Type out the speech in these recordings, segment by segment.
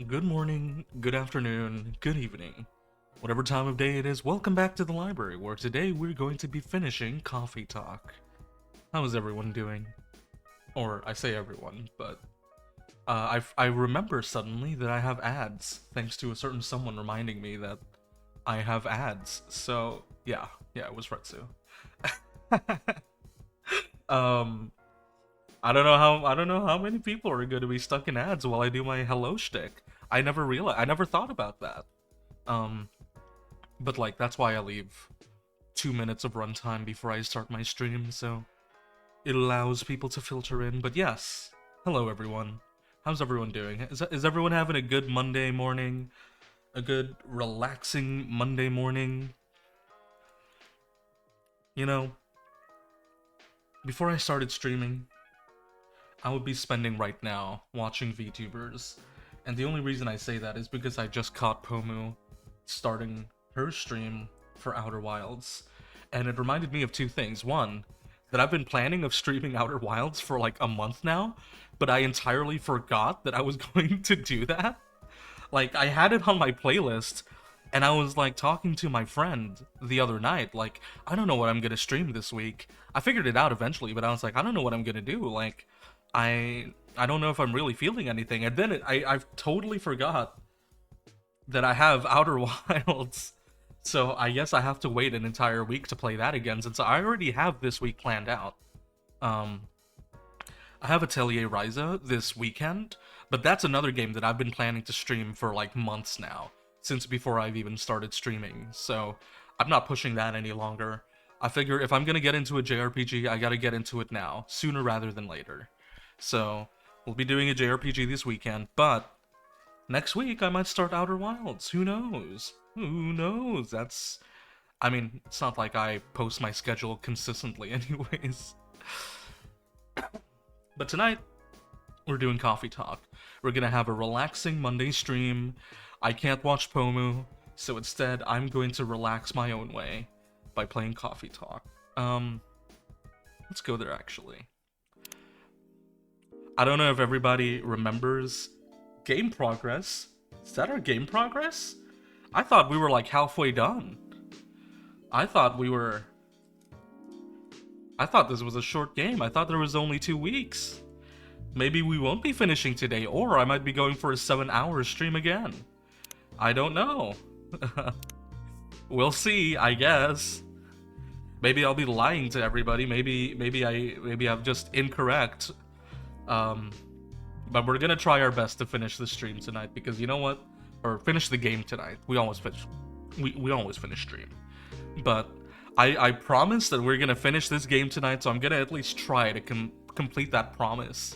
Good morning, good afternoon, good evening. Whatever time of day it is, welcome back to the library, where today we're going to be finishing Coffee Talk. How is everyone doing? Or, I say everyone, but I remember suddenly that I have ads, thanks to a certain someone reminding me that I have ads. So, yeah, it was Retsu. um, I don't know how many people are going to be stuck in ads while I do my hello shtick. I never thought about that. Um, But like that's why I leave 2 minutes of runtime before I start my stream, so it allows people to filter in. But yes, hello everyone. How's everyone doing? Is everyone having a good Monday morning? A good relaxing Monday morning? You know, before I started streaming, I would be spending right now watching VTubers. And the only reason I say that is because I just caught Pomu starting her stream for Outer Wilds. And it reminded me of two things. One, that I've been planning of streaming Outer Wilds for like a month now, but I entirely forgot that I was going to do that. Like, I had it on my playlist, and I was like talking to my friend the other night, like, I don't know what I'm gonna stream this week. I figured it out eventually, but I was like, I don't know what I'm gonna do. Like, I don't know if I'm really feeling anything. And then I've totally forgot that I have Outer Wilds. So I guess I have to wait an entire week to play that again, since I already have this week planned out. Um, I have Atelier Ryza this weekend, but that's another game that I've been planning to stream for like months now, since before I've even started streaming. So I'm not pushing that any longer. I figure if I'm gonna get into a JRPG, I gotta get into it now, sooner rather than later. So we'll be doing a JRPG this weekend, but next week I might start Outer Wilds. Who knows? Who knows? I mean, it's not like I post my schedule consistently anyways. But tonight, we're doing Coffee Talk. We're gonna have a relaxing Monday stream. I can't watch Pomu, so instead I'm going to relax my own way by playing Coffee Talk. Um, let's go there actually. I don't know if everybody remembers game progress. Is that our game progress? I thought we were like halfway done. I thought we were. I thought this was a short game. I thought there was only 2 weeks. Maybe we won't be finishing today, or I might be going for a 7-hour stream again. I don't know. We'll see, I guess. Maybe I'll be lying to everybody. Maybe I'm just incorrect. Um, but we're gonna try our best to finish the stream tonight because you know what? Or finish the game tonight. We always finish. We always finish stream. But I promise that we're gonna finish this game tonight, so I'm gonna at least try to complete that promise.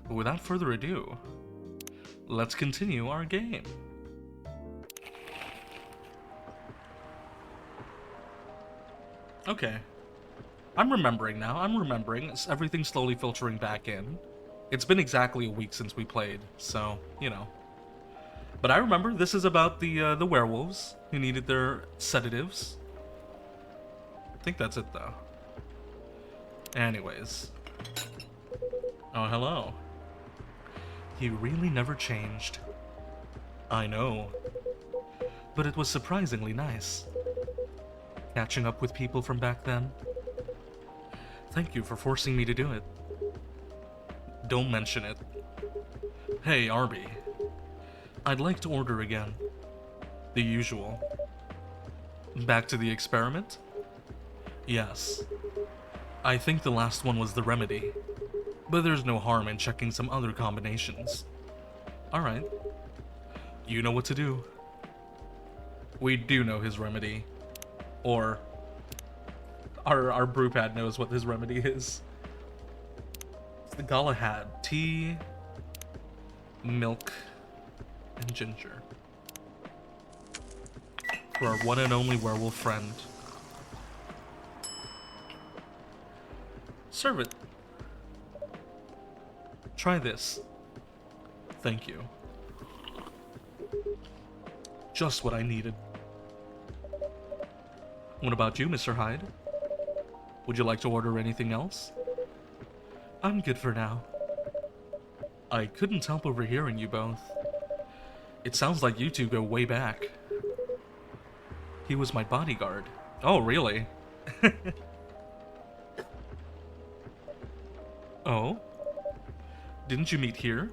But without further ado, let's continue our game. Okay. I'm remembering now. I'm remembering. Everything's slowly filtering back in. It's been exactly a week since we played, so, you know. But I remember this is about the werewolves who needed their sedatives. I think that's it, though. Anyways. Oh, hello. He really never changed. I know. But it was surprisingly nice. Catching up with people from back then. Thank you for forcing me to do it. Don't mention it. Hey, Arbi. I'd like to order again. The usual. Back to the experiment? Yes. I think the last one was the remedy. But there's no harm in checking some other combinations. Alright. You know what to do. We do know his remedy. Or our brewpad knows what his remedy is. It's the Galahad. Tea, milk, and ginger. For our one and only werewolf friend. Serve it. Try this. Thank you. Just what I needed. What about you, Mr. Hyde? Would you like to order anything else? I'm good for now. I couldn't help overhearing you both. It sounds like you two go way back. He was my bodyguard. Oh, really? Oh? Didn't you meet here?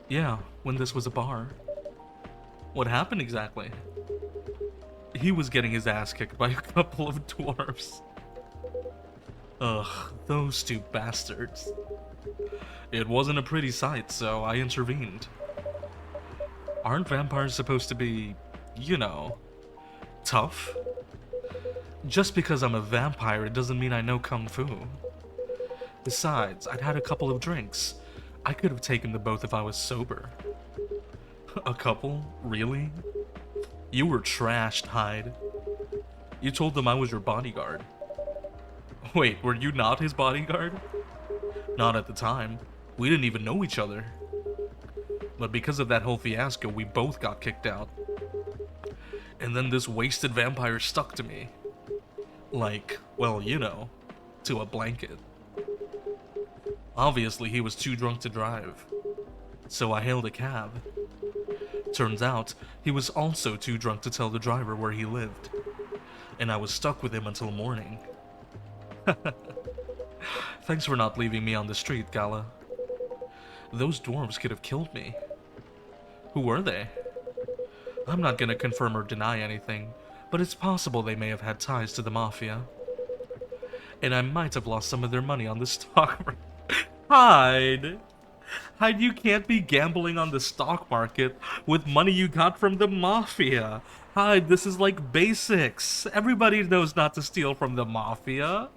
Yeah, when this was a bar. What happened exactly? He was getting his ass kicked by a couple of dwarves. Ugh, those two bastards. It wasn't a pretty sight, so I intervened. Aren't vampires supposed to be, you know, tough? Just because I'm a vampire, it doesn't mean I know Kung Fu. Besides, I'd had a couple of drinks. I could have taken the both if I was sober. A couple? Really? You were trashed, Hyde. You told them I was your bodyguard. Wait, were you not his bodyguard? Not at the time. We didn't even know each other. But because of that whole fiasco, we both got kicked out. And then this wasted vampire stuck to me. Like, well, you know, to a blanket. Obviously, he was too drunk to drive. So I hailed a cab. Turns out, he was also too drunk to tell the driver where he lived. And I was stuck with him until morning. Thanks for not leaving me on the street, Gala. Those dwarves could have killed me. Who were they? I'm not gonna confirm or deny anything, but it's possible they may have had ties to the Mafia. And I might have lost some of their money on the stock market. Hyde! Hyde, you can't be gambling on the stock market with money you got from the Mafia. Hyde, this is like basics. Everybody knows not to steal from the Mafia.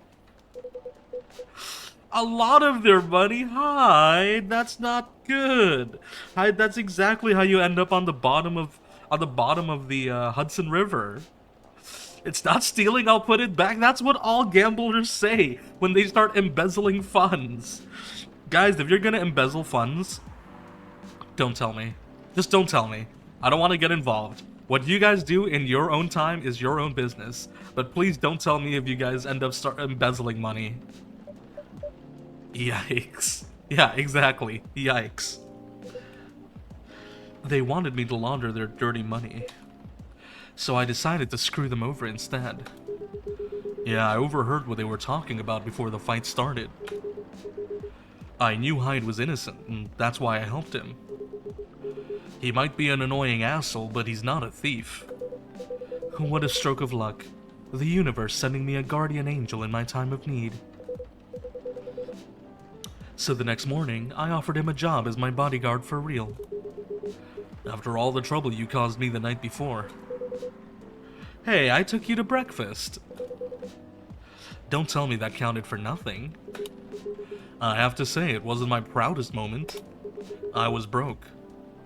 A lot of their money, Hyde. That's not good. Hyde, that's exactly how you end up on the bottom of the Hudson River. It's not stealing, I'll put it back. That's what all gamblers say when they start embezzling funds. Guys, if you're gonna embezzle funds, don't tell me. Just don't tell me. I don't want to get involved. What you guys do in your own time is your own business. But please don't tell me if you guys end up embezzling money. Yikes. Yeah, exactly. Yikes. They wanted me to launder their dirty money. So I decided to screw them over instead. Yeah, I overheard what they were talking about before the fight started. I knew Hyde was innocent, and that's why I helped him. He might be an annoying asshole, but he's not a thief. What a stroke of luck. The universe sending me a guardian angel in my time of need. So the next morning, I offered him a job as my bodyguard for real. After all the trouble you caused me the night before. Hey, I took you to breakfast. Don't tell me that counted for nothing. I have to say, it wasn't my proudest moment. I was broke.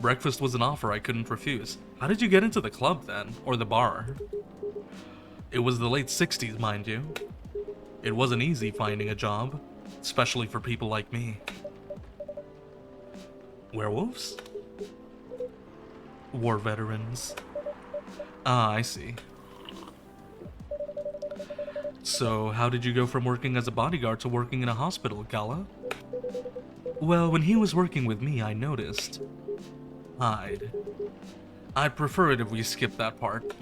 Breakfast was an offer I couldn't refuse. How did you get into the club then? Or the bar? It was the late 60s, mind you. It wasn't easy finding a job, especially for people like me. Werewolves? War veterans. Ah, I see. So, how did you go from working as a bodyguard to working in a hospital, Gala? Well, when he was working with me, I noticed. Hyde. I'd prefer it if we skip that part.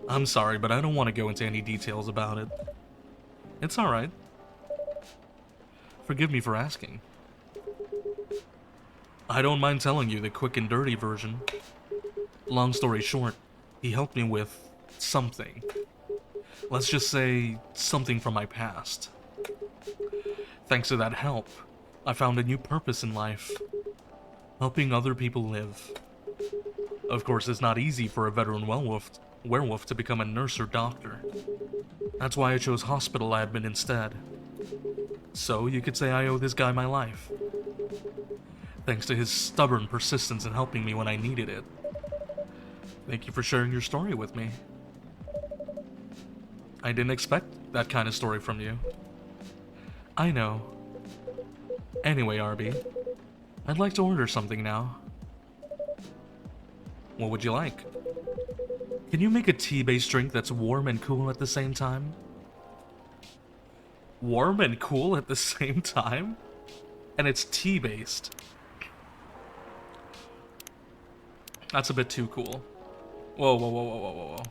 I'm sorry, but I don't want to go into any details about it. It's alright. Forgive me for asking. I don't mind telling you the quick and dirty version. Long story short, he helped me with something. Let's just say, something from my past. Thanks to that help, I found a new purpose in life. Helping other people live. Of course, it's not easy for a veteran werewolf to become a nurse or doctor. That's why I chose hospital admin instead. So, you could say I owe this guy my life. Thanks to his stubborn persistence in helping me when I needed it. Thank you for sharing your story with me. I didn't expect that kind of story from you. I know. Anyway, Arbi, I'd like to order something now. What would you like? Can you make a tea-based drink that's warm and cool at the same time? Warm and cool at the same time? And it's tea-based. That's a bit too cool. Whoa, whoa, whoa, whoa, whoa, whoa, whoa.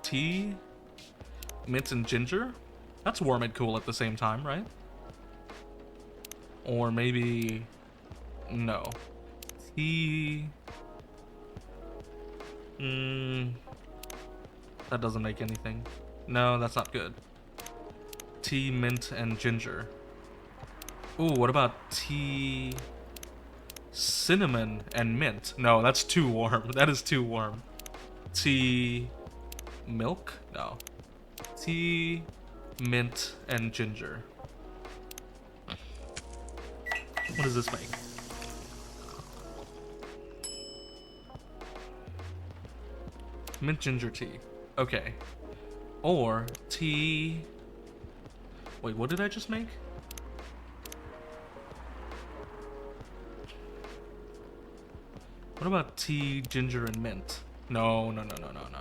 Tea, mint, and ginger? That's warm and cool at the same time, right? Or maybe... no. Tea... that doesn't make anything. No, that's not good. Tea, mint, and ginger. Ooh, what about tea... cinnamon and mint? No, that's too warm. That is too warm. Tea... milk? No. Tea, mint, and ginger. What does this make? Mint ginger tea. Okay. Or tea... wait, what did I just make? What about tea, ginger, and mint? No, no, no, no, no, no.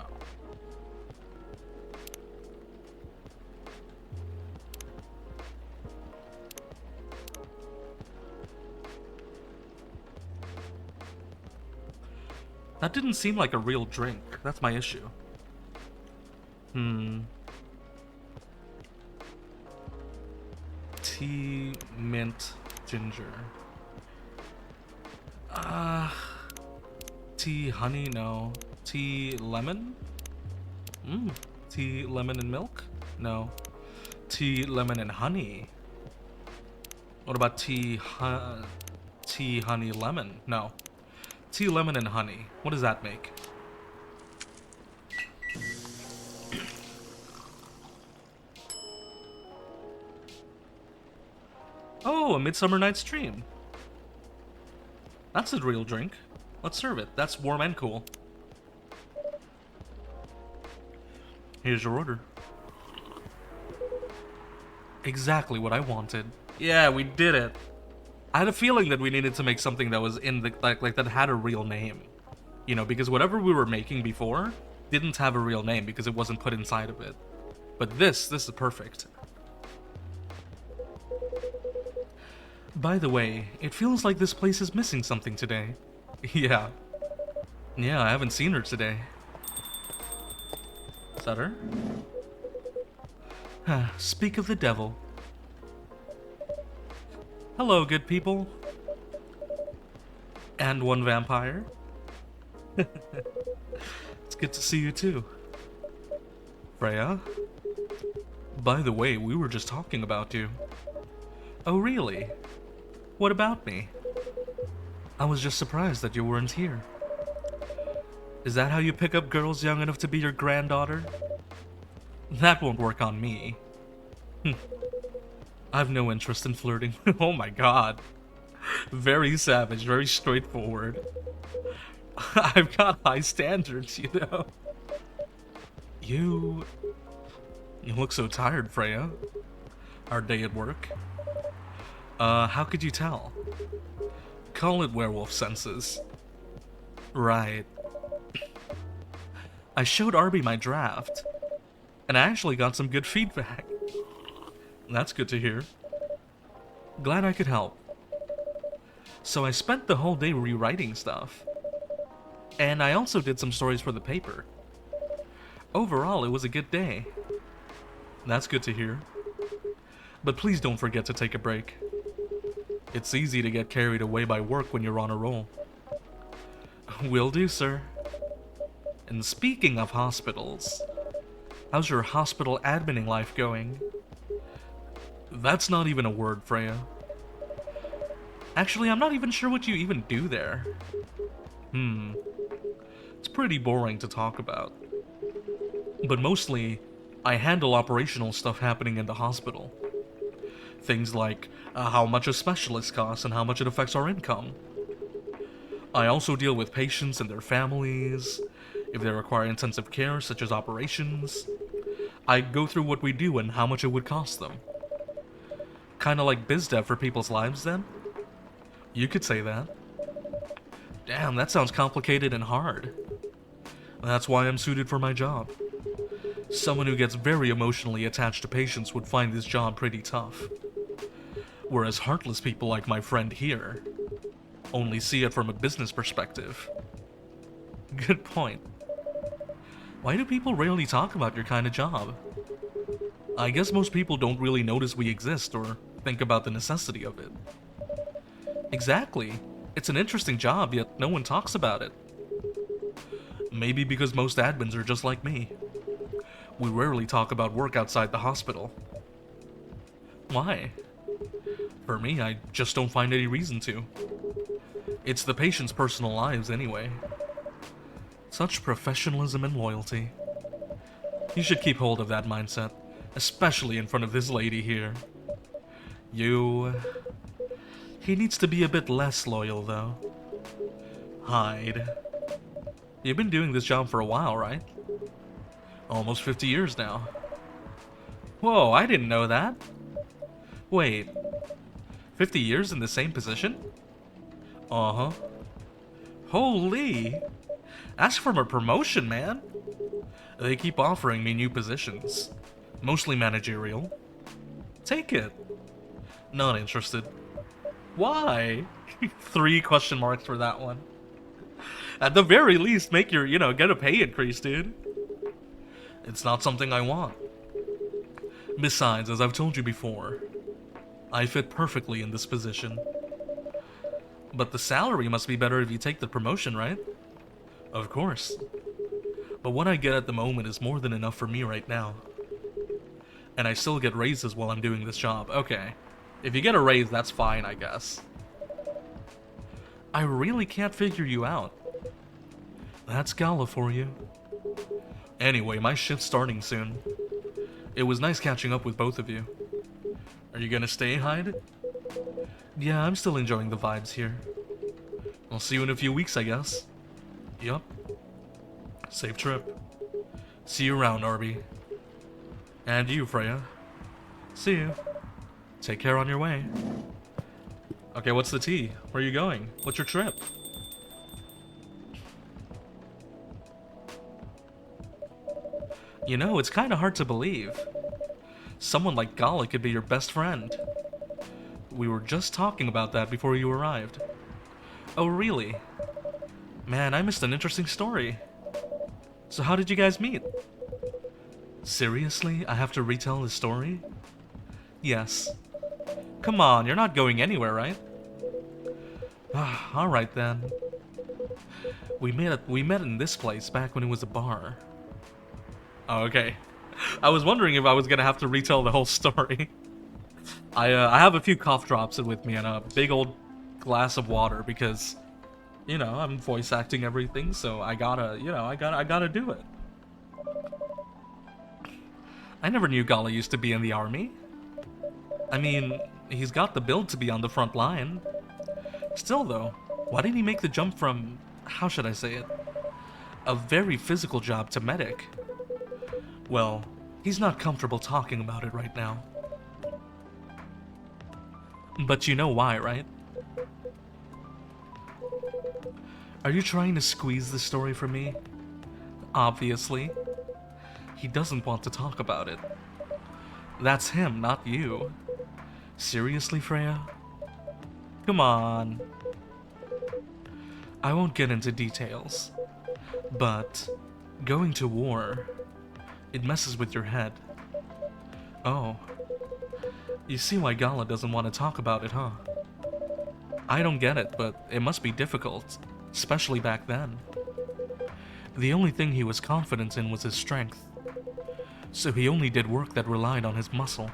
That didn't seem like a real drink. That's my issue. Tea, mint, ginger. Tea, honey, no. Tea, lemon? Tea, lemon, and milk? No. Tea, lemon, and honey? What about tea, honey, lemon? No. Tea, lemon, and honey. What does that make? Oh, a Midsummer Night's Dream. That's a real drink. Let's serve it. That's warm and cool. Here's your order. Exactly what I wanted. Yeah, we did it. I had a feeling that we needed to make something that was in the like that had a real name. You know, because whatever we were making before didn't have a real name because it wasn't put inside of it. But this is perfect. By the way, it feels like this place is missing something today. Yeah. Yeah, I haven't seen her today. Is that her? Speak of the devil. Hello, good people. And one vampire. It's good to see you too. Freya? By the way, we were just talking about you. Oh, really? What about me? I was just surprised that you weren't here. Is that how you pick up girls young enough to be your granddaughter? That won't work on me. I've no interest in flirting. Oh my god. Very savage, very straightforward. I've got high standards, you know. You look so tired, Freya. Our day at work. How could you tell? Call it werewolf senses. Right. I showed Arbi my draft, and I actually got some good feedback. That's good to hear. Glad I could help. So I spent the whole day rewriting stuff. And I also did some stories for the paper. Overall, it was a good day. That's good to hear. But please don't forget to take a break. It's easy to get carried away by work when you're on a roll. Will do, sir. And speaking of hospitals, how's your hospital adminning life going? That's not even a word, Freya. Actually, I'm not even sure what you even do there. It's pretty boring to talk about. But mostly, I handle operational stuff happening in the hospital. Things like how much a specialist costs and how much it affects our income. I also deal with patients and their families, if they require intensive care such as operations. I go through what we do and how much it would cost them. Kinda like biz dev for people's lives then? You could say that. Damn, that sounds complicated and hard. That's why I'm suited for my job. Someone who gets very emotionally attached to patients would find this job pretty tough. Whereas heartless people like my friend here only see it from a business perspective. Good point. Why do people rarely talk about your kind of job? I guess most people don't really notice we exist or think about the necessity of it. Exactly. It's an interesting job, yet no one talks about it. Maybe because most admins are just like me. We rarely talk about work outside the hospital. Why? For me, I just don't find any reason to. It's the patient's personal lives anyway. Such professionalism and loyalty. You should keep hold of that mindset, especially in front of this lady here. He needs to be a bit less loyal, though. Hide. You've been doing this job for a while, right? Almost 50 years now. Whoa, I didn't know that. Wait, 50 years in the same position? Uh-huh. Holy! Ask for a promotion, man. They keep offering me new positions. Mostly managerial. Take it. Not interested. Why? 3 question marks for that one. At the very least, make your, get a pay increase, dude. It's not something I want. Besides, as I've told you before, I fit perfectly in this position. But the salary must be better if you take the promotion, right? Of course. But what I get at the moment is more than enough for me right now. And I still get raises while I'm doing this job. Okay. If you get a raise, that's fine, I guess. I really can't figure you out. That's Gala for you. Anyway, my shift's starting soon. It was nice catching up with both of you. Are you gonna stay, Hyde? Yeah, I'm still enjoying the vibes here. I'll see you in a few weeks, I guess. Yup. Safe trip. See you around, Arbi. And you, Freya. See you. Take care on your way. Okay, what's the tea? Where are you going? What's your trip? You know, it's kinda hard to believe. Someone like Gala could be your best friend. We were just talking about that before you arrived. Oh, really? Man, I missed an interesting story. So how did you guys meet? Seriously? I have to retell the story? Yes. Come on, you're not going anywhere, right? Alright then. We met in this place back when it was a bar. Oh, okay. I was wondering if I was gonna have to retell the whole story. I have a few cough drops with me and a big old glass of water because, I'm voice acting everything, so I gotta do it. I never knew Gala used to be in the army. I mean, he's got the build to be on the front line. Still though, why didn't he make the jump from, how should I say it, a very physical job to medic? Well, he's not comfortable talking about it right now. But you know why, right? Are you trying to squeeze the story from me? Obviously. He doesn't want to talk about it. That's him, not you. Seriously, Freya? Come on. I won't get into details, but going to war, it messes with your head. Oh. You see why Gala doesn't want to talk about it, huh? I don't get it, but it must be difficult, especially back then. The only thing he was confident in was his strength, so he only did work that relied on his muscle.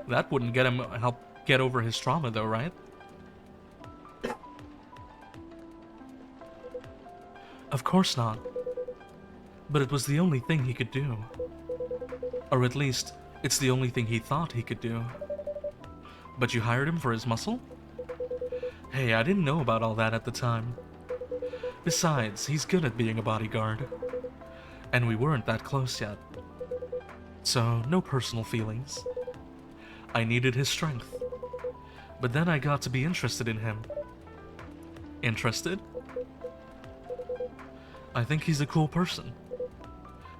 That wouldn't help get over his trauma though, right? Of course not. But it was the only thing he could do. Or at least, it's the only thing he thought he could do. But you hired him for his muscle? Hey, I didn't know about all that at the time. Besides, he's good at being a bodyguard. And we weren't that close yet. So, no personal feelings. I needed his strength. But then I got to be interested in him. Interested? I think he's a cool person.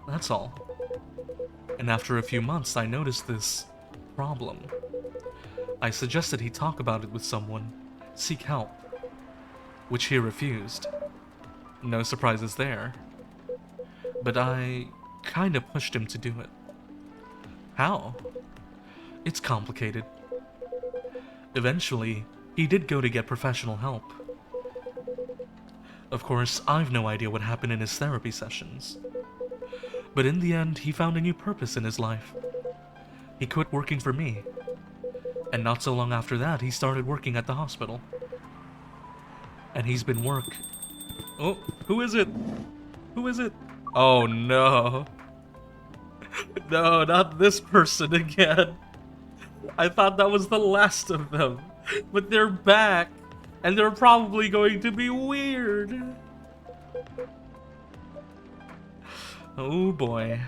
That's all. And after a few months, I noticed this problem. I suggested he talk about it with someone, seek help, which he refused. No surprises there. But I kinda pushed him to do it. How? It's complicated. Eventually, he did go to get professional help. Of course, I've no idea what happened in his therapy sessions. But in the end, he found a new purpose in his life. He quit working for me. And not so long after that, he started working at the hospital. And he's been Oh, who is it? Who is it? Oh no. No, not this person again. I thought that was the last of them. But they're back. And they're probably going to be weird. Oh boy.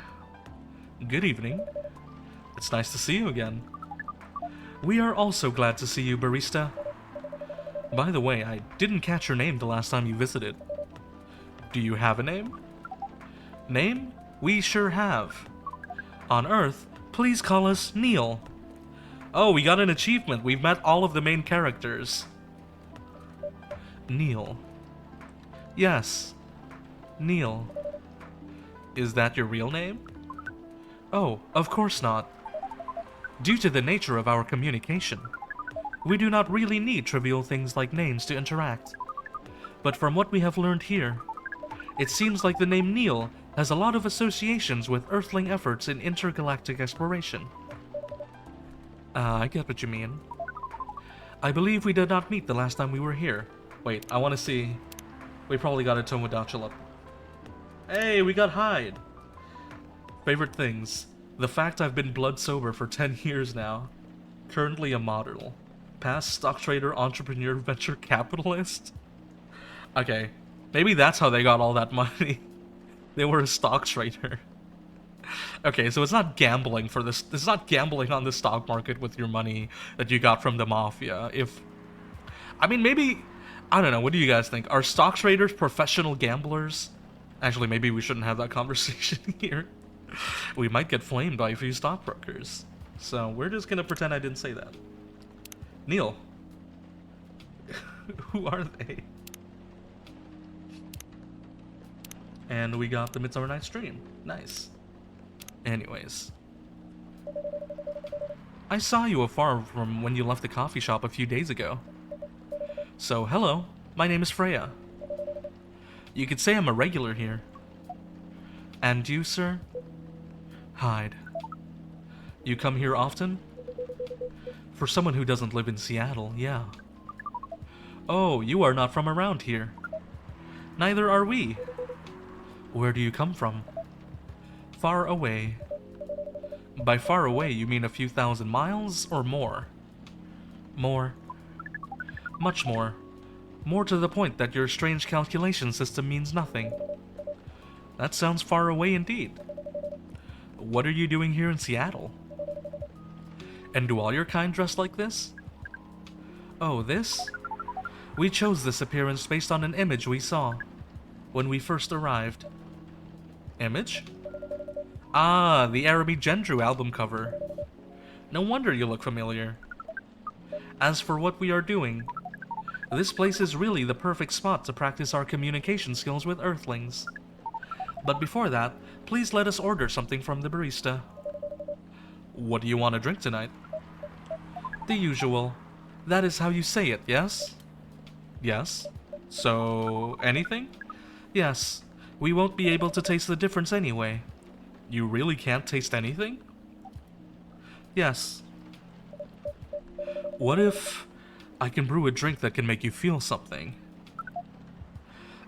Good evening. It's nice to see you again. We are also glad to see you, barista. By the way, I didn't catch your name the last time you visited. Do you have a name? Name? We sure have. On Earth, please call us Neil. Oh, we got an achievement. We've met all of the main characters. Neil. Yes. Neil. Is that your real name? Oh, of course not. Due to the nature of our communication, we do not really need trivial things like names to interact. But from what we have learned here, it seems like the name Neil has a lot of associations with Earthling efforts in intergalactic exploration. I get what you mean. I believe we did not meet the last time we were here. Wait, I want to see. We probably got a Tomodachi up. Hey, we got Hyde. Favorite things. The fact I've been blood sober for 10 years now. Currently a model. Past stock trader, entrepreneur, venture capitalist. Okay, maybe that's how they got all that money. They were a stock trader. Okay, so it's not gambling for this. It's not gambling on the stock market with your money that you got from the mafia. I mean, maybe, I don't know. What do you guys think? Are stock traders professional gamblers? Actually, maybe we shouldn't have that conversation here. We might get flamed by a few stockbrokers. So we're just gonna pretend I didn't say that. Neil. Who are they? And we got the Midsummer Night's Dream. Nice. Anyways. I saw you afar from when you left the coffee shop a few days ago. So, hello. My name is Freya. You could say I'm a regular here. And you, sir? Hyde. You come here often? For someone who doesn't live in Seattle, yeah. Oh, you are not from around here. Neither are we. Where do you come from? Far away. By far away, you mean a few thousand miles or more? More. Much more. More to the point that your strange calculation system means nothing. That sounds far away indeed. What are you doing here in Seattle? And do all your kind dress like this? Oh, this? We chose this appearance based on an image we saw when we first arrived. Image? Ah, the Arbi Gendru album cover. No wonder you look familiar. As for what we are doing, this place is really the perfect spot to practice our communication skills with Earthlings. But before that, please let us order something from the barista. What do you want to drink tonight? The usual. That is how you say it, yes? Yes. So, anything? Yes. We won't be able to taste the difference anyway. You really can't taste anything? Yes. What if I can brew a drink that can make you feel something?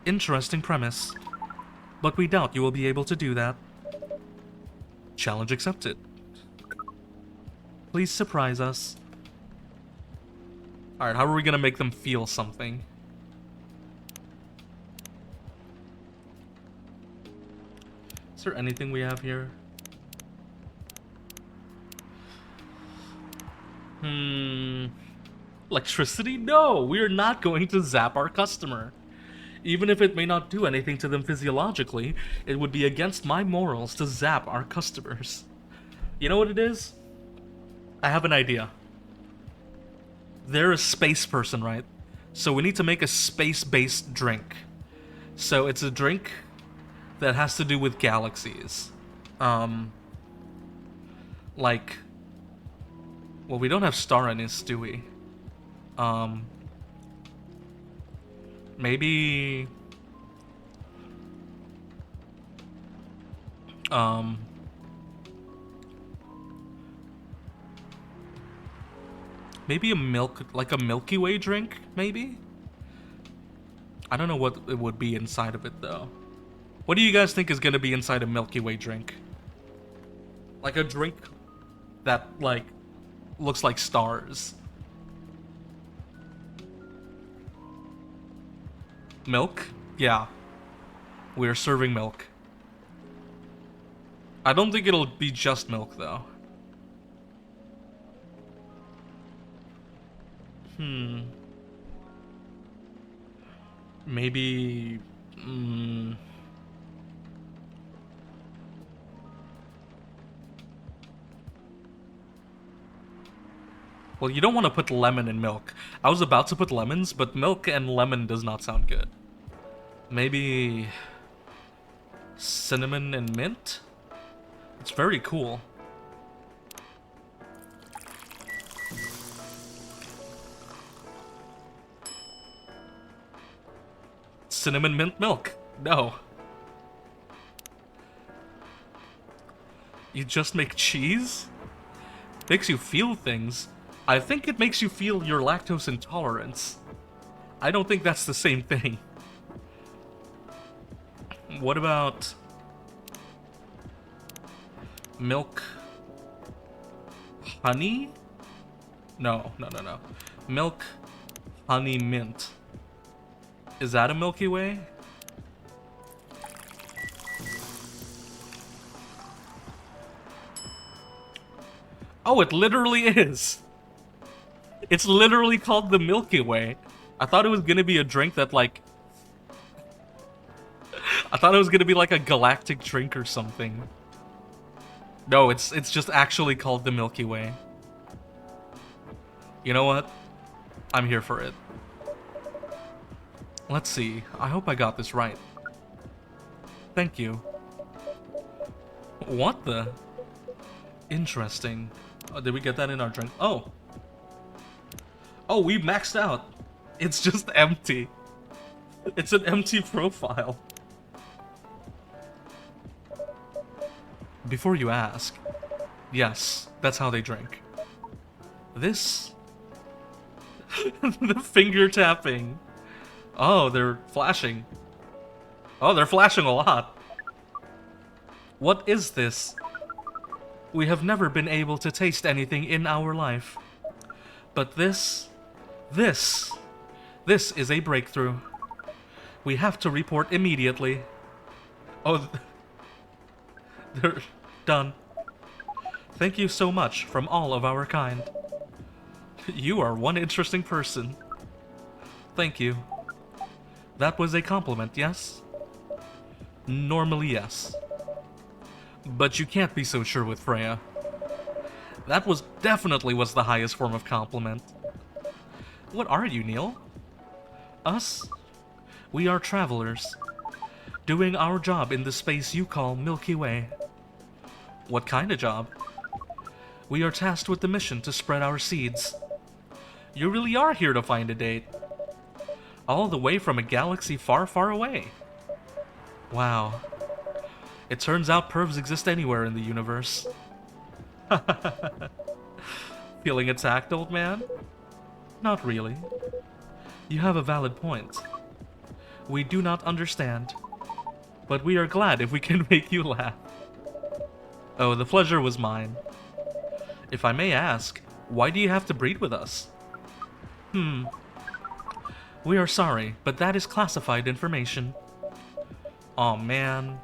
Interesting premise. But we doubt you will be able to do that. Challenge accepted. Please surprise us. Alright, how are we gonna make them feel something? Is there anything we have here? Electricity? No! We are not going to zap our customer. Even if it may not do anything to them physiologically, it would be against my morals to zap our customers. You know what it is? I have an idea. They're a space person, right? So we need to make a space-based drink. So it's a drink that has to do with galaxies. Um, like, well, we don't have star anise, do we? Um, maybe, um, maybe a milk, like a Milky Way drink, maybe? I don't know what it would be inside of it, though. What do you guys think is gonna be inside a Milky Way drink? Like a drink that, like, looks like stars. Milk? Yeah. We're serving milk. I don't think it'll be just milk, though. Maybe... Well, you don't want to put lemon in milk. I was about to put lemons, but milk and lemon does not sound good. Maybe... cinnamon and mint? It's very cool. Cinnamon mint milk. No. You just make cheese? Makes you feel things. I think it makes you feel your lactose intolerance. I don't think that's the same thing. What about... milk... honey? No. Milk, honey, mint. Is that a Milky Way? Oh, it literally is! It's literally called the Milky Way. I thought it was gonna be a drink that, like... I thought it was gonna be like a galactic drink or something. No, it's just actually called the Milky Way. You know what? I'm here for it. Let's see. I hope I got this right. Thank you. What the? Interesting. Oh, did we get that in our drink? Oh! Oh, we maxed out! It's just empty. It's an empty profile. Before you ask, yes, that's how they drink. This... the finger tapping. Oh, they're flashing. Oh, they're flashing a lot. What is this? We have never been able to taste anything in our life. But this is a breakthrough. We have to report immediately. Oh, they're done. Thank you so much from all of our kind. You are one interesting person. Thank you. That was a compliment, yes? Normally, yes. But you can't be so sure with Freya. That definitely was the highest form of compliment. What are you, Neil? Us? We are travelers, doing our job in the space you call Milky Way. What kind of job? We are tasked with the mission to spread our seeds. You really are here to find a date. All the way from a galaxy far, far away. Wow. It turns out pervs exist anywhere in the universe. Feeling attacked, old man? Not really. You have a valid point. We do not understand. But we are glad if we can make you laugh. Oh, the pleasure was mine. If I may ask, why do you have to breed with us? We are sorry, but that is classified information. Aw, man.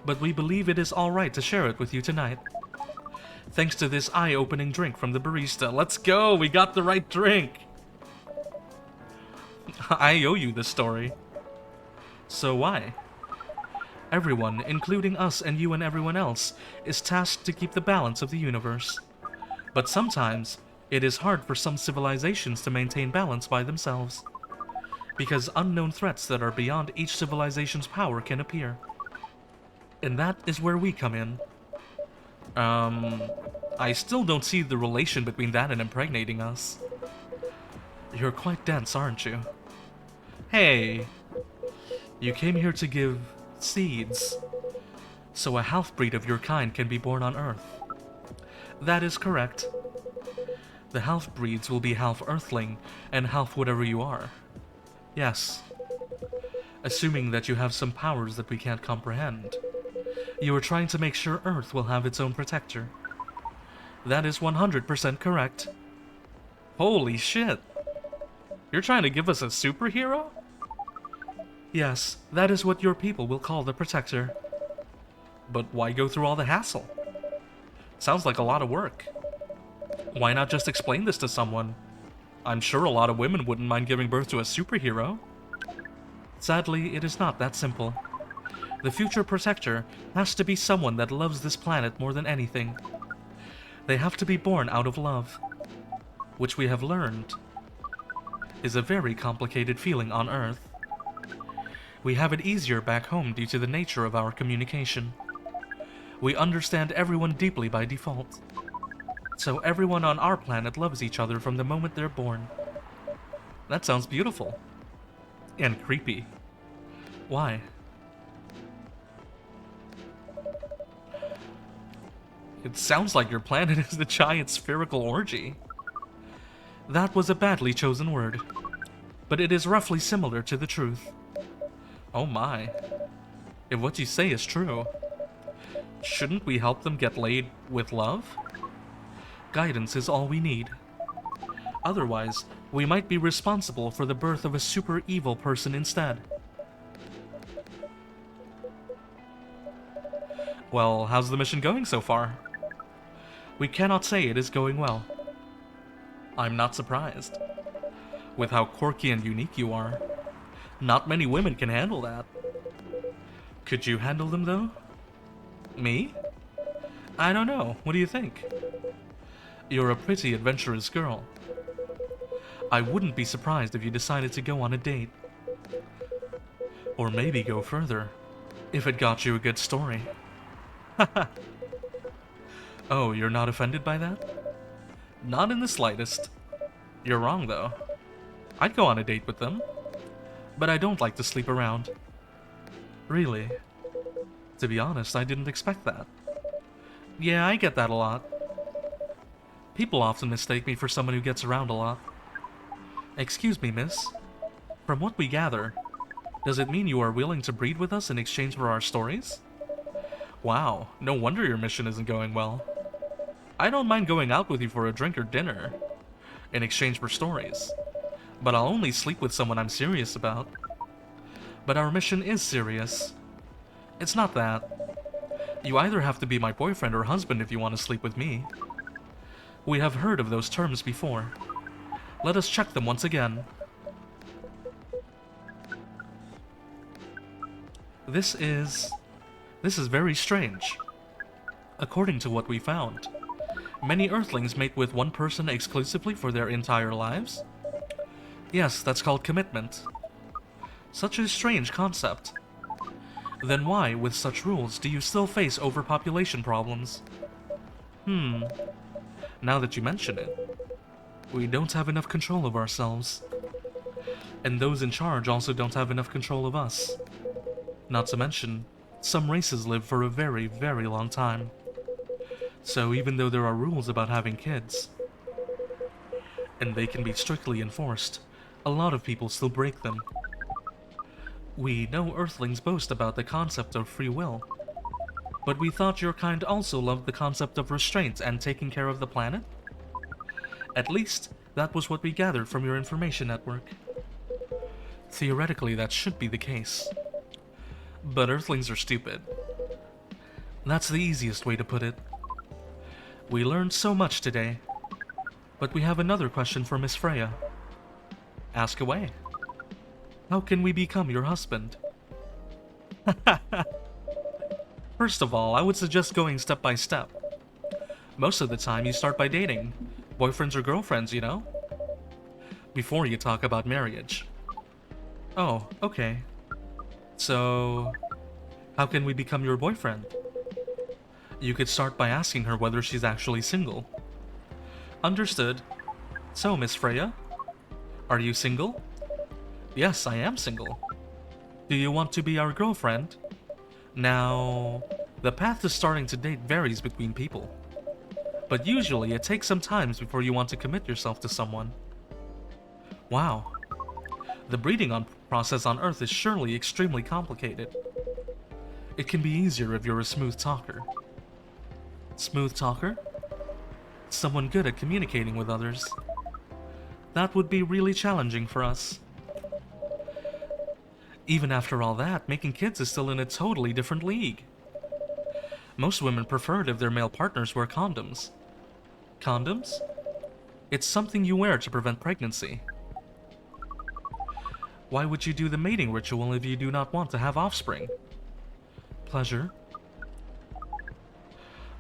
But we believe it is alright to share it with you tonight. Thanks to this eye-opening drink from the barista. Let's go! We got the right drink! I owe you this story. So why? Everyone, including us and you and everyone else, is tasked to keep the balance of the universe. But sometimes, it is hard for some civilizations to maintain balance by themselves. because unknown threats that are beyond each civilization's power can appear. And that is where we come in. I still don't see the relation between that and impregnating us. You're quite dense, aren't you? Hey, you came here to give seeds, so a half-breed of your kind can be born on Earth. That is correct. The half-breeds will be half Earthling and half whatever you are. Yes. Assuming that you have some powers that we can't comprehend. You are trying to make sure Earth will have its own protector. That is 100% correct. Holy shit. You're trying to give us a superhero? Yes, that is what your people will call the protector. But why go through all the hassle? Sounds like a lot of work. Why not just explain this to someone? I'm sure a lot of women wouldn't mind giving birth to a superhero. Sadly, it is not that simple. The future protector has to be someone that loves this planet more than anything. They have to be born out of love, which we have learned is a very complicated feeling on Earth. We have it easier back home due to the nature of our communication. We understand everyone deeply by default. So everyone on our planet loves each other from the moment they're born. That sounds beautiful. And creepy. Why? It sounds like your planet is a giant spherical orgy. That was a badly chosen word, but it is roughly similar to the truth. Oh my. If what you say is true, shouldn't we help them get laid with love? Guidance is all we need. Otherwise, we might be responsible for the birth of a super evil person instead. Well, how's the mission going so far? We cannot say it is going well. I'm not surprised. With how quirky and unique you are, not many women can handle that. Could you handle them, though? Me? I don't know. What do you think? You're a pretty adventurous girl. I wouldn't be surprised if you decided to go on a date. Or maybe go further, if it got you a good story. Oh, you're not offended by that? Not in the slightest. You're wrong, though. I'd go on a date with them. But I don't like to sleep around. Really? To be honest, I didn't expect that. Yeah, I get that a lot. People often mistake me for someone who gets around a lot. Excuse me, miss. From what we gather, does it mean you are willing to breed with us in exchange for our stories? Wow, no wonder your mission isn't going well. I don't mind going out with you for a drink or dinner, in exchange for stories, but I'll only sleep with someone I'm serious about. But our mission is serious. It's not that. You either have to be my boyfriend or husband if you want to sleep with me. We have heard of those terms before. Let us check them once again. This is very strange. According to what we found, many Earthlings mate with one person exclusively for their entire lives? Yes, that's called commitment. Such a strange concept. Then why, with such rules, do you still face overpopulation problems? Now that you mention it, we don't have enough control of ourselves. And those in charge also don't have enough control of us. Not to mention, some races live for a very, very long time. So even though there are rules about having kids, and they can be strictly enforced, a lot of people still break them. We know Earthlings boast about the concept of free will, but we thought your kind also loved the concept of restraint and taking care of the planet? At least, that was what we gathered from your information network. Theoretically, that should be the case. But Earthlings are stupid. That's the easiest way to put it. We learned so much today, but we have another question for Miss Freya. Ask away. How can we become your husband? First of all, I would suggest going step by step. Most of the time, you start by dating. Boyfriends or girlfriends, you know? Before you talk about marriage. Oh, okay. So, how can we become your boyfriend? You could start by asking her whether she's actually single. Understood. So, Miss Freya, are you single? Yes, I am single. Do you want to be our girlfriend? Now, the path to starting to date varies between people, but usually it takes some time before you want to commit yourself to someone. Wow. The process on Earth is surely extremely complicated. It can be easier if you're a smooth talker. Smooth talker? Someone good at communicating with others. That would be really challenging for us. Even after all that, making kids is still in a totally different league. Most women prefer it if their male partners wear condoms. Condoms? It's something you wear to prevent pregnancy. Why would you do the mating ritual if you do not want to have offspring? Pleasure.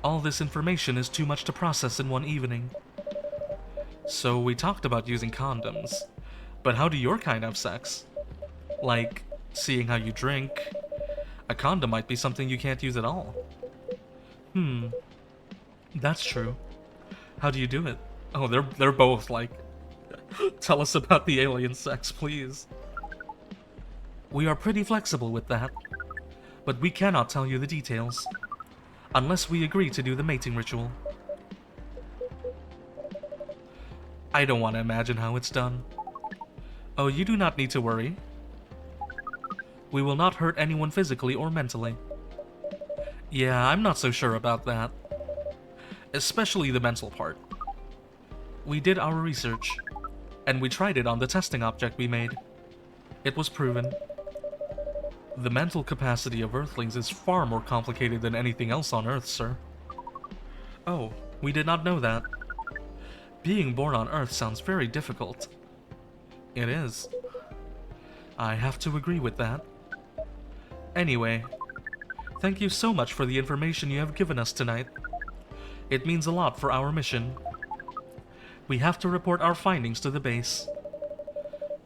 All this information is too much to process in one evening. So we talked about using condoms, but how do your kind have sex? Like, seeing how you drink. A condom might be something you can't use at all. That's true. How do you do it? Oh, they're both like, tell us about the alien sex, please. We are pretty flexible with that, but we cannot tell you the details, unless we agree to do the mating ritual. I don't want to imagine how it's done. Oh, you do not need to worry. We will not hurt anyone physically or mentally. Yeah, I'm not so sure about that. Especially the mental part. We did our research, and we tried it on the testing object we made. It was proven. The mental capacity of Earthlings is far more complicated than anything else on Earth, sir. Oh, we did not know that. Being born on Earth sounds very difficult. It is. I have to agree with that. Anyway, thank you so much for the information you have given us tonight. It means a lot for our mission. We have to report our findings to the base.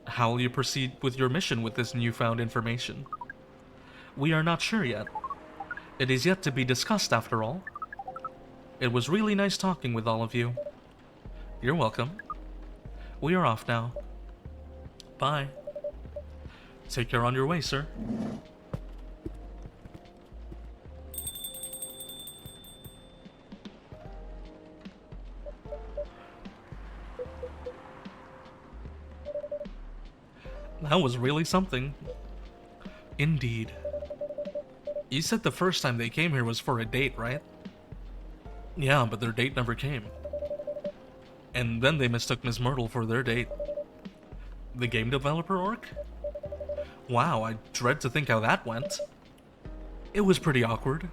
How will you proceed with your mission with this newfound information? We are not sure yet. It is yet to be discussed after all. It was really nice talking with all of you. You're welcome. We are off now. Bye. Take care on your way, sir. That was really something. Indeed. You said the first time they came here was for a date, right? Yeah, but their date never came. And then they mistook Miss Myrtle for their date. The game developer orc? Wow, I dread to think how that went. It was pretty awkward.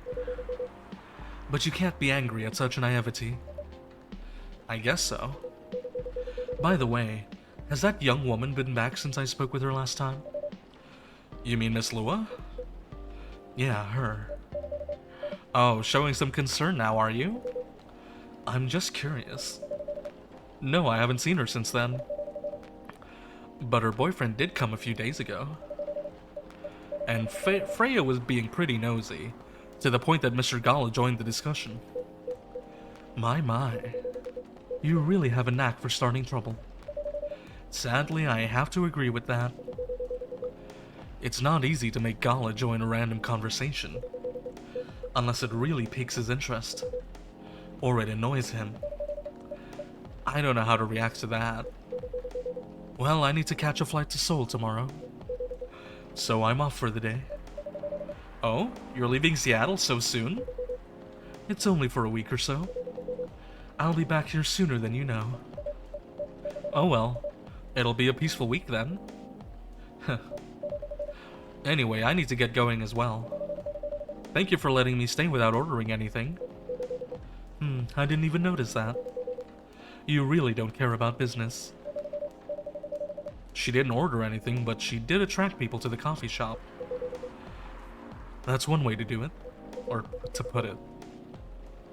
But you can't be angry at such naivety. I guess so. By the way, has that young woman been back since I spoke with her last time? You mean Miss Lua? Yeah, her. Oh, showing some concern now, are you? I'm just curious. No, I haven't seen her since then. But her boyfriend did come a few days ago. And Freya was being pretty nosy, to the point that Mr. Gala joined the discussion. My. You really have a knack for starting trouble. Sadly, I have to agree with that. It's not easy to make Gala join a random conversation, unless it really piques his interest, or it annoys him. I don't know how to react to that. Well, I need to catch a flight to Seoul tomorrow, so I'm off for the day. Oh, you're leaving Seattle so soon? It's only for a week or so. I'll be back here sooner than you know. Oh well, it'll be a peaceful week then. Anyway, I need to get going as well. Thank you for letting me stay without ordering anything. I didn't even notice that. You really don't care about business. She didn't order anything, but she did attract people to the coffee shop. That's one way to do it. Or to put it.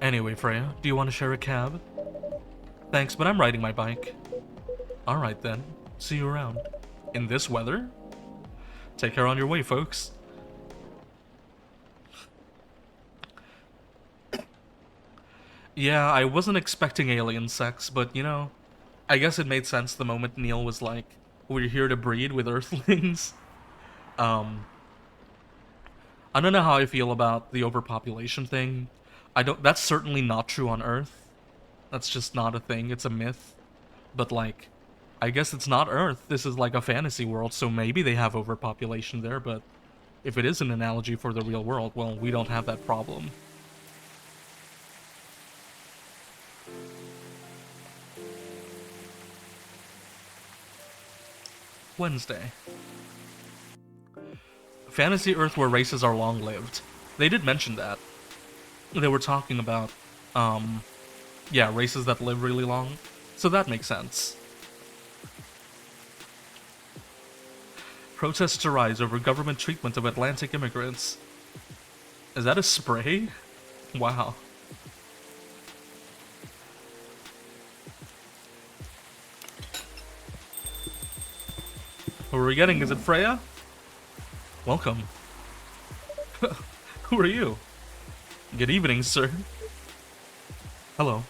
Anyway, Freya, do you want to share a cab? Thanks, but I'm riding my bike. Alright then. See you around. In this weather? Take care on your way, folks. Yeah, I wasn't expecting alien sex, but you know, I guess it made sense the moment Neil was like, "We're here to breed with Earthlings." Um, I don't know how I feel about the overpopulation thing. I don't. That's certainly not true on Earth. That's just not a thing. It's a myth. But like, I guess it's not Earth. This is like a fantasy world, so maybe they have overpopulation there. But if it is an analogy for the real world, well, we don't have that problem. Wednesday. Fantasy Earth where races are long-lived. They did mention that. They were talking about, yeah, races that live really long. So that makes sense. Protests arise over government treatment of Atlantic immigrants. Is that a spray? Wow. Who are we getting? Is it Freya? Welcome. Who are you? Good evening, sir. Hello.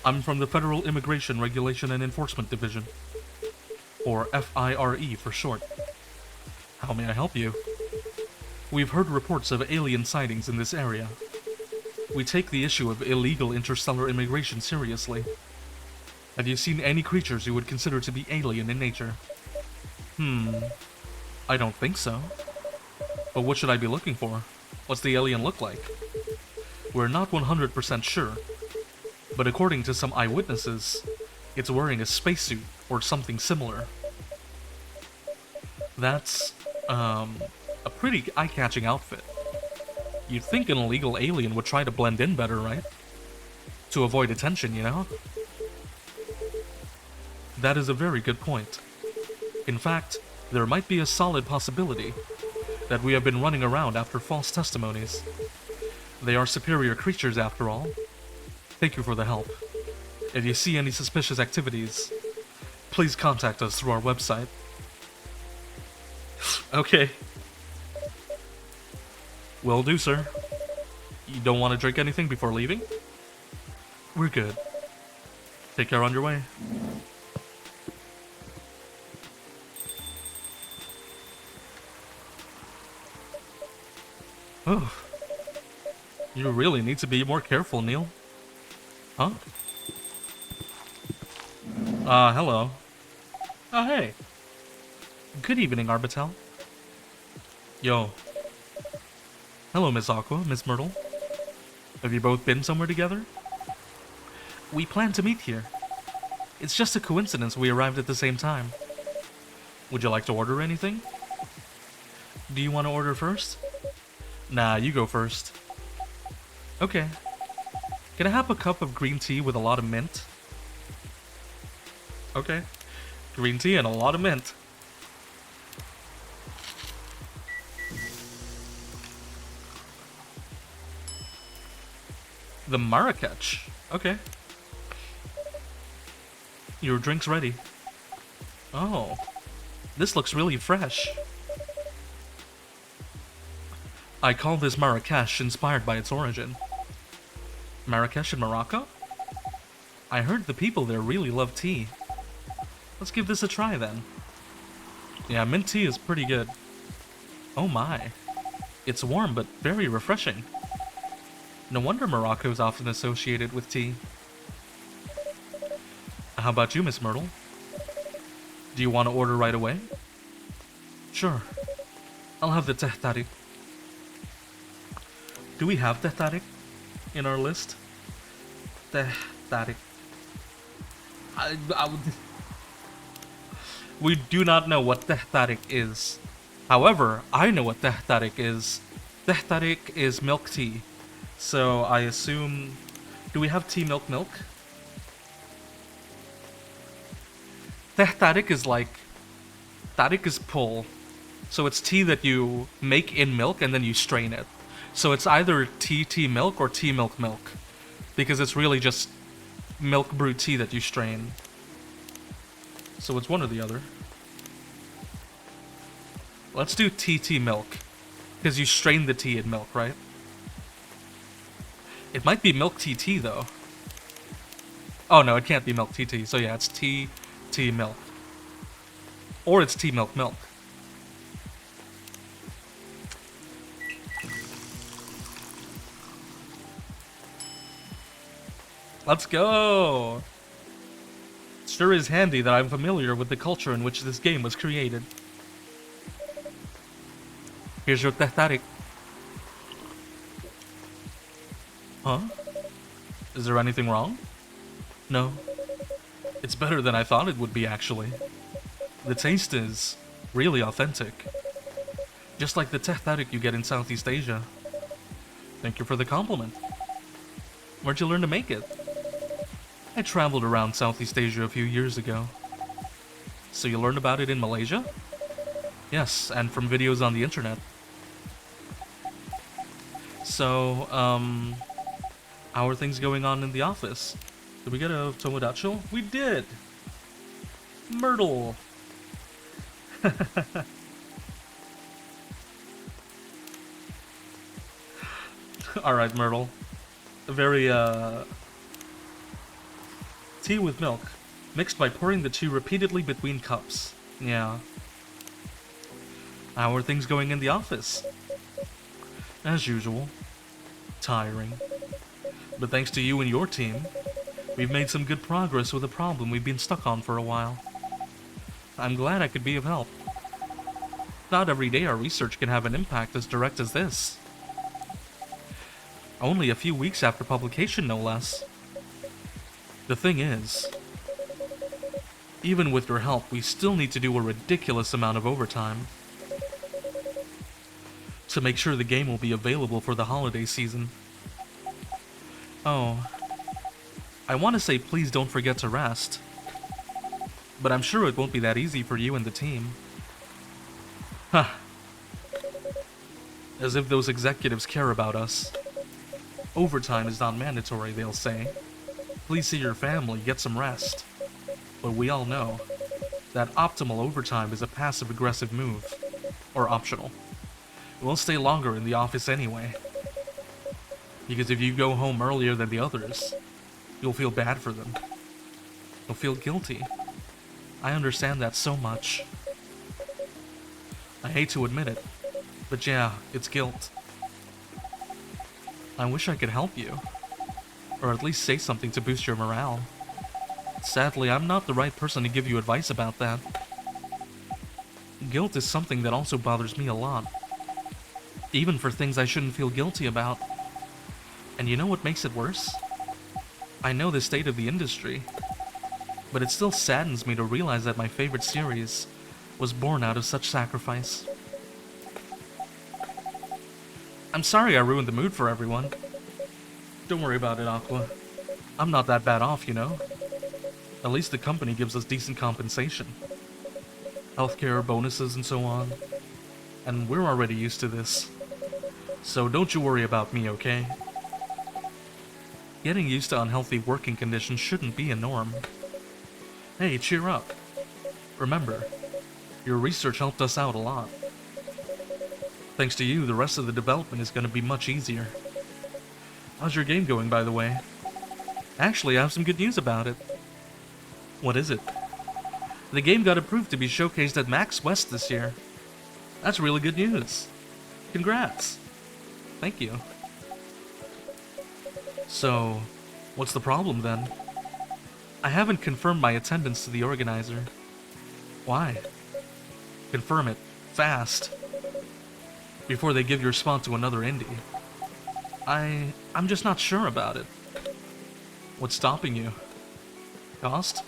I'm from the Federal Immigration Regulation and Enforcement Division. Or FIRE for short. How may I help you? We've heard reports of alien sightings in this area. We take the issue of illegal interstellar immigration seriously. Have you seen any creatures you would consider to be alien in nature? I don't think so. But what should I be looking for? What's the alien look like? We're not 100% sure, but according to some eyewitnesses, it's wearing a spacesuit or something similar. That's, a pretty eye-catching outfit. You'd think an illegal alien would try to blend in better, right? To avoid attention, you know? That is a very good point. In fact, there might be a solid possibility that we have been running around after false testimonies. They are superior creatures, after all. Thank you for the help. If you see any suspicious activities, please contact us through our website. Okay. Will do, sir. You don't want to drink anything before leaving? We're good. Take care on your way. Oh. You really need to be more careful, Neil. Huh? Hello. Oh, hey. Good evening, Arbitel. Yo. Hello, Miss Aqua, Miss Myrtle. Have you both been somewhere together? We plan to meet here. It's just a coincidence we arrived at the same time. Would you like to order anything? Do you want to order first? Nah, you go first. Okay. Can I have a cup of green tea with a lot of mint? Okay. Green tea and a lot of mint. The Marrakech. Okay. Your drink's ready. Oh. This looks really fresh. I call this Marrakesh inspired by its origin. Marrakesh in Morocco? I heard the people there really love tea. Let's give this a try then. Yeah, mint tea is pretty good. Oh my. It's warm but very refreshing. No wonder Morocco is often associated with tea. How about you, Miss Myrtle? Do you want to order right away? Sure. I'll have the tehtari. Do we have tehtari in our list? Tehtari. We do not know what tehtarik is. However, I know what tehtarik is. Tehtarik is milk tea. So I assume... Do we have tea milk? Tehtarik is like... Tarik is pull. So it's tea that you make in milk and then you strain it. So it's either tea milk or tea milk. Because it's really just milk brewed tea that you strain. So it's one or the other. Let's do TT milk. Because you strain the tea in milk, right? It might be milk TT, though. Oh, no, it can't be milk TT. So yeah, it's tea milk. Or it's tea milk milk. Let's go! It sure is handy that I'm familiar with the culture in which this game was created. Here's your tehtarik. Huh? Is there anything wrong? No. It's better than I thought it would be, actually. The taste is really authentic. Just like the tehtarik you get in Southeast Asia. Thank you for the compliment. Where'd you learn to make it? I traveled around Southeast Asia a few years ago. So you learned about it in Malaysia? Yes, and from videos on the internet. So, how are things going on in the office? Did we get a Tomodachi? We did! Myrtle! Alright, Myrtle. Very, tea with milk, mixed by pouring the tea repeatedly between cups. Yeah. How are things going in the office? As usual. Tiring. But thanks to you and your team, we've made some good progress with a problem we've been stuck on for a while. I'm glad I could be of help. Not every day our research can have an impact as direct as this. Only a few weeks after publication, no less. The thing is, even with your help, we still need to do a ridiculous amount of overtime to make sure the game will be available for the holiday season. Oh, I want to say please don't forget to rest, but I'm sure it won't be that easy for you and the team. Huh. As if those executives care about us. Overtime is not mandatory, they'll say. Please see your family, get some rest. But we all know that optimal overtime is a passive-aggressive move, or optional. We'll stay longer in the office anyway. Because if you go home earlier than the others, you'll feel bad for them. You'll feel guilty. I understand that so much. I hate to admit it, but yeah, it's guilt. I wish I could help you, or at least say something to boost your morale. Sadly, I'm not the right person to give you advice about that. Guilt is something that also bothers me a lot. Even for things I shouldn't feel guilty about. And you know what makes it worse? I know the state of the industry, but it still saddens me to realize that my favorite series was born out of such sacrifice. I'm sorry I ruined the mood for everyone. Don't worry about it, Aqua. I'm not that bad off, you know? At least the company gives us decent compensation. Healthcare, bonuses, and so on. And we're already used to this. So don't you worry about me, okay? Getting used to unhealthy working conditions shouldn't be a norm. Hey, cheer up. Remember, your research helped us out a lot. Thanks to you, the rest of the development is going to be much easier. How's your game going, by the way? Actually, I have some good news about it. What is it? The game got approved to be showcased at Max West this year. That's really good news. Congrats. Thank you. So, what's the problem then? I haven't confirmed my attendance to the organizer. Why? Confirm it. Fast. Before they give your spot to another indie. I'm just not sure about it. What's stopping you? Cost?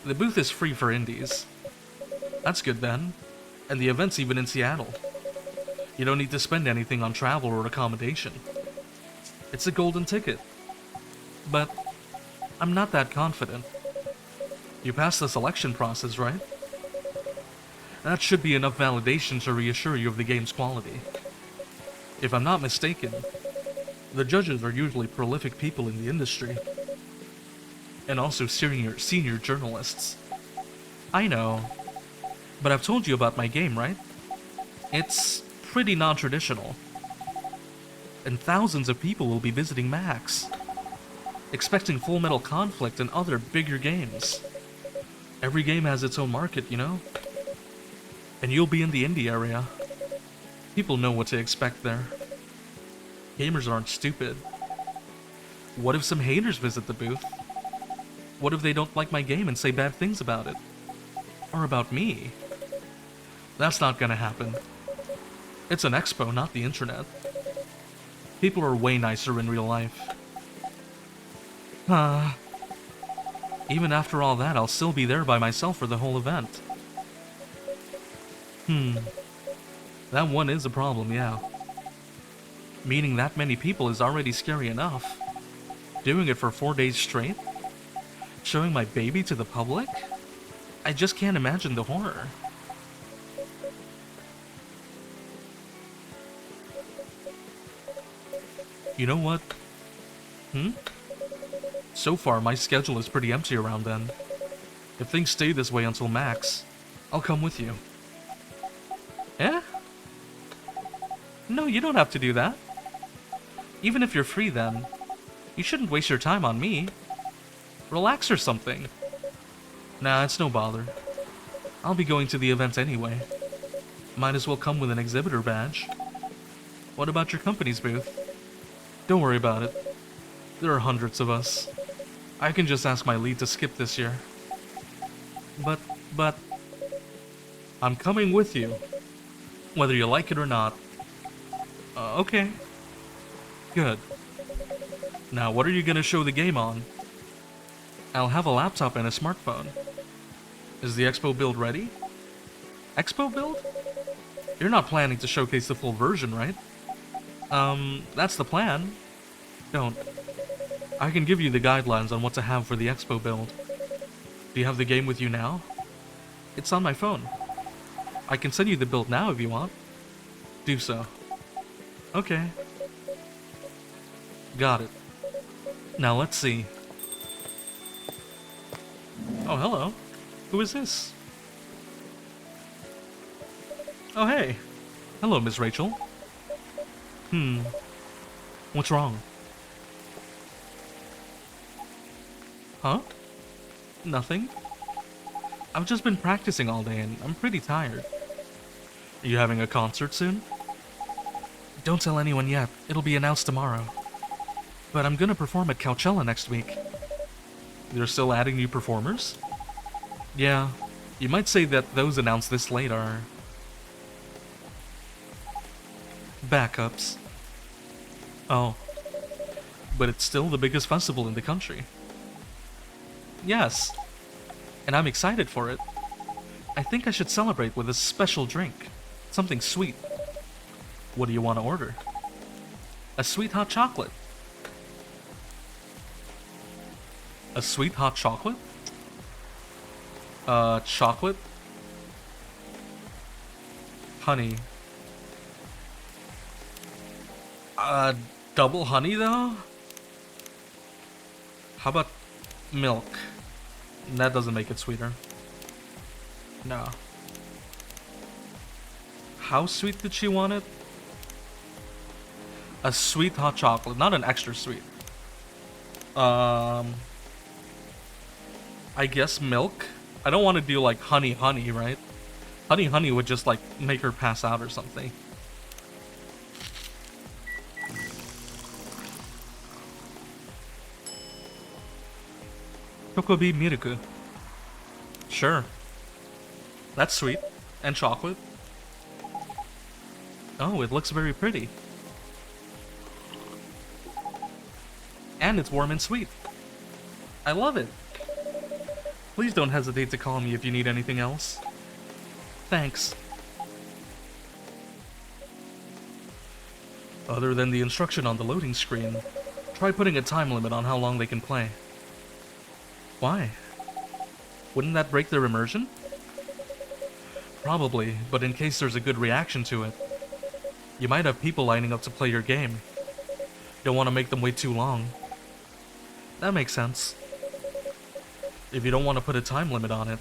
The booth is free for indies. That's good then. And the event's even in Seattle. You don't need to spend anything on travel or accommodation. It's a golden ticket. But I'm not that confident. You passed the selection process, right? That should be enough validation to reassure you of the game's quality. If I'm not mistaken, the judges are usually prolific people in the industry. And also senior journalists. I know. But I've told you about my game, right? It's pretty non-traditional. And thousands of people will be visiting Max, expecting Full Metal Conflict and other bigger games. Every game has its own market, you know? And you'll be in the indie area. People know what to expect there. Gamers aren't stupid. What if some haters visit the booth? What if they don't like my game and say bad things about it? Or about me? That's not gonna happen. It's an expo, not the internet. People are way nicer in real life. Even after all that, I'll still be there by myself for the whole event. That one is a problem, yeah. Meeting that many people is already scary enough. Doing it for 4 days straight? Showing my baby to the public? I just can't imagine the horror. You know what? So far, my schedule is pretty empty around then. If things stay this way until Max, I'll come with you. Eh? No, you don't have to do that. Even if you're free then, you shouldn't waste your time on me. Relax or something. Nah, it's no bother. I'll be going to the event anyway. Might as well come with an exhibitor badge. What about your company's booth? Don't worry about it. There are hundreds of us. I can just ask my lead to skip this year. But... I'm coming with you. Whether you like it or not. Okay. Good. Now, what are you gonna show the game on? I'll have a laptop and a smartphone. Is the expo build ready? Expo build? You're not planning to showcase the full version, right? That's the plan. Don't. I can give you the guidelines on what to have for the expo build. Do you have the game with you now? It's on my phone. I can send you the build now if you want. Do so. Okay. Got it. Now let's see. Oh, hello. Who is this? Oh, hey. Hello, Miss Rachel. What's wrong? Huh? Nothing. I've just been practicing all day and I'm pretty tired. Are you having a concert soon? Don't tell anyone yet. It'll be announced tomorrow. But I'm gonna perform at Coachella next week. They're still adding new performers? Yeah. You might say that those announced this late are... backups. Oh. But it's still the biggest festival in the country. Yes. And I'm excited for it. I think I should celebrate with a special drink. Something sweet. What do you want to order? A sweet hot chocolate. A sweet hot chocolate? Chocolate? Honey. Double honey though? How about milk? That doesn't make it sweeter. No. How sweet did she want it? A sweet hot chocolate, not an extra sweet. I guess milk? I don't want to do like honey, right? Honey would just like make her pass out or something. Chocobi Miruku. Sure. That's sweet. And chocolate. Oh, it looks very pretty. And it's warm and sweet. I love it. Please don't hesitate to call me if you need anything else. Thanks. Other than the instruction on the loading screen, try putting a time limit on how long they can play. Why? Wouldn't that break their immersion? Probably, but in case there's a good reaction to it. You might have people lining up to play your game. Don't want to make them wait too long. That makes sense. If you don't want to put a time limit on it,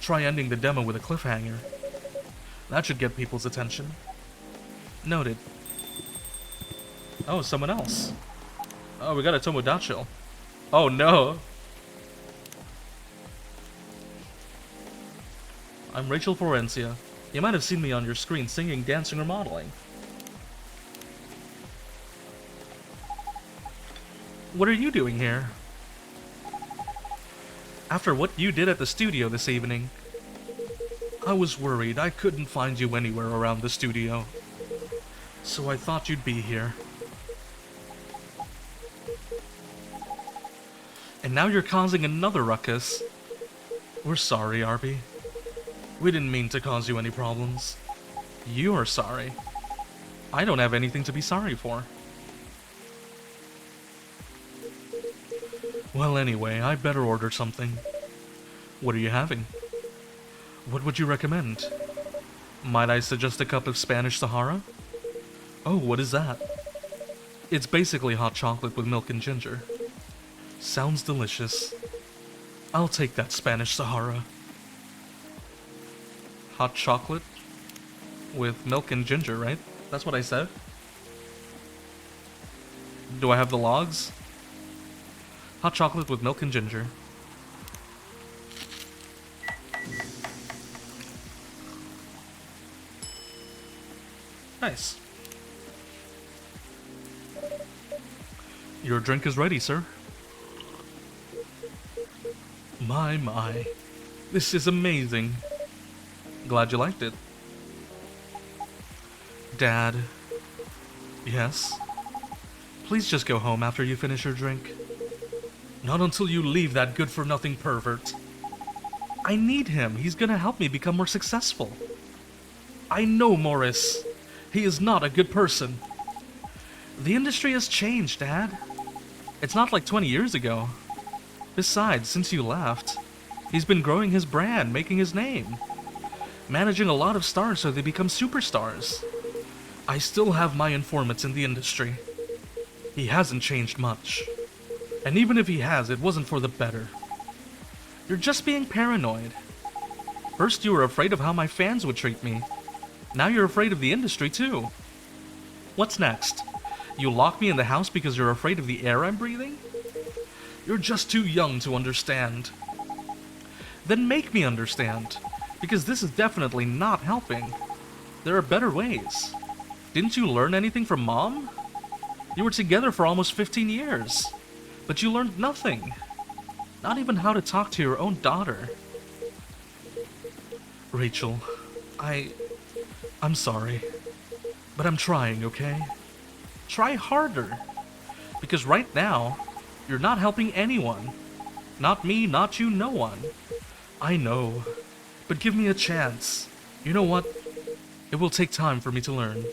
try ending the demo with a cliffhanger. That should get people's attention. Noted. Oh, someone else. Oh, we got a Tomodachi. Oh no! I'm Rachel Florencia. You might have seen me on your screen singing, dancing, or modeling. What are you doing here? After what you did at the studio this evening, I was worried I couldn't find you anywhere around the studio. So I thought you'd be here. And now you're causing another ruckus. We're sorry, Arbi. We didn't mean to cause you any problems. You are sorry. I don't have anything to be sorry for. Well, anyway, I better order something. What are you having? What would you recommend? Might I suggest a cup of Spanish Sahara? Oh, what is that? It's basically hot chocolate with milk and ginger. Sounds delicious. I'll take that Spanish Sahara. Hot chocolate with milk and ginger, right? That's what I said. Do I have the logs? Hot chocolate with milk and ginger. Nice. Your drink is ready, sir. My. This is amazing. Glad you liked it. Dad. Yes? Please just go home after you finish your drink. Not until you leave that good-for-nothing pervert. I need him. He's gonna help me become more successful. I know Morris. He is not a good person. The industry has changed, Dad. It's not like 20 years ago. Besides, since you left, he's been growing his brand, making his name. Managing a lot of stars so they become superstars. I still have my informants in the industry. He hasn't changed much. And even if he has, it wasn't for the better. You're just being paranoid. First you were afraid of how my fans would treat me. Now you're afraid of the industry too. What's next? You lock me in the house because you're afraid of the air I'm breathing? You're just too young to understand. Then make me understand, because this is definitely not helping. There are better ways. Didn't you learn anything from Mom? You were together for almost 15 years. But you learned nothing. Not even how to talk to your own daughter. Rachel, I'm sorry. But I'm trying, okay? Try harder. Because right now, you're not helping anyone. Not me, not you, no one. I know. But give me a chance. You know what? It will take time for me to learn.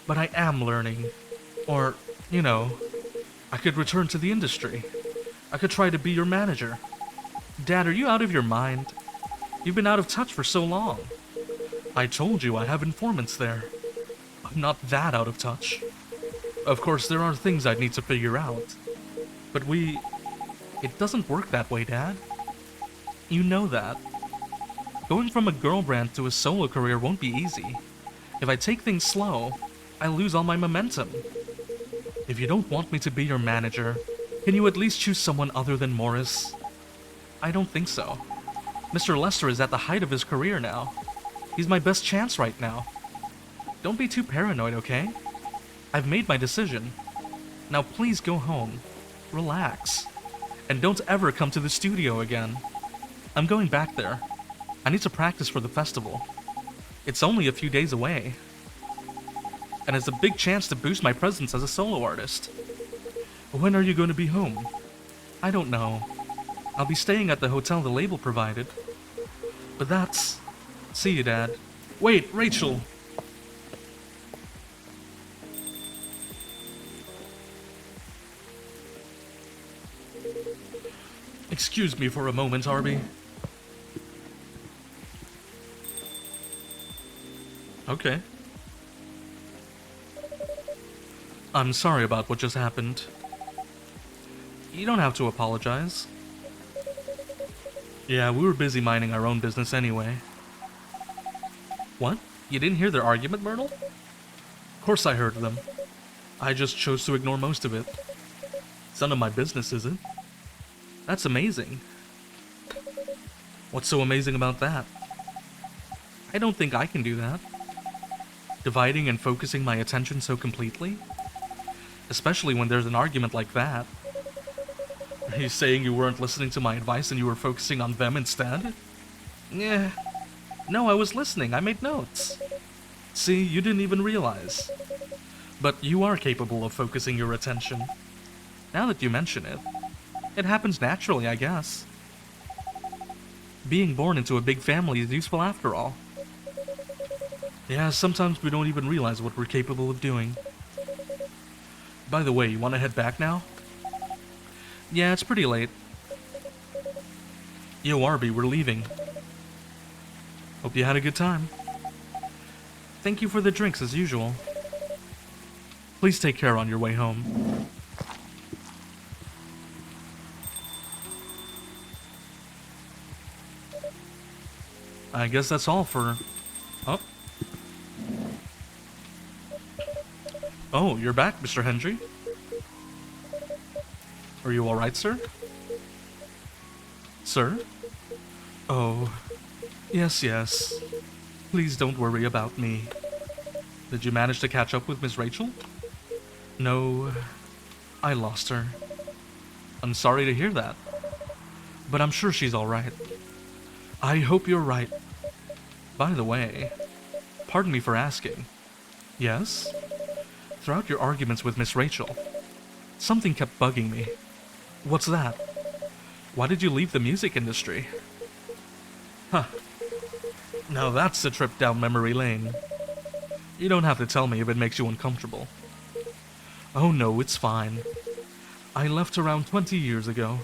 But I am learning. Or, you know, I could return to the industry. I could try to be your manager. Dad, are you out of your mind? You've been out of touch for so long. I told you I have informants there. I'm not that out of touch. Of course, there are things I'd need to figure out. But it doesn't work that way, Dad. You know that. Going from a girl brand to a solo career won't be easy. If I take things slow, I lose all my momentum. If you don't want me to be your manager, can you at least choose someone other than Morris? I don't think so. Mr. Lester is at the height of his career now. He's my best chance right now. Don't be too paranoid, okay? I've made my decision. Now please go home. Relax. And don't ever come to the studio again. I'm going back there. I need to practice for the festival. It's only a few days away. And it's a big chance to boost my presence as a solo artist. When are you going to be home? I don't know. I'll be staying at the hotel the label provided. But that's... See you, Dad. Wait, Rachel! Excuse me for a moment, Arbi. Okay. I'm sorry about what just happened. You don't have to apologize. Yeah, we were busy minding our own business anyway. What? You didn't hear their argument, Myrtle? Of course I heard them. I just chose to ignore most of it. It's none of my business, is it? That's amazing. What's so amazing about that? I don't think I can do that. Dividing and focusing my attention so completely? Especially when there's an argument like that. Are you saying you weren't listening to my advice and you were focusing on them instead? Yeah. No, I was listening. I made notes. See, you didn't even realize. But you are capable of focusing your attention. Now that you mention it, it happens naturally, I guess. Being born into a big family is useful after all. Yeah, sometimes we don't even realize what we're capable of doing. By the way, you want to head back now? Yeah, it's pretty late. Yo, Arbi, we're leaving. Hope you had a good time. Thank you for the drinks as usual. Please take care on your way home. I guess that's all for... Oh. Oh, you're back, Mr. Hendry. Are you alright, sir? Sir? Oh. Yes, yes. Please don't worry about me. Did you manage to catch up with Miss Rachel? No. I lost her. I'm sorry to hear that. But I'm sure she's alright. I hope you're right. By the way, pardon me for asking. Yes? Throughout your arguments with Miss Rachel, something kept bugging me. What's that? Why did you leave the music industry? Huh. Now that's a trip down memory lane. You don't have to tell me if it makes you uncomfortable. Oh no, it's fine. I left around 20 years ago,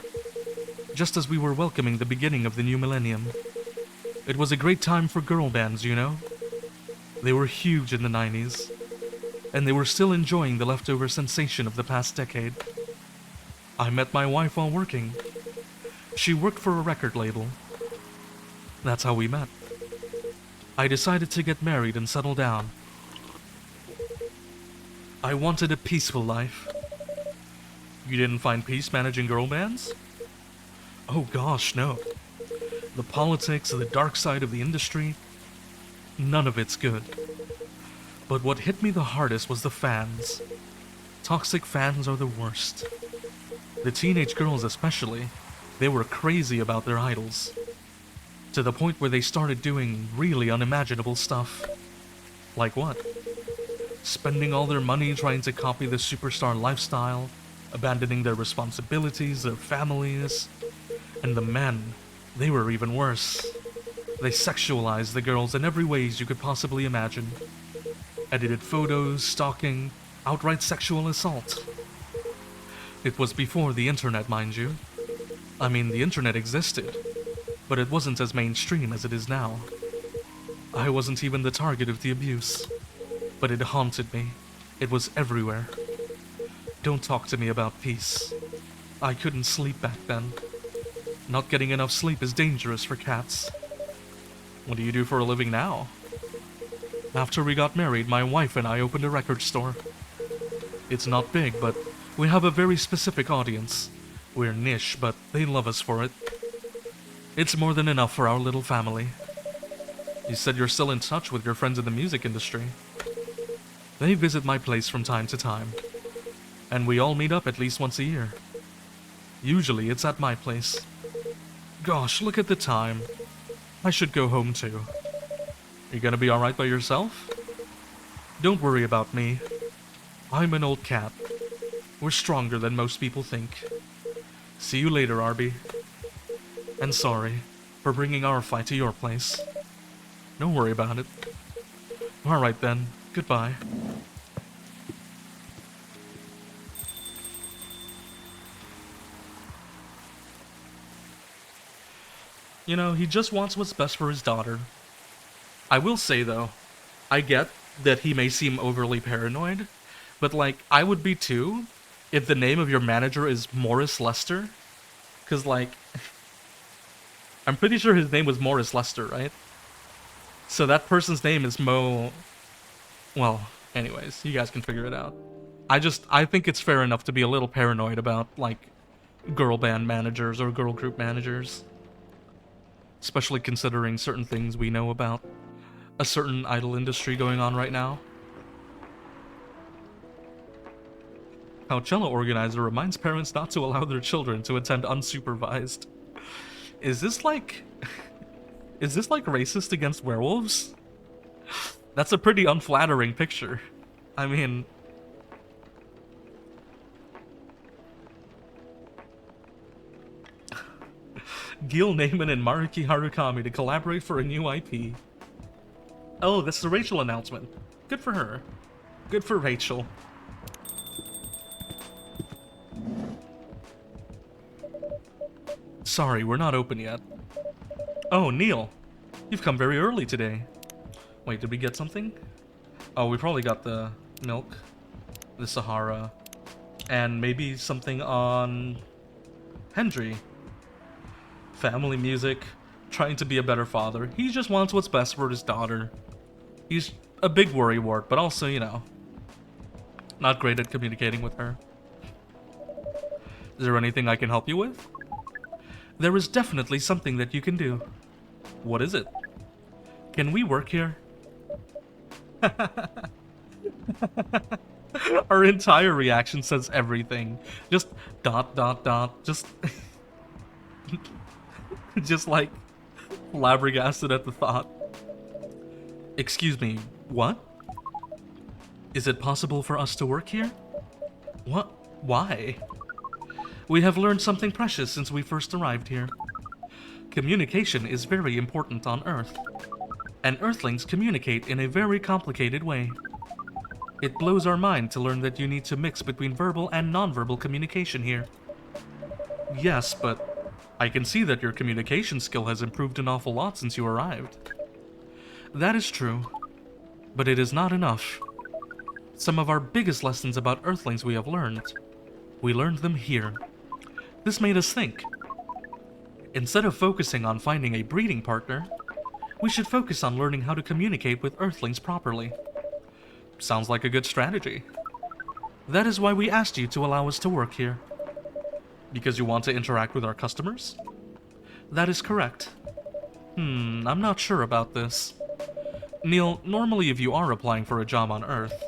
just as we were welcoming the beginning of the new millennium. It was a great time for girl bands, you know? They were huge in the 90s, and they were still enjoying the leftover sensation of the past decade. I met my wife while working. She worked for a record label. That's how we met. I decided to get married and settle down. I wanted a peaceful life. You didn't find peace managing girl bands? Oh gosh, no. The politics and the dark side of the industry, none of it's good. But what hit me the hardest was the fans. Toxic fans are the worst. The teenage girls especially, they were crazy about their idols. To the point where they started doing really unimaginable stuff. Like what? Spending all their money trying to copy the superstar lifestyle, abandoning their responsibilities, their families. And the men, they were even worse. They sexualized the girls in every ways you could possibly imagine. Edited photos, stalking, outright sexual assault. It was before the internet, mind you. I mean, the internet existed, but it wasn't as mainstream as it is now. I wasn't even the target of the abuse, but it haunted me. It was everywhere. Don't talk to me about peace. I couldn't sleep back then. Not getting enough sleep is dangerous for cats. What do you do for a living now? After we got married, my wife and I opened a record store. It's not big, but we have a very specific audience. We're niche, but they love us for it. It's more than enough for our little family. You said you're still in touch with your friends in the music industry. They visit my place from time to time, and we all meet up at least once a year. Usually it's at my place. Gosh, look at the time. I should go home too. You gonna be alright by yourself? Don't worry about me. I'm an old cat. We're stronger than most people think. See you later, Arbi. And sorry for bringing our fight to your place. Don't worry about it. Alright then, goodbye. You know, he just wants what's best for his daughter. I will say, though, I get that he may seem overly paranoid, but, like, I would be too if the name of your manager is Morris Lester. Because, like, I'm pretty sure his name was Morris Lester, right? So that person's name is Mo. Well, anyways, you guys can figure it out. I think it's fair enough to be a little paranoid about, like, girl band managers or girl group managers. Especially considering certain things we know about a certain idol industry going on right now. Coachella organizer reminds parents not to allow their children to attend unsupervised. Is this like... Is this like racist against werewolves? That's a pretty unflattering picture. I mean... Gil Naiman and Maruki Harukami to collaborate for a new IP. Oh, that's the Rachel announcement. Good for her. Good for Rachel. Sorry, we're not open yet. Oh, Neil. You've come very early today. Wait, did we get something? Oh, we probably got the milk, the Sahara, and maybe something on Hendry. Family music, trying to be a better father. He just wants what's best for his daughter. He's a big worrywart, but also, you know, not great at communicating with her. Is there anything I can help you with? There is definitely something that you can do. What is it? Can we work here? Our entire reaction says everything. Just ... just... just like flabbergasted at the thought. Excuse me, what? Is it possible for us to work here? What? Why? We have learned something precious since we first arrived here. Communication is very important on Earth, and Earthlings communicate in a very complicated way. It blows our mind to learn that you need to mix between verbal and nonverbal communication here. Yes, but I can see that your communication skill has improved an awful lot since you arrived. That is true, but it is not enough. Some of our biggest lessons about Earthlings we have learned. We learned them here. This made us think. Instead of focusing on finding a breeding partner, we should focus on learning how to communicate with Earthlings properly. Sounds like a good strategy. That is why we asked you to allow us to work here. Because you want to interact with our customers? That is correct. I'm not sure about this. Neil, normally if you are applying for a job on Earth,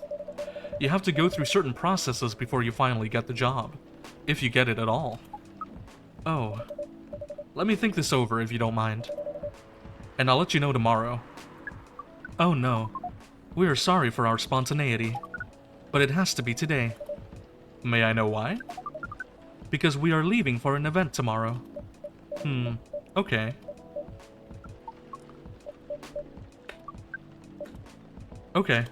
you have to go through certain processes before you finally get the job. If you get it at all. Oh. Let me think this over if you don't mind. And I'll let you know tomorrow. Oh no. We are sorry for our spontaneity. But it has to be today. May I know why? Because we are leaving for an event tomorrow. Okay. Okay.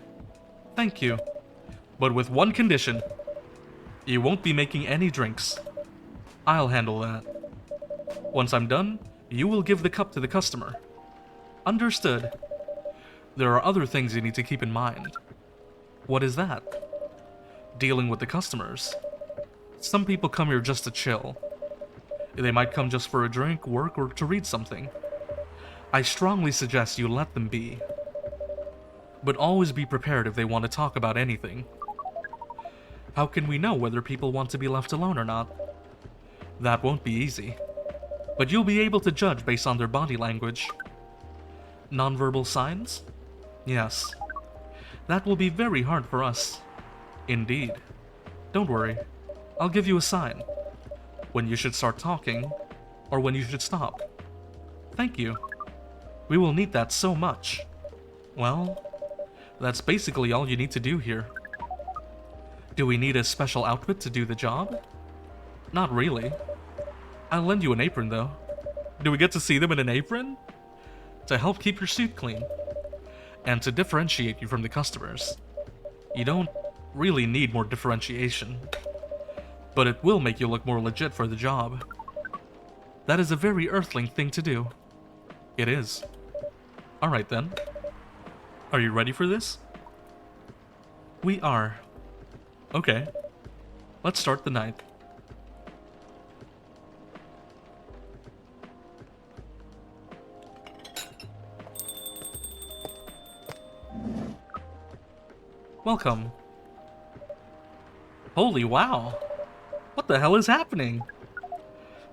Thank you. But with one condition. You won't be making any drinks. I'll handle that. Once I'm done, you will give the cup to the customer. Understood. There are other things you need to keep in mind. What is that? Dealing with the customers. Some people come here just to chill. They might come just for a drink, work, or to read something. I strongly suggest you let them be. But always be prepared if they want to talk about anything. How can we know whether people want to be left alone or not? That won't be easy. But you'll be able to judge based on their body language. Nonverbal signs? Yes. That will be very hard for us. Indeed. Don't worry. I'll give you a sign. When you should start talking, or when you should stop. Thank you. We will need that so much. Well, that's basically all you need to do here. Do we need a special outfit to do the job? Not really. I'll lend you an apron, though. Do we get to see them in an apron? To help keep your suit clean. And to differentiate you from the customers. You don't really need more differentiation. But it will make you look more legit for the job. That is a very Earthling thing to do. It is. Alright then. Are you ready for this? We are. Okay. Let's start the night. Welcome. Holy wow. What the hell is happening?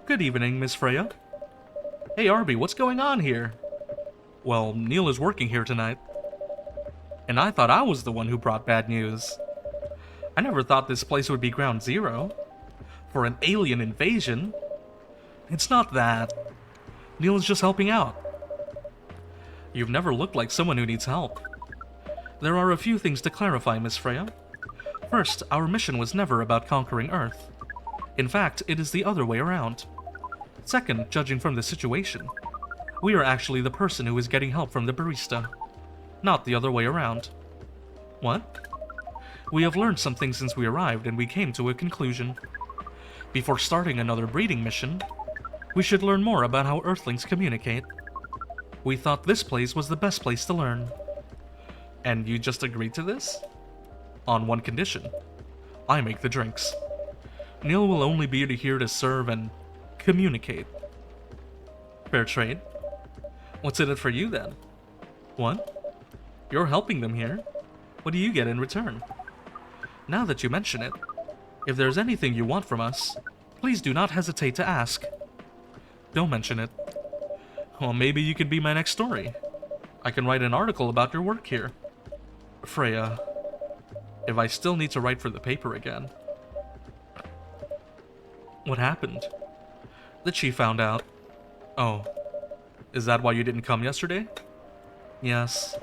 Good evening, Miss Freya. Hey Arbi, what's going on here? Well, Neil is working here tonight. And I thought I was the one who brought bad news. I never thought this place would be ground zero. For an alien invasion. It's not that. Neil is just helping out. You've never looked like someone who needs help. There are a few things to clarify, Miss Freya. First, our mission was never about conquering Earth. In fact, it is the other way around. Second, judging from the situation, we are actually the person who is getting help from the barista, not the other way around. What? We have learned something since we arrived, and we came to a conclusion. Before starting another breeding mission, we should learn more about how Earthlings communicate. We thought this place was the best place to learn. And you just agreed to this? On one condition. I make the drinks. Neil will only be here to serve and communicate. Fair trade. What's in it for you then? What? You're helping them here. What do you get in return? Now that you mention it, if there's anything you want from us, please do not hesitate to ask. Don't mention it. Well, maybe you could be my next story. I can write an article about your work here. Freya, if I still need to write for the paper again. What happened? The chief found out. Oh, is that why you didn't come yesterday? Yes.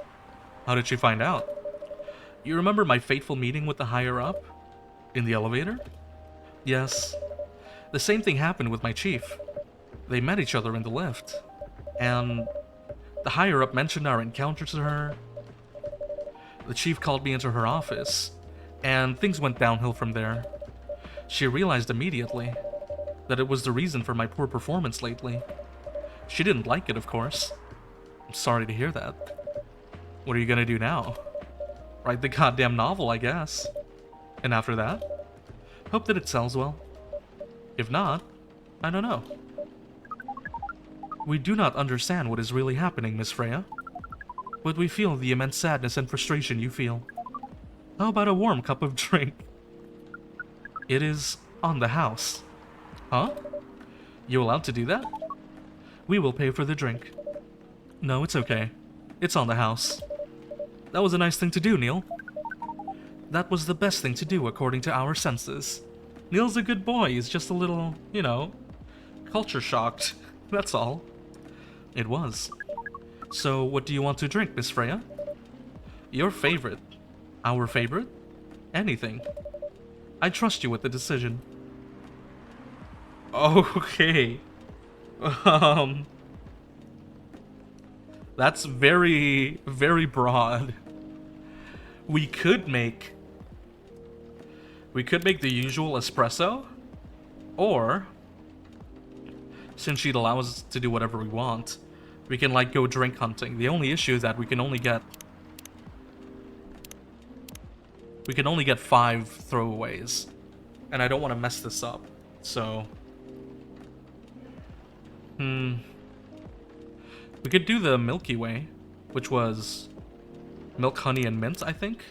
How did she find out? You remember my fateful meeting with the higher-up? In the elevator? Yes. The same thing happened with my chief. They met each other in the lift. And the higher-up mentioned our encounter to her. The chief called me into her office, and things went downhill from there. She realized immediately that it was the reason for my poor performance lately. She didn't like it, of course. I'm sorry to hear that. What are you gonna do now? Write the goddamn novel, I guess. And after that? Hope that it sells well. If not, I don't know. We do not understand what is really happening, Miss Freya. But we feel the immense sadness and frustration you feel. How about a warm cup of drink? It is on the house. Huh? You allowed to do that? We will pay for the drink. No, it's okay. It's on the house. That was a nice thing to do, Neil. That was the best thing to do according to our senses. Neil's a good boy, he's just a little, you know, culture shocked. That's all. It was. So, what do you want to drink, Miss Freya? Your favorite. Our favorite? Anything. I trust you with the decision. Okay. That's very, very broad. We could make the usual espresso, or since she'd allow us to do whatever we want, we can like go drink hunting. The only issue is that we can only get 5 throwaways, and I don't want to mess this up. So, we could do the Milky Way, which was milk, honey, and mint, I think.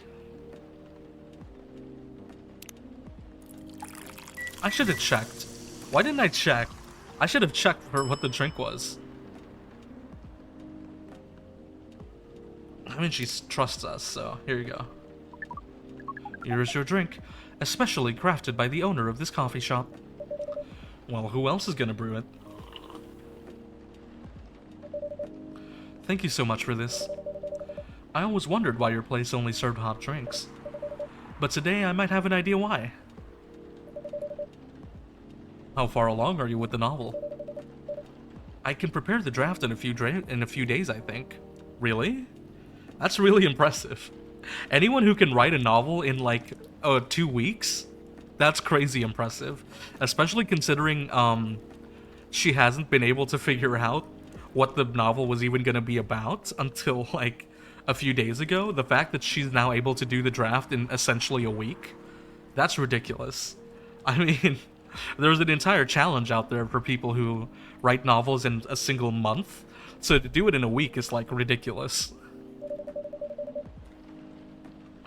I should have checked. Why didn't I check? I should have checked for what the drink was. I mean, she trusts us, so here you go. Here is your drink, especially crafted by the owner of this coffee shop. Well, who else is gonna brew it? Thank you so much for this. I always wondered why your place only served hot drinks. But today I might have an idea why. How far along are you with the novel? I can prepare the draft in a few days, I think. Really? That's really impressive. Anyone who can write a novel in like 2 weeks? That's crazy impressive. Especially considering she hasn't been able to figure out what the novel was even gonna be about until like a few days ago. The fact that she's now able to do the draft in essentially a week, that's ridiculous. I mean, there's an entire challenge out there for people who write novels in a single month, so to do it in a week is like ridiculous.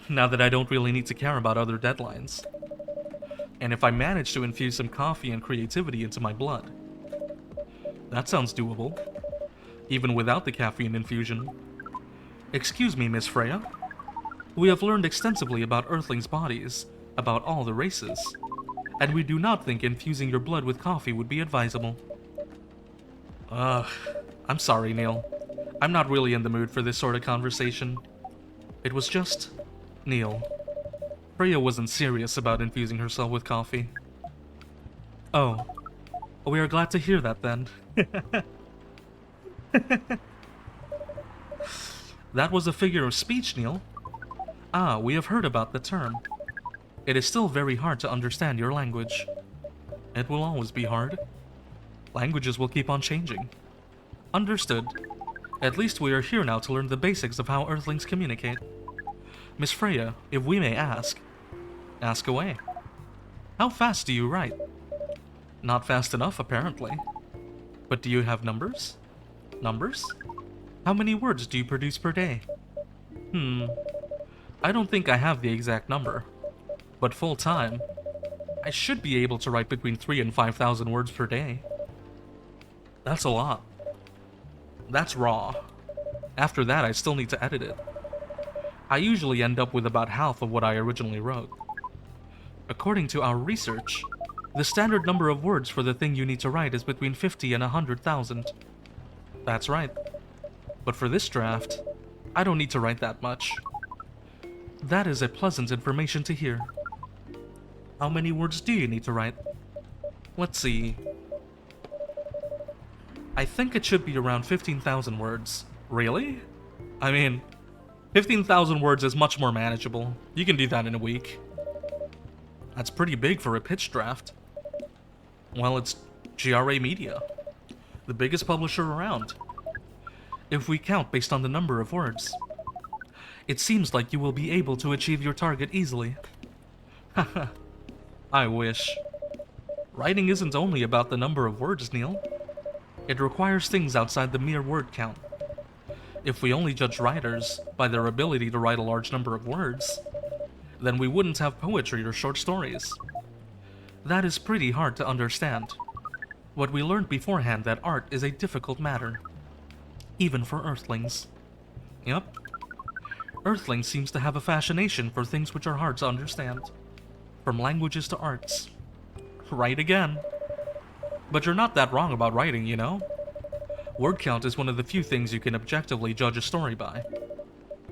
now that I don't really need to care about other deadlines. And if I manage to infuse some coffee and creativity into my blood, that sounds doable, even without the caffeine infusion. Excuse me, Miss Freya. We have learned extensively about Earthlings' bodies, about all the races, and we do not think infusing your blood with coffee would be advisable. I'm sorry, Neil. I'm not really in the mood for this sort of conversation. It was just... Neil. Freya wasn't serious about infusing herself with coffee. Oh. We are glad to hear that, then. That was a figure of speech, Neil. Ah, we have heard about the term. It is still very hard to understand your language. It will always be hard. Languages will keep on changing. Understood. At least we are here now to learn the basics of how Earthlings communicate. Miss Freya, if we may ask... Ask away. How fast do you write? Not fast enough, apparently. But do you have numbers? Numbers? How many words do you produce per day? I don't think I have the exact number. But full time, I should be able to write between 3,000 and 5,000 words per day. That's a lot. That's raw. After that, I still need to edit it. I usually end up with about half of what I originally wrote. According to our research, the standard number of words for the thing you need to write is between 50 and 100,000. That's right. But for this draft, I don't need to write that much. That is a pleasant information to hear. How many words do you need to write? Let's see. I think it should be around 15,000 words. Really? I mean, 15,000 words is much more manageable. You can do that in a week. That's pretty big for a pitch draft. Well, it's GRA Media, the biggest publisher around. If we count based on the number of words, it seems like you will be able to achieve your target easily. Haha, I wish. Writing isn't only about the number of words, Neil. It requires things outside the mere word count. If we only judge writers by their ability to write a large number of words, then we wouldn't have poetry or short stories. That is pretty hard to understand. What we learned beforehand that art is a difficult matter, even for Earthlings. Yep. Earthlings seems to have a fascination for things which are hard to understand. From languages to arts. Right again. But you're not that wrong about writing, you know? Word count is one of the few things you can objectively judge a story by.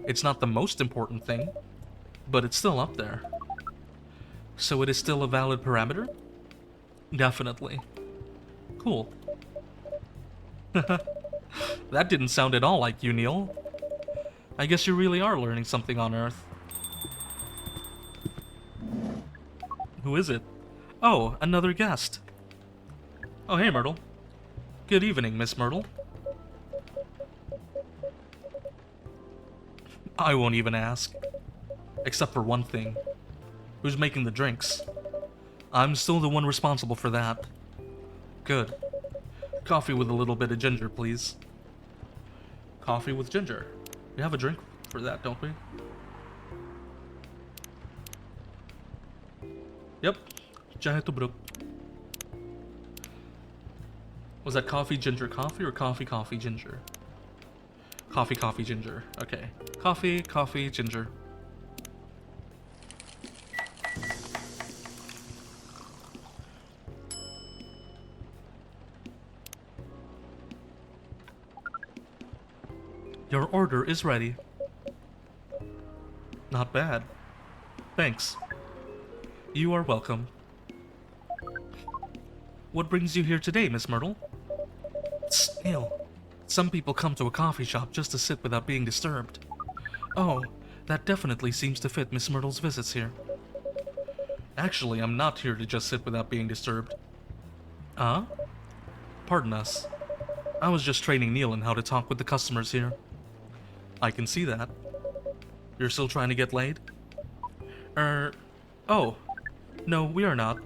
It's not the most important thing, but it's still up there. So it is still a valid parameter? Definitely. Cool. That didn't sound at all like you, Neil. I guess you really are learning something on Earth. Who is it? Oh, another guest. Oh, hey, Myrtle. Good evening, Miss Myrtle. I won't even ask. Except for one thing. Who's making the drinks? I'm still the one responsible for that. Good. Coffee with a little bit of ginger, please. Coffee with ginger. We have a drink for that, don't we? Yep. Jahe to bro. Was that coffee, ginger, coffee, or coffee, coffee, ginger? Coffee, coffee, ginger. Okay. Coffee, coffee, ginger. Your order is ready. Not bad. Thanks. You are welcome. What brings you here today, Miss Myrtle? Neil. Some people come to a coffee shop just to sit without being disturbed. Oh, that definitely seems to fit Miss Myrtle's visits here. Actually, I'm not here to just sit without being disturbed. Huh? Pardon us. I was just training Neil in how to talk with the customers here. I can see that. You're still trying to get laid? Oh. No, we are not.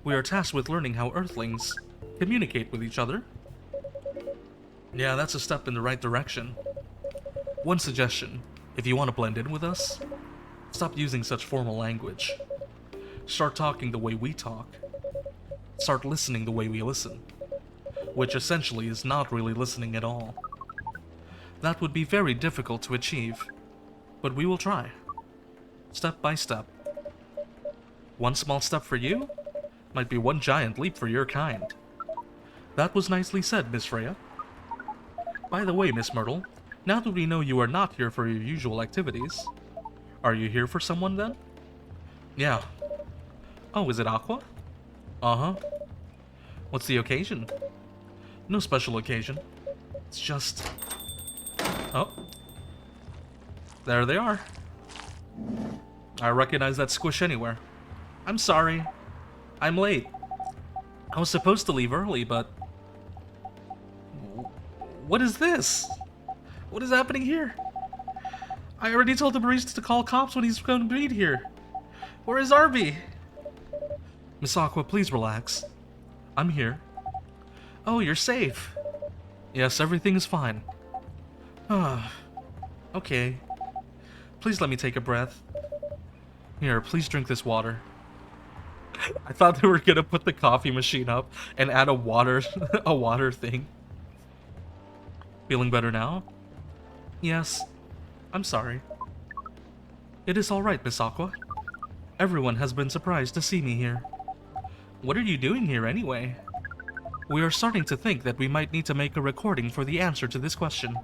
We are tasked with learning how Earthlings communicate with each other. Yeah, that's a step in the right direction. One suggestion, if you want to blend in with us, Stop using such formal language. Start talking the way we talk. Start listening the way we listen. Which essentially is not really listening at all. That would be very difficult to achieve, but we will try. Step by step. One small step for you might be one giant leap for your kind. That was nicely said, Miss Freya. By the way, Miss Myrtle, now that we know you are not here for your usual activities, are you here for someone then? Yeah. Oh, is it Aqua? Uh-huh. What's the occasion? No special occasion. It's just... Oh. There they are. I recognize that squish anywhere. I'm sorry. I'm late. I was supposed to leave early, but... What is this? What is happening here? I already told the barista to call cops when he's going to be here. Where is Arbi? Miss Aqua, please relax. I'm here. Oh, you're safe. Yes, everything is fine. Ah, okay. Please let me take a breath. Here, please drink this water. I thought they were gonna put the coffee machine up and add a water, a water thing. Feeling better now? Yes. I'm sorry. It is alright, Miss Aqua. Everyone has been surprised to see me here. What are you doing here anyway? We are starting to think that we might need to make a recording for the answer to this question.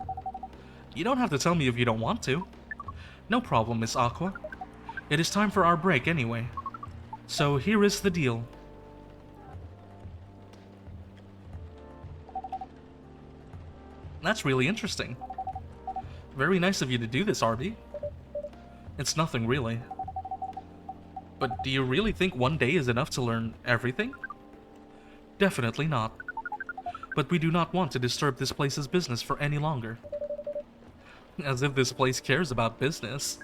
You don't have to tell me if you don't want to. No problem, Miss Aqua. It is time for our break anyway. So here is the deal. That's really interesting. Very nice of you to do this, Arbi. It's nothing really. But do you really think one day is enough to learn everything? Definitely not. But we do not want to disturb this place's business for any longer. As if this place cares about business.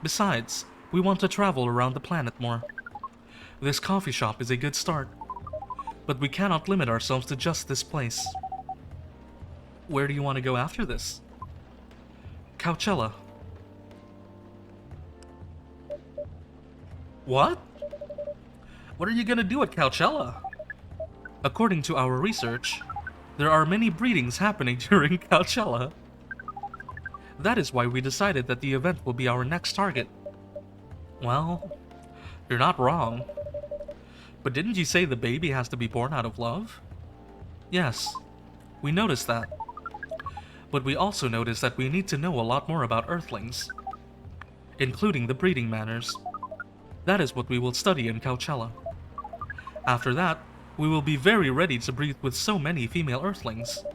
Besides, we want to travel around the planet more. This coffee shop is a good start. But we cannot limit ourselves to just this place. Where do you want to go after this? Coachella. What? What are you gonna do at Coachella? According to our research, there are many breedings happening during Coachella. That is why we decided that the event will be our next target. Well, you're not wrong. But didn't you say the baby has to be born out of love? Yes, we noticed that. But we also noticed that we need to know a lot more about Earthlings, including the breeding manners. That is what we will study in Coachella. After that, we will be very ready to breed with so many female Earthlings.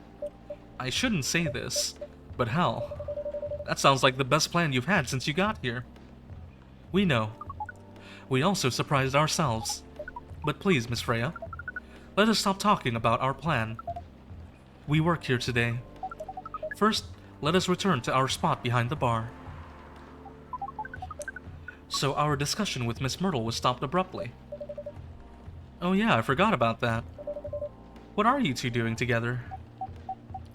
I shouldn't say this, but hell, that sounds like the best plan you've had since you got here. We know. We also surprised ourselves. But please, Miss Freya, let us stop talking about our plan. We work here today. First, let us return to our spot behind the bar. So our discussion with Miss Myrtle was stopped abruptly. Oh yeah, I forgot about that. What are you two doing together?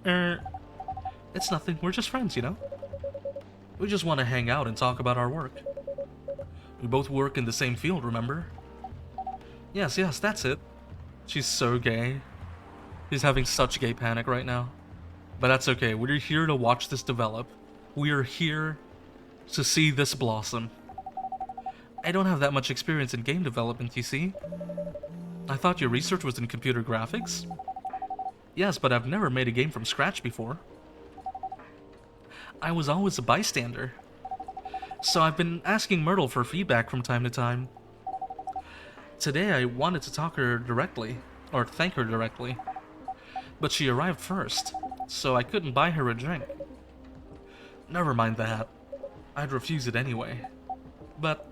It's nothing, we're just friends, you know? We just want to hang out and talk about our work. We both work in the same field, remember? Yes, that's it. She's so gay. She's having such gay panic right now. But that's okay, we're here to watch this develop. We are here to see this blossom. I don't have that much experience in game development, you see. I thought your research was in computer graphics? Yes, but I've never made a game from scratch before. I was always a bystander. So I've been asking Myrtle for feedback from time to time. Today I wanted to talk her directly, or thank her directly. But she arrived first, so I couldn't buy her a drink. Never mind that. I'd refuse it anyway. But...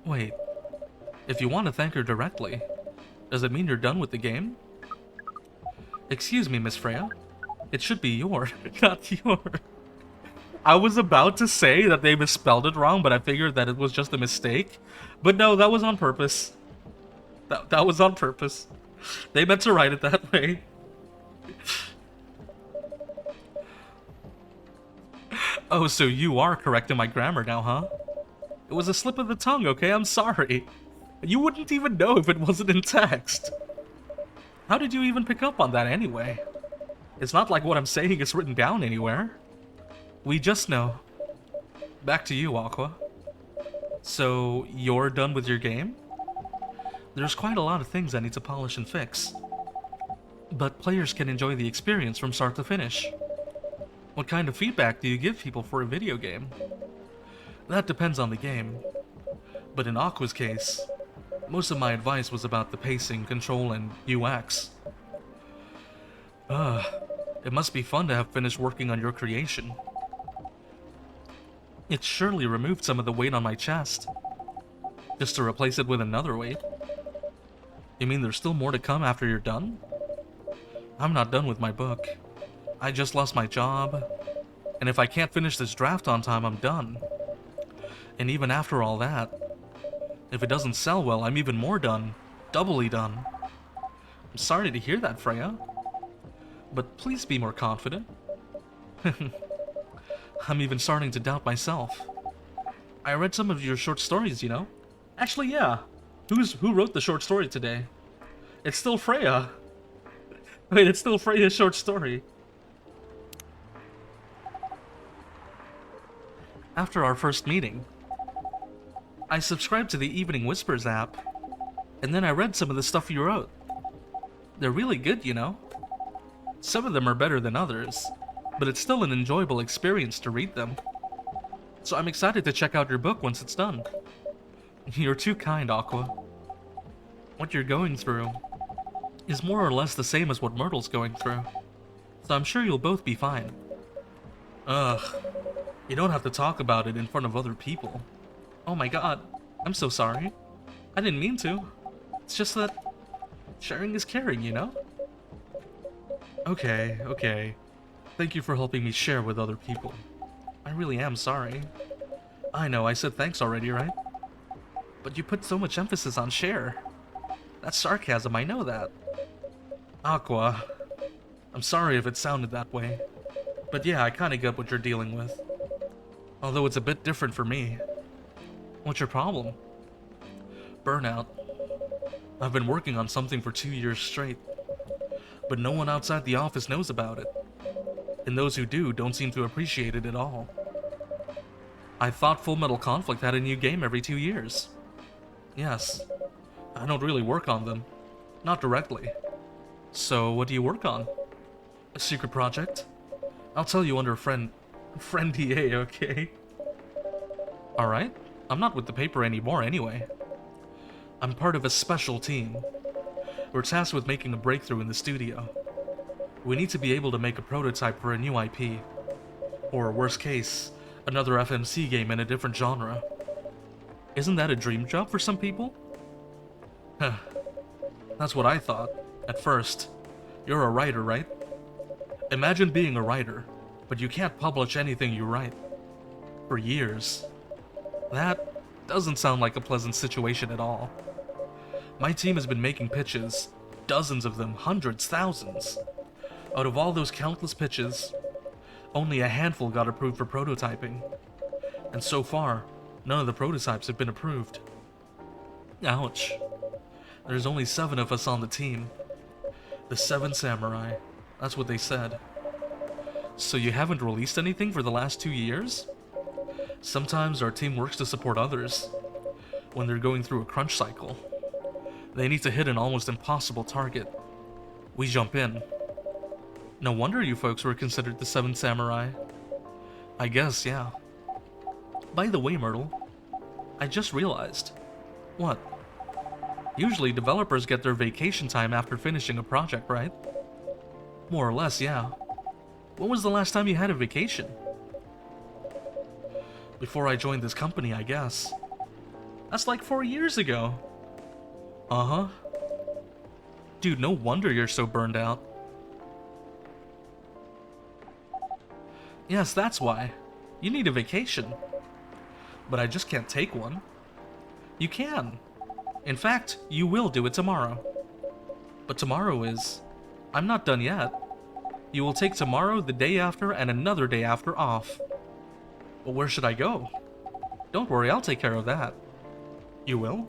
wait. If you want to thank her directly, does it mean you're done with the game? Excuse me, Miss Freya. It should be your, not your. I was about to say that they misspelled it wrong, but I figured that it was just a mistake. But no, that was on purpose. That was on purpose. They meant to write it that way. Oh, so you are correcting my grammar now, huh? It was a slip of the tongue, okay? I'm sorry. You wouldn't even know if it wasn't in text. How did you even pick up on that anyway? It's not like what I'm saying is written down anywhere. We just know. Back to you, Aqua. So, you're done with your game? There's quite a lot of things I need to polish and fix. But players can enjoy the experience from start to finish. What kind of feedback do you give people for a video game? That depends on the game. But in Aqua's case, most of my advice was about the pacing, control, and UX. It must be fun to have finished working on your creation. It surely removed some of the weight on my chest. Just to replace it with another weight. You mean there's still more to come after you're done? I'm not done with my book. I just lost my job. And if I can't finish this draft on time, I'm done. And even after all that, if it doesn't sell well, I'm even more done. Doubly done. I'm sorry to hear that, Freya. But please be more confident. I'm even starting to doubt myself. I read some of your short stories, you know? Actually, yeah. Who wrote the short story today? It's still Freya. Wait, it's still Freya's short story. After our first meeting, I subscribed to the Evening Whispers app, and then I read some of the stuff you wrote. They're really good, you know? Some of them are better than others, but it's still an enjoyable experience to read them. So I'm excited to check out your book once it's done. You're too kind, Aqua. What you're going through is more or less the same as what Myrtle's going through, so I'm sure you'll both be fine. Ugh, you don't have to talk about it in front of other people. Oh my god, I'm so sorry. I didn't mean to. It's just that sharing is caring, you know? Okay. Thank you for helping me share with other people. I really am sorry. I know, I said thanks already, right? But you put so much emphasis on share. That's sarcasm, I know that. Aqua, I'm sorry if it sounded that way. But yeah, I kinda get what you're dealing with. Although it's a bit different for me. What's your problem? Burnout. I've been working on something for 2 years straight. But no one outside the office knows about it. And those who do don't seem to appreciate it at all. I thought Full Metal Conflict had a new game every 2 years. Yes. I don't really work on them. Not directly. So, what do you work on? A secret project? I'll tell you under friend DA, okay? Alright. I'm not with the paper anymore anyway. I'm part of a special team. We're tasked with making a breakthrough in the studio. We need to be able to make a prototype for a new IP. Or, worst case, another FMC game in a different genre. Isn't that a dream job for some people? Huh. That's what I thought, at first. You're a writer, right? Imagine being a writer, but you can't publish anything you write. For years. That doesn't sound like a pleasant situation at all. My team has been making pitches, dozens of them, hundreds, thousands. Out of all those countless pitches, only a handful got approved for prototyping. And so far, none of the prototypes have been approved. Ouch. There's only 7 of us on the team. The 7 samurai. That's what they said. So you haven't released anything for the last 2 years? Sometimes our team works to support others when they're going through a crunch cycle. They need to hit an almost impossible target. We jump in. No wonder you folks were considered the 7 samurai. I guess, yeah. By the way, Myrtle, I just realized. What? Usually developers get their vacation time after finishing a project, right? More or less, yeah. When was the last time you had a vacation? Before I joined this company, I guess. That's like 4 years ago. Uh-huh. Dude, no wonder you're so burned out. Yes, that's why. You need a vacation. But I just can't take one. You can. In fact, you will do it tomorrow. But tomorrow is... I'm not done yet. You will take tomorrow, the day after, and another day after off. But where should I go? Don't worry, I'll take care of that. You will?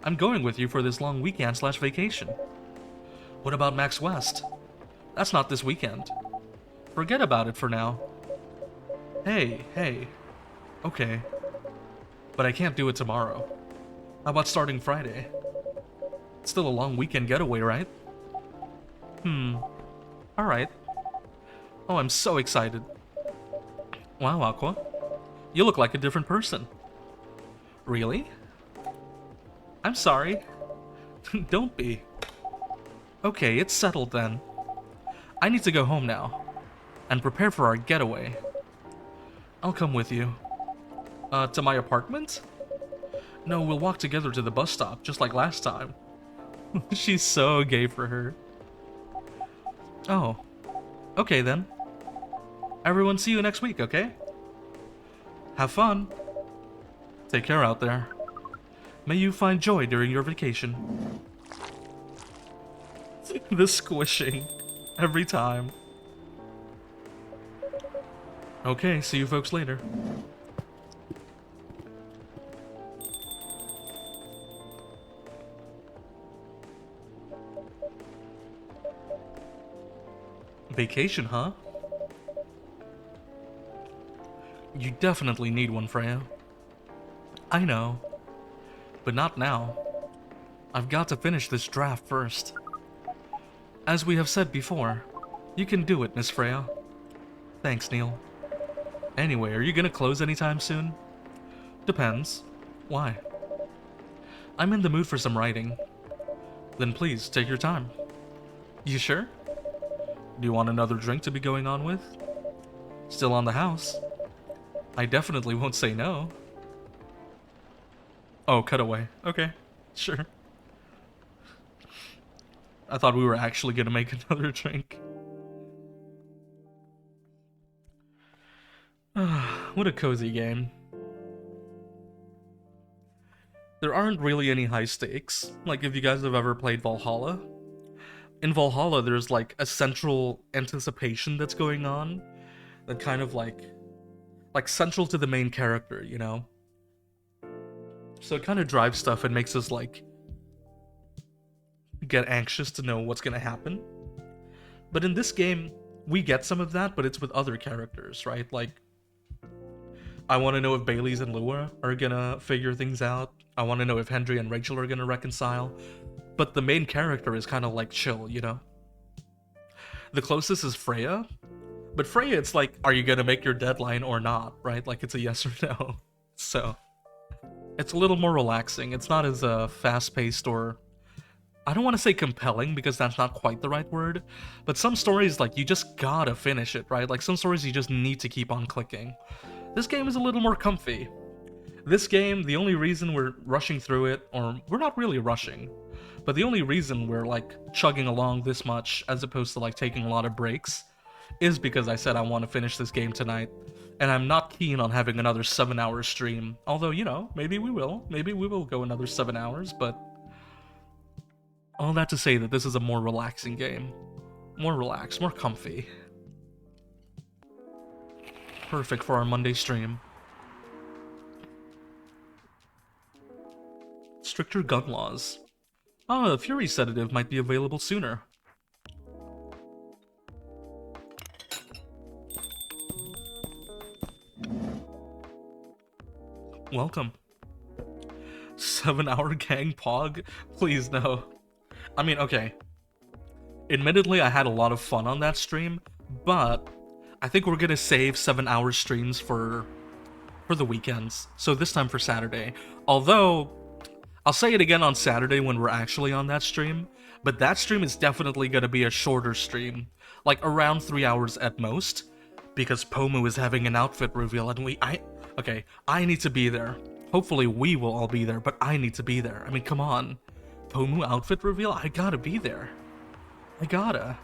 I'm going with you for this long weekend/vacation. What about Max West? That's not this weekend. Forget about it for now. Hey. Okay. But I can't do it tomorrow. How about starting Friday? It's still a long weekend getaway, right? Alright. Oh, I'm so excited. Wow, Aqua. You look like a different person. Really? I'm sorry. Don't be. Okay, it's settled then. I need to go home now. And prepare for our getaway. I'll come with you. To my apartment? No, we'll walk together to the bus stop, just like last time. She's so gay for her. Oh. Okay then. Everyone, see you next week, okay? Have fun. Take care out there. May you find joy during your vacation. The squishing. Every time. Okay, see you folks later. Vacation, huh? You definitely need one, Freya. I know. But not now. I've got to finish this draft first. As we have said before, you can do it, Miss Freya. Thanks, Neil. Anyway, are you gonna close anytime soon? Depends. Why? I'm in the mood for some writing. Then please, take your time. You sure? Do you want another drink to be going on with? Still on the house. I definitely won't say no. Oh, cutaway. Okay, sure. I thought we were actually gonna make another drink. What a cozy game. There aren't really any high stakes. Like, if you guys have ever played Valhalla, in Valhalla there's like a central anticipation that's going on that kind of like central to the main character, you know? So it kind of drives stuff and makes us like get anxious to know what's gonna happen. But in this game, we get some of that, but it's with other characters, right? Like, I want to know if Bailey's and Lua are gonna figure things out. I want to know if Hendry and Rachel are gonna reconcile. But the main character is kind of like chill, you know? The closest is Freya. But Freya, it's like, are you gonna make your deadline or not, right? Like, it's a yes or no. So, it's a little more relaxing. It's not as fast-paced or... I don't want to say compelling, because that's not quite the right word. But some stories, like, you just gotta finish it, right? Like, some stories you just need to keep on clicking. This game is a little more comfy. This game, the only reason we're rushing through it, or we're not really rushing, but the only reason we're, like, chugging along this much, as opposed to, like, taking a lot of breaks, is because I said I want to finish this game tonight, and I'm not keen on having another 7-hour stream. Although, you know, maybe we will. Maybe we will go another 7 hours, but... all that to say that this is a more relaxing game. More relaxed, more comfy. Perfect for our Monday stream. Stricter gun laws. Oh, a Fury sedative might be available sooner. Welcome. 7-hour gang pog? Please, no. I mean, okay. Admittedly, I had a lot of fun on that stream, but I think we're gonna save 7-hour streams for the weekends. So this time for Saturday. Although, I'll say it again on Saturday when we're actually on that stream, but that stream is definitely gonna be a shorter stream. Like, around 3 hours at most, because Pomu is having an outfit reveal, and I need to be there. Hopefully we will all be there, but I need to be there. I mean, come on. Pomu outfit reveal? I gotta be there. I gotta.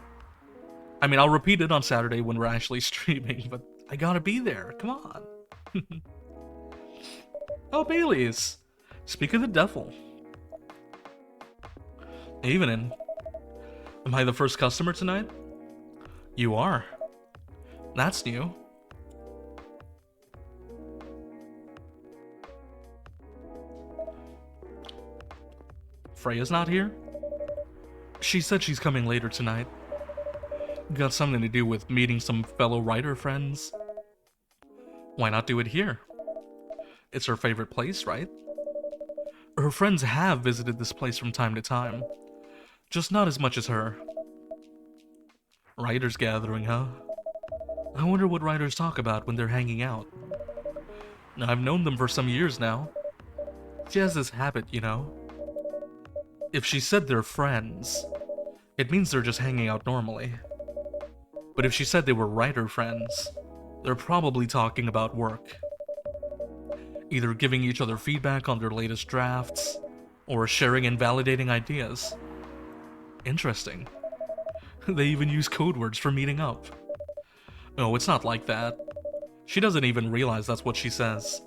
I mean, I'll repeat it on Saturday when we're actually streaming, but I gotta be there. Come on. Oh, Bailey's. Speak of the devil. Evening. Am I the first customer tonight? You are. That's new. Freya's not here? She said she's coming later tonight. Got something to do with meeting some fellow writer friends. Why not do it here? It's her favorite place, right? Her friends have visited this place from time to time, just not as much as her. Writers gathering, huh? I wonder what writers talk about when they're hanging out. I've known them for some years now. She has this habit, you know. If she said they're friends, it means they're just hanging out normally. But if she said they were writer friends, they're probably talking about work. Either giving each other feedback on their latest drafts, or sharing and validating ideas. Interesting. They even use code words for meeting up. No, it's not like that. She doesn't even realize that's what she says.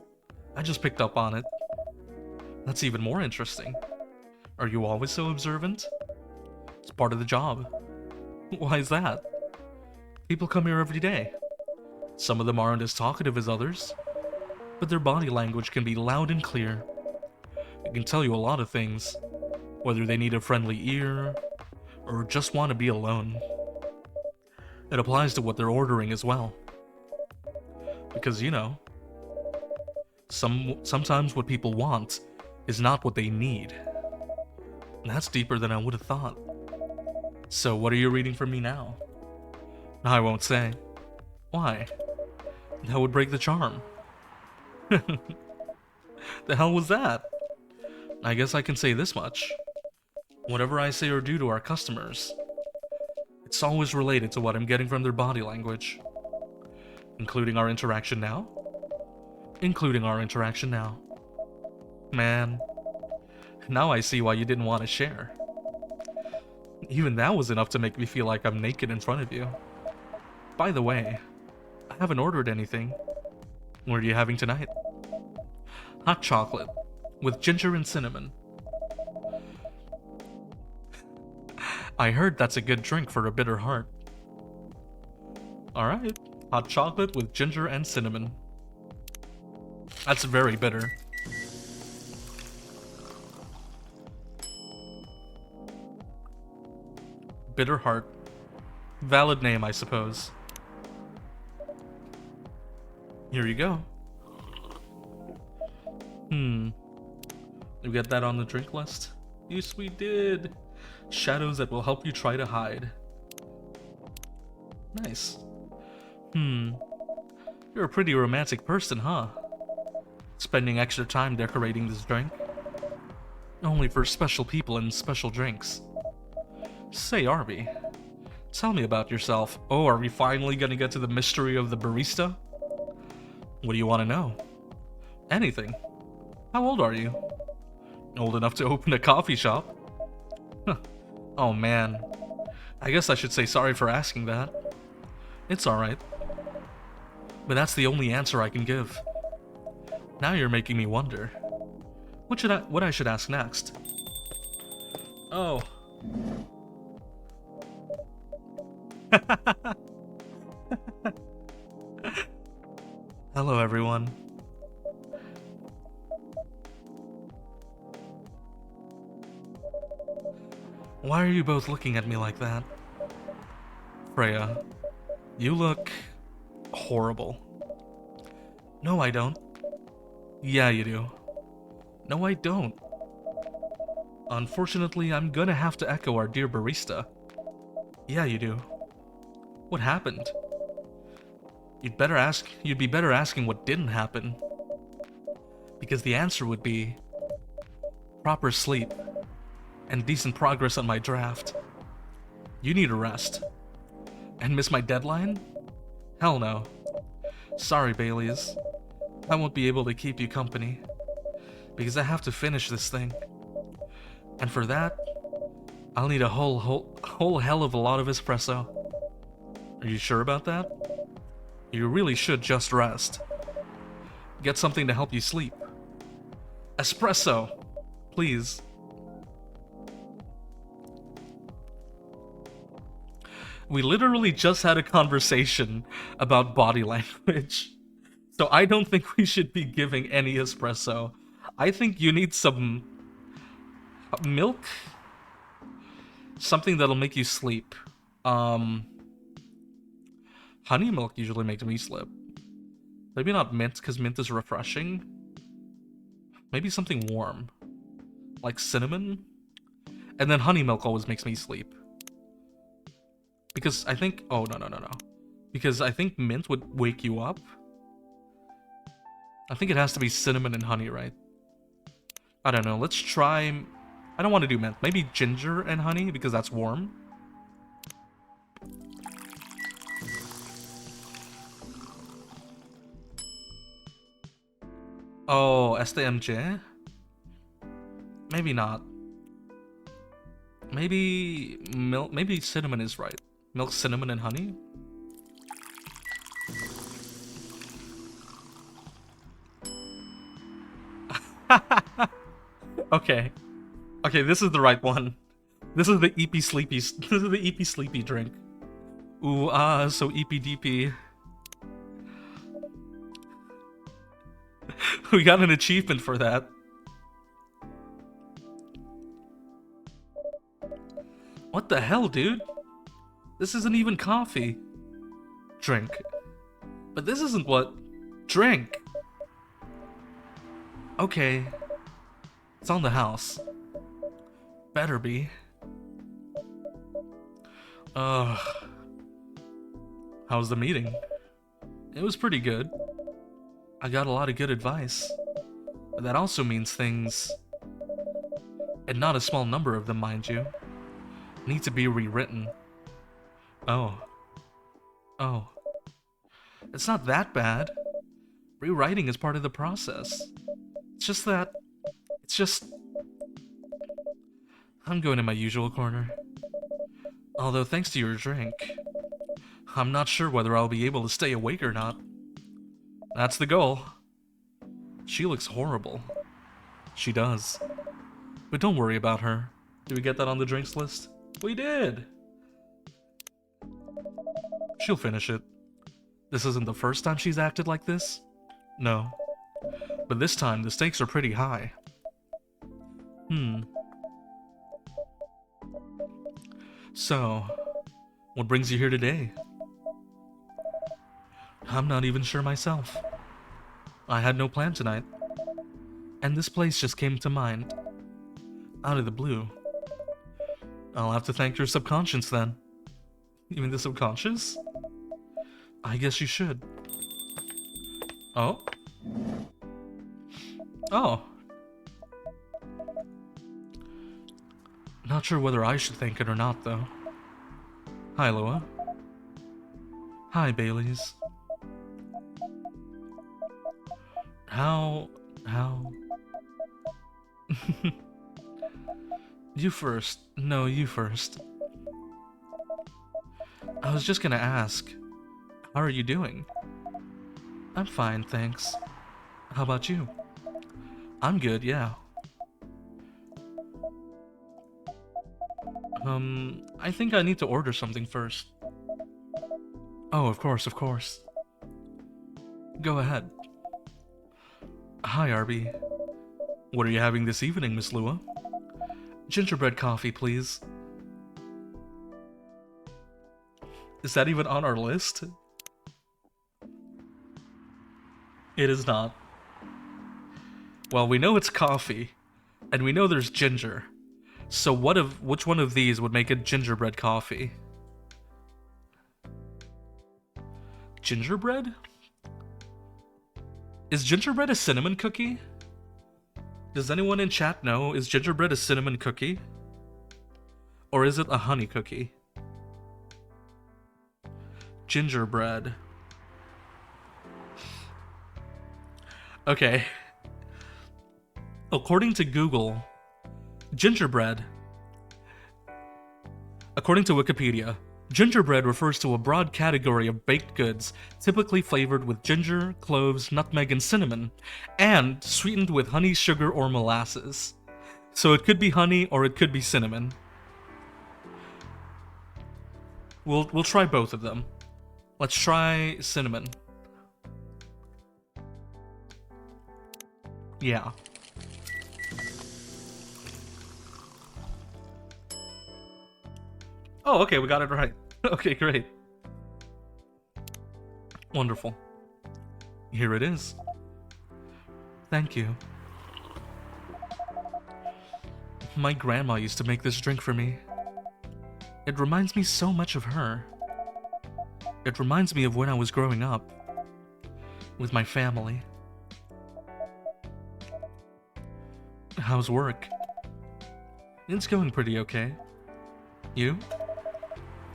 I just picked up on it. That's even more interesting. Are you always so observant? It's part of the job. Why is that? People come here every day. Some of them aren't as talkative as others, but their body language can be loud and clear. It can tell you a lot of things, whether they need a friendly ear, or just want to be alone. It applies to what they're ordering as well. Because, you know, sometimes what people want is not what they need. And that's deeper than I would have thought. So what are you reading for me now? I won't say. Why? That would break the charm. The hell was that? I guess I can say this much. Whatever I say or do to our customers, it's always related to what I'm getting from their body language. Including our interaction now? Including our interaction now. Man, now I see why you didn't want to share. Even that was enough to make me feel like I'm naked in front of you. By the way, I haven't ordered anything. What are you having tonight? Hot chocolate, with ginger and cinnamon. I heard that's a good drink for a bitter heart. Alright, hot chocolate with ginger and cinnamon. That's very bitter. Bitter heart. Valid name, I suppose. Here you go. You get that on the drink list? Yes, we did. Shadows that will help you try to hide. Nice. You're a pretty romantic person, huh? Spending extra time decorating this drink. Only for special people and special drinks. Say, Arbi, tell me about yourself. Oh, are we finally gonna get to the mystery of the barista? What do you want to know? Anything. How old are you? Old enough to open a coffee shop? Oh man. I guess I should say sorry for asking that. It's alright. But that's the only answer I can give. Now you're making me wonder. What I should ask next? Oh. Hello, everyone. Why are you both looking at me like that? Freya, you look horrible. No, I don't. Yeah, you do. No, I don't. Unfortunately, I'm gonna have to echo our dear barista. Yeah, you do. What happened? You'd be better asking what didn't happen. Because the answer would be proper sleep and decent progress on my draft. You need a rest. And miss my deadline? Hell no. Sorry, Baileys. I won't be able to keep you company. Because I have to finish this thing. And for that, I'll need a whole hell of a lot of espresso. Are you sure about that? You really should just rest. Get something to help you sleep. Espresso! Please. We literally just had a conversation about body language. So I don't think we should be giving any espresso. I think you need some Milk? Something that'll make you sleep. Honey milk usually makes me sleep. Maybe not mint, because mint is refreshing. Maybe something warm. Like cinnamon? And then honey milk always makes me sleep. Because I think... Oh, no. Because I think mint would wake you up. I think it has to be cinnamon and honey, right? I don't know. Let's try... I don't want to do mint. Maybe ginger and honey, because that's warm. Oh, STMJ? Maybe not. Maybe milk. Maybe cinnamon is right. Milk, cinnamon, and honey. Okay. Okay, this is the right one. This is the EP Sleepy. This is the EP Sleepy drink. Ooh, so EP-DP. We got an achievement for that. What the hell, dude? This isn't even coffee. Drink. But this isn't what... Drink! Okay. It's on the house. Better be. Ugh. How was the meeting? It was pretty good. I got a lot of good advice. But that also means things... And not a small number of them, mind you. Need to be rewritten. Oh. Oh. It's not that bad. Rewriting is part of the process. It's just that... It's just... I'm going to my usual corner. Although thanks to your drink, I'm not sure whether I'll be able to stay awake or not. That's the goal. She looks horrible. She does. But don't worry about her. Did we get that on the drinks list? We did! She'll finish it. This isn't the first time she's acted like this. No. But this time, the stakes are pretty high. So, what brings you here today? I'm not even sure myself. I had no plan tonight. And this place just came to mind. Out of the blue. I'll have to thank your subconscious then. Even the subconscious? I guess you should. Oh? Oh. Not sure whether I should thank it or not, though. Hi, Loa. Hi, Baileys. How... You first. No, you first. I was just gonna ask, how are you doing? I'm fine, thanks. How about you? I'm good, yeah. I think I need to order something first. Oh, of course, of course. Go ahead. Hi, Arbi. What are you having this evening, Miss Lua? Gingerbread coffee, please. Is that even on our list? It is not. Well, we know it's coffee, and we know there's ginger. So which one of these would make a gingerbread coffee? Gingerbread? Is gingerbread a cinnamon cookie? Does anyone in chat know, is gingerbread a cinnamon cookie? Or is it a honey cookie? Gingerbread. Okay. According to Google, gingerbread. According to Wikipedia, gingerbread refers to a broad category of baked goods, typically flavored with ginger, cloves, nutmeg, and cinnamon, and sweetened with honey, sugar, or molasses. So it could be honey or it could be cinnamon. We'll try both of them. Let's try cinnamon. Yeah. Oh, okay, we got it right. Okay, great. Wonderful. Here it is. Thank you. My grandma used to make this drink for me. It reminds me so much of her. It reminds me of when I was growing up. With my family. How's work? It's going pretty okay. You?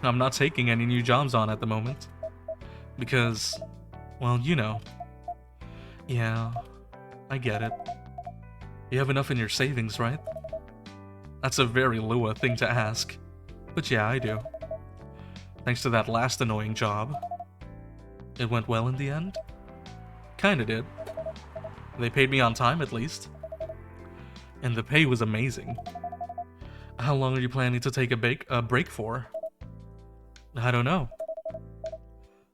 I'm not taking any new jobs on at the moment. Because, well, you know. Yeah, I get it. You have enough in your savings, right? That's a very Lua thing to ask. But yeah, I do. Thanks to that last annoying job. It went well in the end? Kinda did. They paid me on time, at least. And the pay was amazing. How long are you planning to take a break for? I don't know.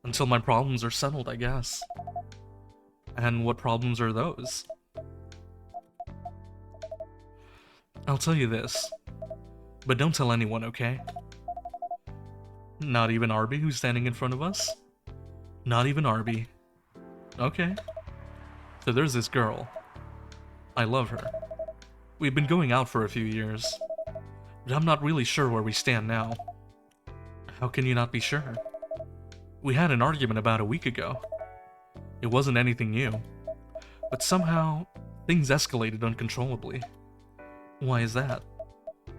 Until my problems are settled, I guess. And what problems are those? I'll tell you this. But don't tell anyone, okay? Not even Arbi, who's standing in front of us? Not even Arbi. Okay. So there's this girl. I love her. We've been going out for a few years. But I'm not really sure where we stand now. How can you not be sure? We had an argument about a week ago. It wasn't anything new. But somehow, things escalated uncontrollably. Why is that?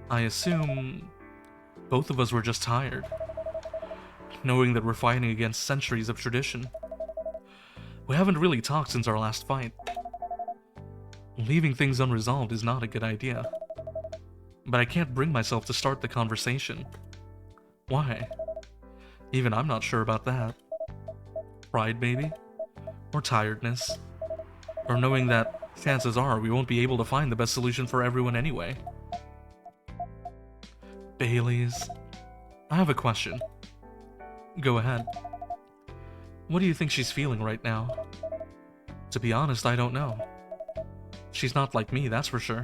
I assume both of us were just tired. Knowing that we're fighting against centuries of tradition. We haven't really talked since our last fight. Leaving things unresolved is not a good idea. But I can't bring myself to start the conversation. Why? Even I'm not sure about that. Pride, maybe? Or tiredness? Or knowing that chances are we won't be able to find the best solution for everyone anyway. Bailey's. I have a question. Go ahead. What do you think she's feeling right now? To be honest, I don't know. She's not like me, that's for sure.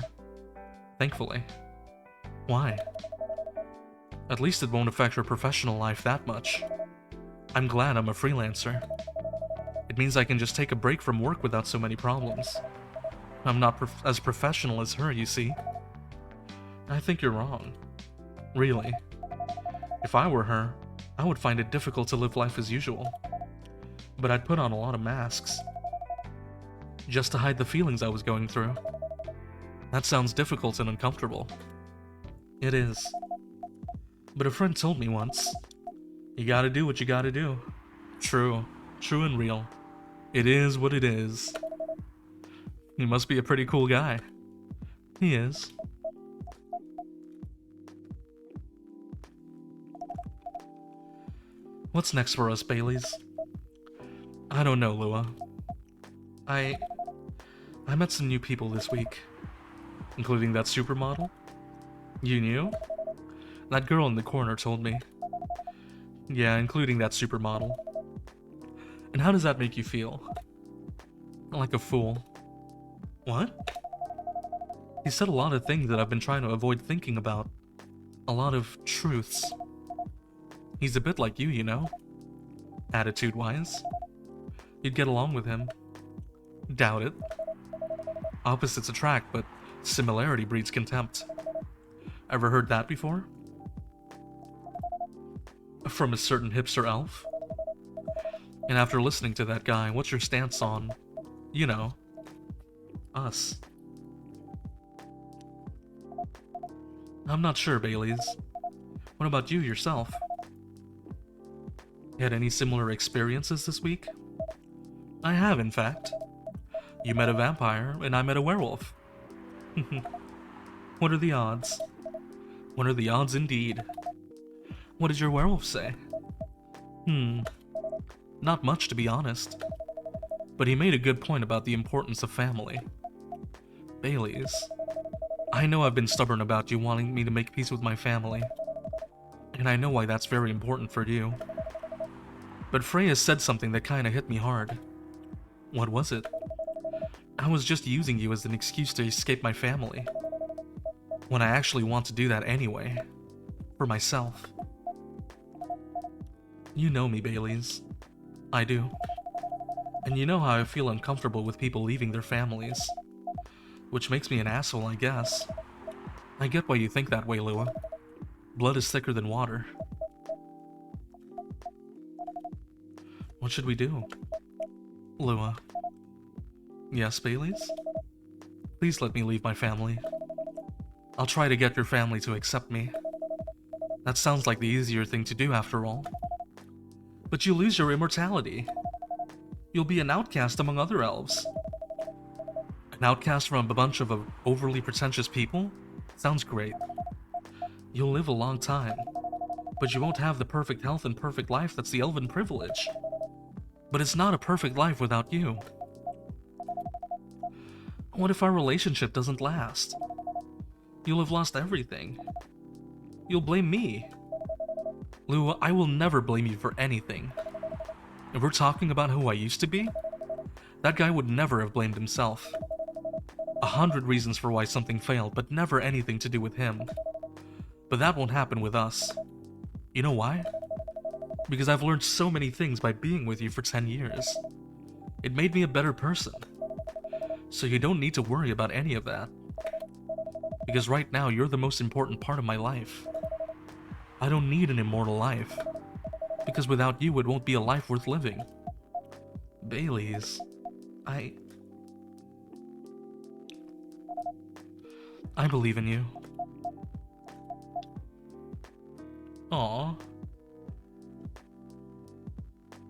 Thankfully. Why? At least it won't affect her professional life that much. I'm glad I'm a freelancer. It means I can just take a break from work without so many problems. I'm not as professional as her, you see. I think you're wrong. Really. If I were her, I would find it difficult to live life as usual. But I'd put on a lot of masks. Just to hide the feelings I was going through. That sounds difficult and uncomfortable. It is. But a friend told me once, you gotta do what you gotta do. True. True and real. It is what it is. He must be a pretty cool guy. He is. What's next for us, Baileys? I don't know, Lua. I met some new people this week. Including that supermodel. You knew? That girl in the corner told me. Yeah, including that supermodel. And how does that make you feel? Like a fool. What? He said a lot of things that I've been trying to avoid thinking about. A lot of truths. He's a bit like you know? Attitude-wise. You'd get along with him. Doubt it. Opposites attract, but similarity breeds contempt. Ever heard that before? From a certain hipster elf? And after listening to that guy, what's your stance on, you know, us? I'm not sure, Baileys. What about you yourself? Had any similar experiences this week? I have, in fact. You met a vampire, and I met a werewolf. What are the odds? What are the odds indeed? What did your werewolf say? Not much, to be honest. But he made a good point about the importance of family. Baileys, I know I've been stubborn about you wanting me to make peace with my family. And I know why that's very important for you. But Freya said something that kinda hit me hard. What was it? I was just using you as an excuse to escape my family. When I actually want to do that anyway. For myself. You know me, Baileys. I do. And you know how I feel uncomfortable with people leaving their families. Which makes me an asshole, I guess. I get why you think that way, Lua. Blood is thicker than water. What should we do? Lua. Yes, Baileys? Please let me leave my family. I'll try to get your family to accept me. That sounds like the easier thing to do after all. But you lose your immortality. You'll be an outcast among other elves. An outcast from a bunch of overly pretentious people? Sounds great. You'll live a long time, but you won't have the perfect health and perfect life that's the elven privilege. But it's not a perfect life without you. What if our relationship doesn't last? You'll have lost everything. You'll blame me. Lua, I will never blame you for anything. If we're talking about who I used to be, that guy would never have blamed himself. 100 reasons for why something failed, but never anything to do with him. But that won't happen with us. You know why? Because I've learned so many things by being with you for 10 years. It made me a better person. So you don't need to worry about any of that. Because right now, you're the most important part of my life. I don't need an immortal life. Because without you, it won't be a life worth living. Baileys, I believe in you. Aw.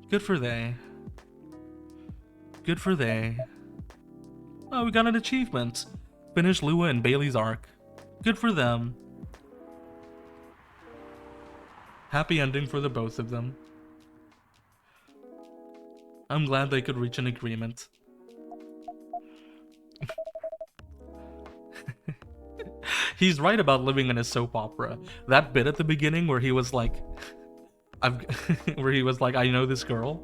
Good for they. Good for they. Oh, we got an achievement. Finish Lua and Bailey's arc. Good for them. Happy ending for the both of them. I'm glad they could reach an agreement. He's right about living in a soap opera. That bit at the beginning where he was like, I know this girl.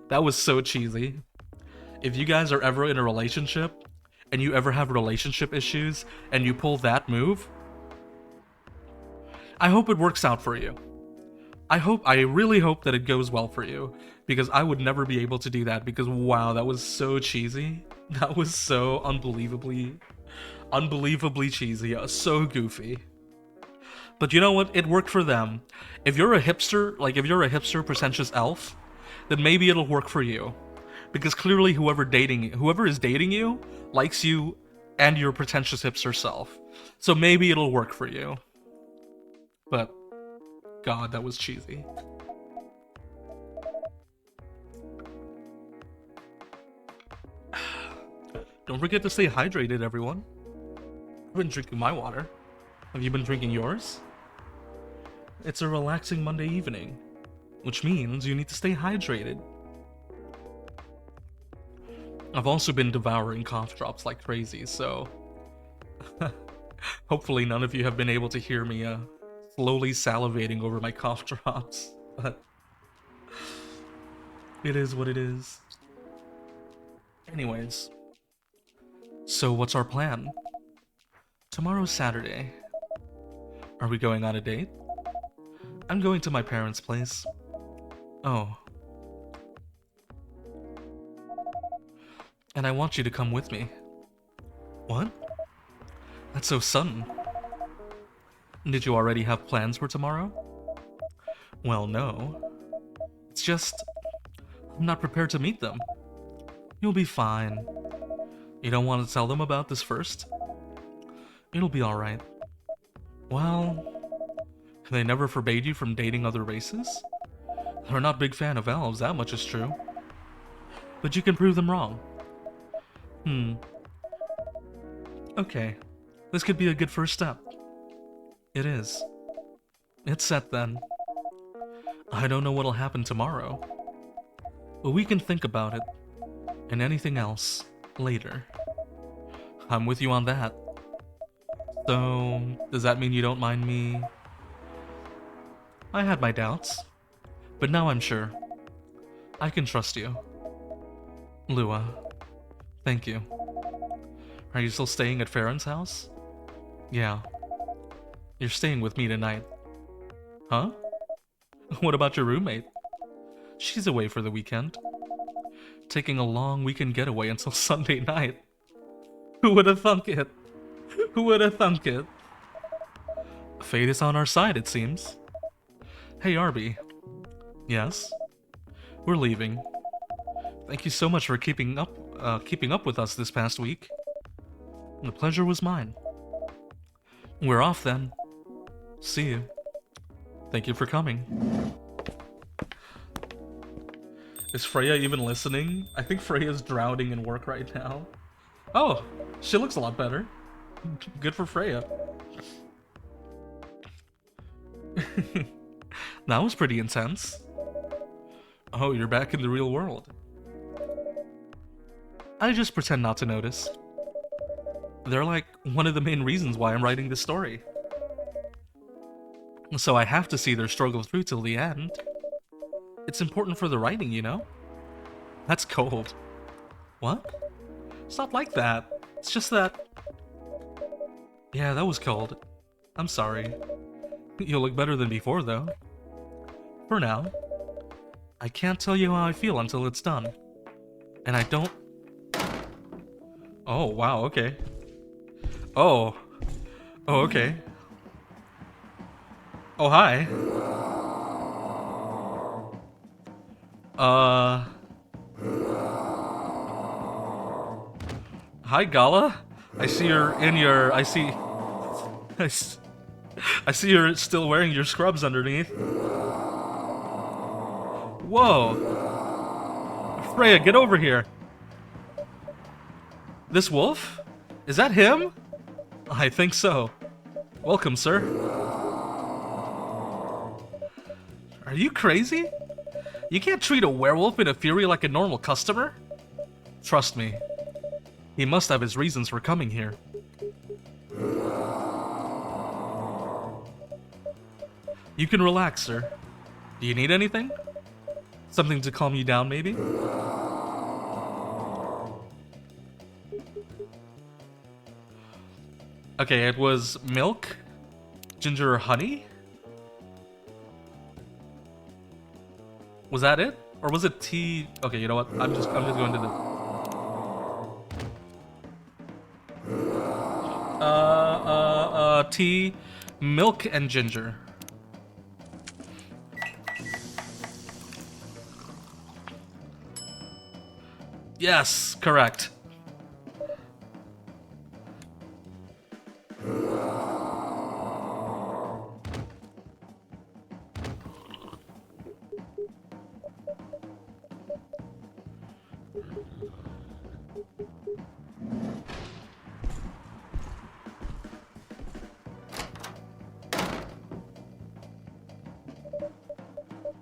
That was so cheesy. If you guys are ever in a relationship, and you ever have relationship issues, and you pull that move, I hope it works out for you. I really hope that it goes well for you, because I would never be able to do that, because wow, that was so cheesy. That was so unbelievably cheesy, so goofy. But you know what? It worked for them. If you're a hipster, like if you're a hipster pretentious elf, then maybe it'll work for you. Because clearly whoever is dating you likes you and your pretentious hipster self. So maybe it'll work for you. But God, that was cheesy. Don't forget to stay hydrated, everyone. I've been drinking my water. Have you been drinking yours? It's a relaxing Monday evening, which means you need to stay hydrated. I've also been devouring cough drops like crazy, so hopefully none of you have been able to hear me slowly salivating over my cough drops, but it is what it is. Anyways, so what's our plan? Tomorrow's Saturday. Are we going on a date? I'm going to my parents' place. Oh. And I want you to come with me. What? That's so sudden. Did you already have plans for tomorrow? Well, no. It's just, I'm not prepared to meet them. You'll be fine. You don't want to tell them about this first? It'll be alright. Well, they never forbade you from dating other races? They're not a big fan of elves, that much is true. But you can prove them wrong. Okay, this could be a good first step. It is. It's set then. I don't know what'll happen tomorrow, but we can think about it, and anything else, later. I'm with you on that. So, does that mean you don't mind me? I had my doubts, but now I'm sure. I can trust you. Lua, thank you. Are you still staying at Farron's house? Yeah. You're staying with me tonight. Huh? What about your roommate? She's away for the weekend. Taking a long weekend getaway until Sunday night. Who would have thunk it? Who would have thunk it? Fate is on our side, it seems. Hey, Arbi. Yes? We're leaving. Thank you so much for keeping up with us this past week. The pleasure was mine. We're off then. See you. Thank you for coming. Is Freya even listening? I think Freya's drowning in work right now. Oh, she looks a lot better. Good for Freya. That was pretty intense. Oh, you're back in the real world. I just pretend not to notice. They're like one of the main reasons why I'm writing this story. So I have to see their struggle through till the end. It's important for the writing, you know? That's cold. What? It's not like that. It's just that... Yeah, that was cold. I'm sorry. You'll look better than before, though. For now. I can't tell you how I feel until it's done. And I don't... Oh, wow, okay. Oh. Oh, okay. Oh, hi. Hi, Gala. I see you're in your... I see you're still wearing your scrubs underneath. Whoa. Freya, get over here. This wolf? Is that him? I think so. Welcome, sir. Are you crazy? You can't treat a werewolf in a fury like a normal customer? Trust me. He must have his reasons for coming here. You can relax, sir. Do you need anything? Something to calm you down, maybe? Okay, it was milk, ginger, or honey? Was that it? Or was it tea? Okay, you know what? I'm just going to the tea, milk, and ginger. Yes, correct.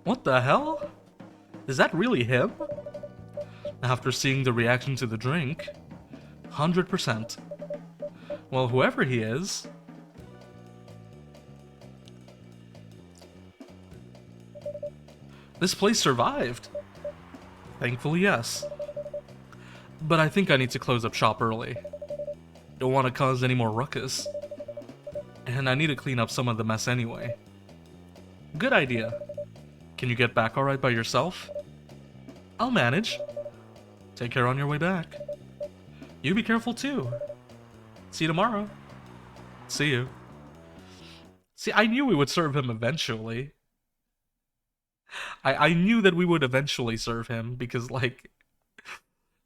What the hell? Is that really him? After seeing the reaction to the drink, 100%. Well, whoever he is... This place survived. Thankfully, yes. But I think I need to close up shop early. Don't want to cause any more ruckus. And I need to clean up some of the mess anyway. Good idea. Can you get back alright by yourself? I'll manage. Take care on your way back. You be careful too. See you tomorrow. See you. See, I knew we would serve him eventually. I knew that we would eventually serve him because, like,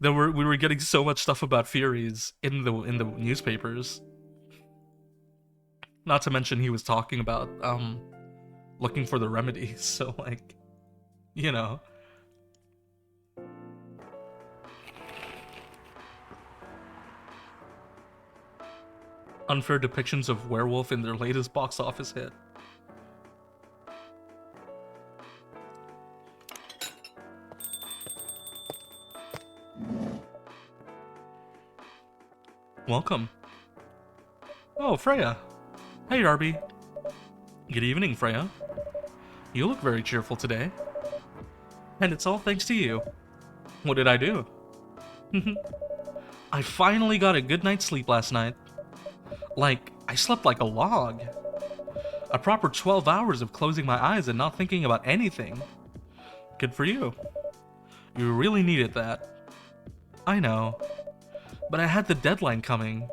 we were getting so much stuff about Furies in the newspapers. Not to mention he was talking about looking for the remedies, so, like, you know. Unfair depictions of werewolf in their latest box office hit. Welcome. Oh, Freya. Hey, Arbi. Good evening, Freya. You look very cheerful today. And it's all thanks to you. What did I do? I finally got a good night's sleep last night. Like, I slept like a log. A proper 12 hours of closing my eyes and not thinking about anything. Good for you. You really needed that. I know. But I had the deadline coming,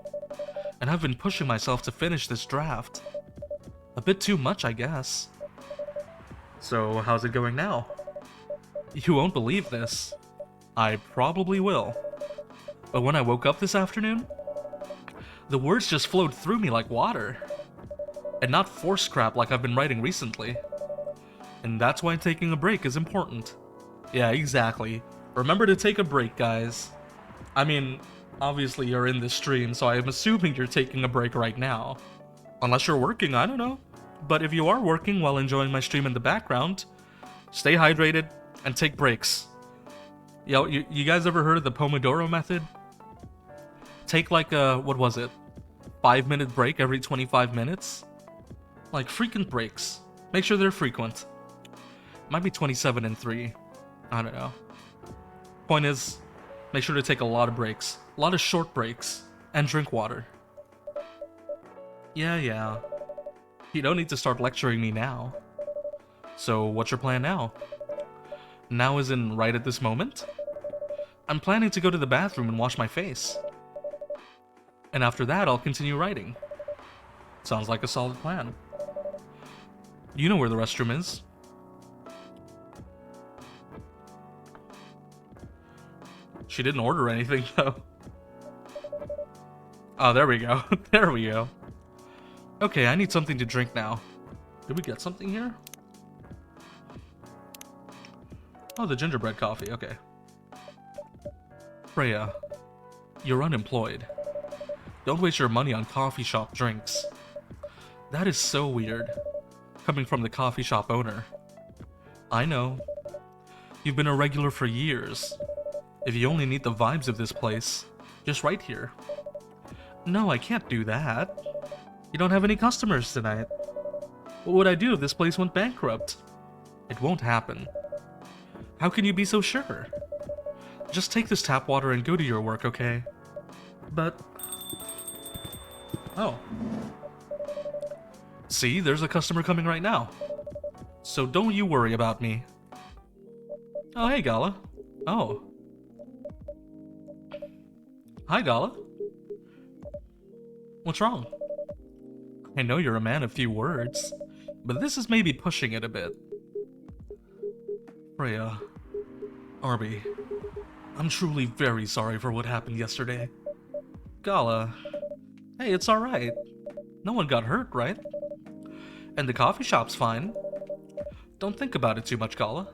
and I've been pushing myself to finish this draft. A bit too much, I guess. So, how's it going now? You won't believe this. I probably will. But when I woke up this afternoon, the words just flowed through me like water. And not force crap like I've been writing recently. And that's why taking a break is important. Yeah, exactly. Remember to take a break, guys. I mean, obviously you're in this stream, so I'm assuming you're taking a break right now. Unless you're working, I don't know. But if you are working while enjoying my stream in the background, stay hydrated and take breaks. Yo, you guys ever heard of the Pomodoro method? Take like a, what was it? 5-minute break every 25 minutes? Like frequent breaks. Make sure they're frequent. Might be 27 and 3. I don't know. Point is, make sure to take a lot of breaks. A lot of short breaks. And drink water. Yeah. You don't need to start lecturing me now. So, what's your plan now? Now as in right at this moment? I'm planning to go to the bathroom and wash my face. And after that, I'll continue writing. Sounds like a solid plan. You know where the restroom is. She didn't order anything, though. Oh, there we go. There we go. Okay, I need something to drink now. Did we get something here? Oh, the gingerbread coffee. Okay. Freya, you're unemployed. Don't waste your money on coffee shop drinks. That is so weird. Coming from the coffee shop owner. I know. You've been a regular for years. If you only need the vibes of this place, just right here. No, I can't do that. You don't have any customers tonight. What would I do if this place went bankrupt? It won't happen. How can you be so sure? Just take this tap water and go to your work, okay? But... Oh. See, there's a customer coming right now. So don't you worry about me. Oh, hey, Gala. Oh. Hi, Gala. What's wrong? I know you're a man of few words, but this is maybe pushing it a bit. Freya. Arbi. I'm truly very sorry for what happened yesterday. Gala. Hey, it's alright. No one got hurt, right? And the coffee shop's fine. Don't think about it too much, Gala.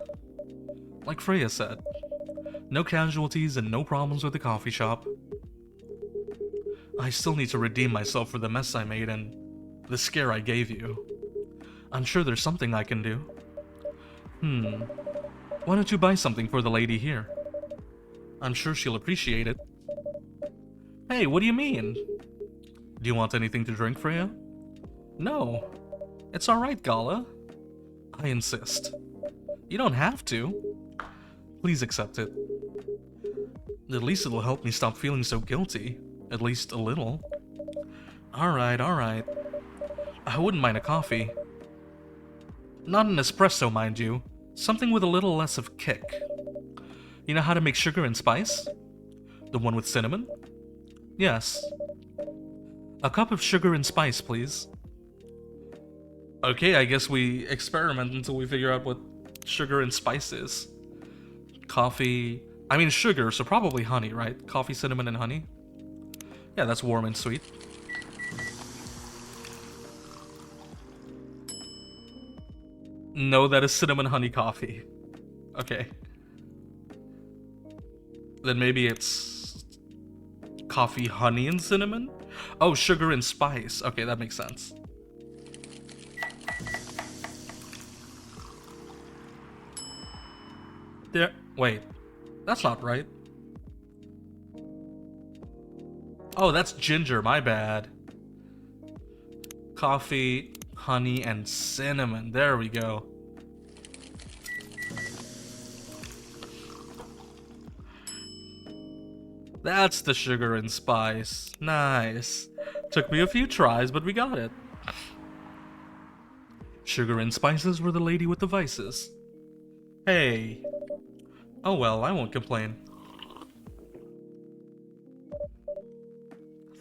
Like Freya said, no casualties and no problems with the coffee shop. I still need to redeem myself for the mess I made and the scare I gave you. I'm sure there's something I can do. Why don't you buy something for the lady here? I'm sure she'll appreciate it. Hey, what do you mean? Do you want anything to drink, Freya? No. It's alright, Gala. I insist. You don't have to. Please accept it. At least it'll help me stop feeling so guilty. At least a little. Alright. I wouldn't mind a coffee. Not an espresso, mind you. Something with a little less of kick. You know how to make sugar and spice? The one with cinnamon? Yes. A cup of sugar and spice, please. Okay, I guess we experiment until we figure out what sugar and spice is. Coffee... I mean sugar, so probably honey, right? Coffee, cinnamon, and honey? Yeah, that's warm and sweet. No, that is cinnamon honey coffee. Okay. Then maybe it's... coffee, honey, and cinnamon? Oh, sugar and spice. Okay, that makes sense. There... Wait. That's not right. Oh, that's ginger, my bad. Coffee, honey, and cinnamon. There we go. That's the sugar and spice. Nice. Took me a few tries, but we got it. Sugar and spices were the lady with the vices. Hey. Oh well, I won't complain.